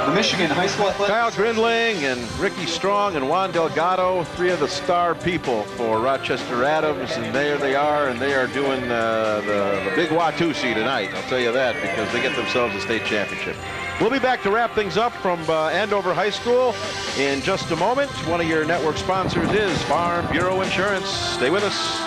The Michigan High School Athletics. Kyle Grindling and Ricky Strong and Juan Delgado, three of the star people for Rochester Adams, and there they are, and they are doing the big Watusi tonight. I'll tell you that, because they get themselves a state championship. We'll be back to wrap things up from Andover High School in just a moment. One of your network sponsors is Farm Bureau Insurance. Stay with us.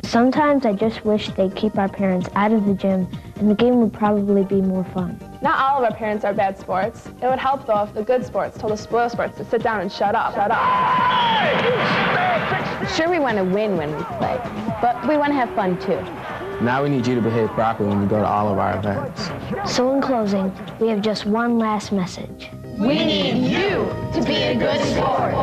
Sometimes I just wish they'd keep our parents out of the gym, and the game would probably be more fun. Not all of our parents are bad sports. It would help, though, if the good sports told the spoiled sports to sit down and shut up. Shut up. Sure, we want to win when we play, but we want to have fun, too. Now we need you to behave properly when you go to all of our events. So in closing, we have just one last message. We need you to be a good sport.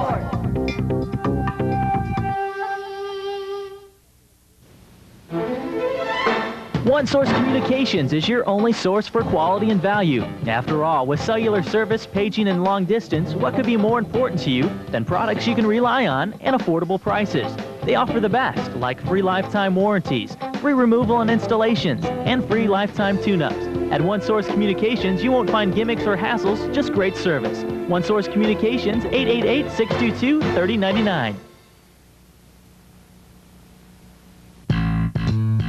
One Source Communications is your only source for quality and value. After all, with cellular service, paging, and long distance, what could be more important to you than products you can rely on and affordable prices? They offer the best, like free lifetime warranties, free removal and installations, and free lifetime tune-ups. At One Source Communications, you won't find gimmicks or hassles, just great service. One Source Communications, 888-622-3099.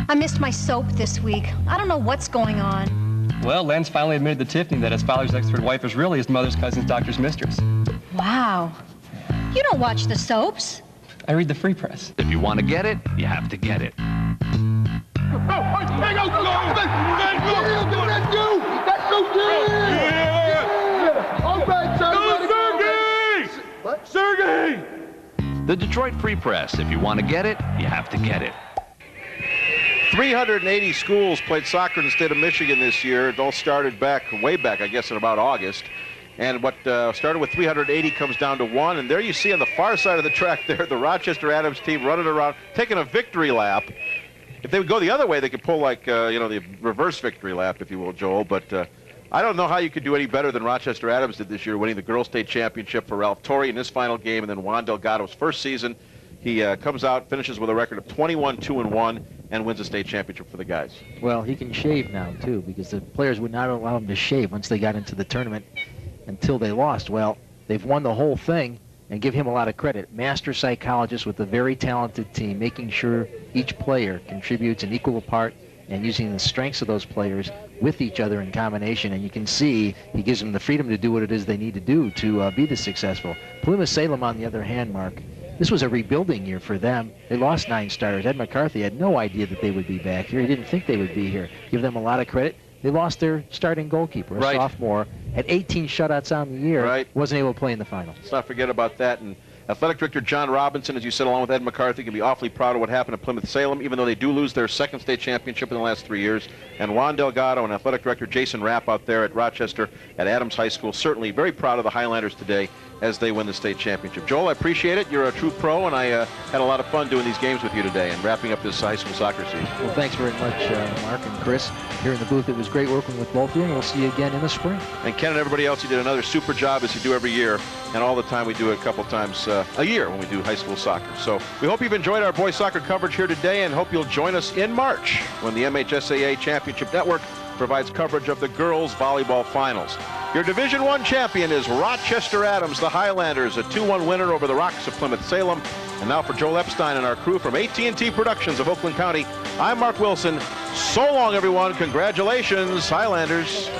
I missed my soap this week. I don't know what's going on. Well, Len's finally admitted to Tiffany that his father's expert wife is really his mother's cousin's doctor's mistress. Wow. You don't watch the soaps. I read the free press. If you want to get it, you have to get it. Sergey! The Detroit Free Press. If you want to get it, you have to get it. 380 schools played soccer in the state of Michigan this year. It all started way back, I guess, in about August. And what started with 380 comes down to 1. And there you see on the far side of the track there, the Rochester Adams team running around, taking a victory lap. If they would go the other way, they could pull like, the reverse victory lap, if you will, Joel. But I don't know how you could do any better than Rochester Adams did this year, winning the girls' state championship for Ralph Torrey in his final game, and then Juan Delgado's first season. He comes out, finishes with a record of 21-2-1, and wins the state championship for the guys. Well, he can shave now, too, because the players would not allow him to shave once they got into the tournament until they lost. Well, they've won the whole thing, and give him a lot of credit. Master psychologist with a very talented team, making sure each player contributes an equal part and using the strengths of those players with each other in combination. And you can see he gives them the freedom to do what it is they need to do to be the successful. Plymouth Salem, on the other hand, Mark, this was a rebuilding year for them. They lost 9 starters. Ed McCarthy had no idea that they would be back here. He didn't think they would be here. Give them a lot of credit. They lost their starting goalkeeper, a sophomore, had 18 shutouts on the year, wasn't able to play in the final. Let's not forget about that. And Athletic Director John Robinson, as you said, along with Ed McCarthy, can be awfully proud of what happened at Plymouth Salem, even though they do lose their second state championship in the last 3 years. And Juan Delgado and Athletic Director Jason Rapp out there at Rochester at Adams High School, certainly very proud of the Highlanders today as they win the state championship. Joel, I appreciate it. You're a true pro, and I had a lot of fun doing these games with you today and wrapping up this high school soccer season. Well, thanks very much, Mark and Chris. Here in the booth, it was great working with both of you, and we'll see you again in the spring. And Ken and everybody else, you did another super job, as you do every year, and all the time we do it a couple times a year when we do high school soccer. So we hope you've enjoyed our boys soccer coverage here today, and hope you'll join us in March when the MHSAA Championship Network provides coverage of the girls volleyball finals. Your Division I champion is Rochester Adams, the Highlanders, a 2-1 winner over the Rocks of Plymouth Salem. And now for Joel Epstein and our crew from AT&T Productions of Oakland County, I'm Mark Wilson. So long, everyone. Congratulations, Highlanders.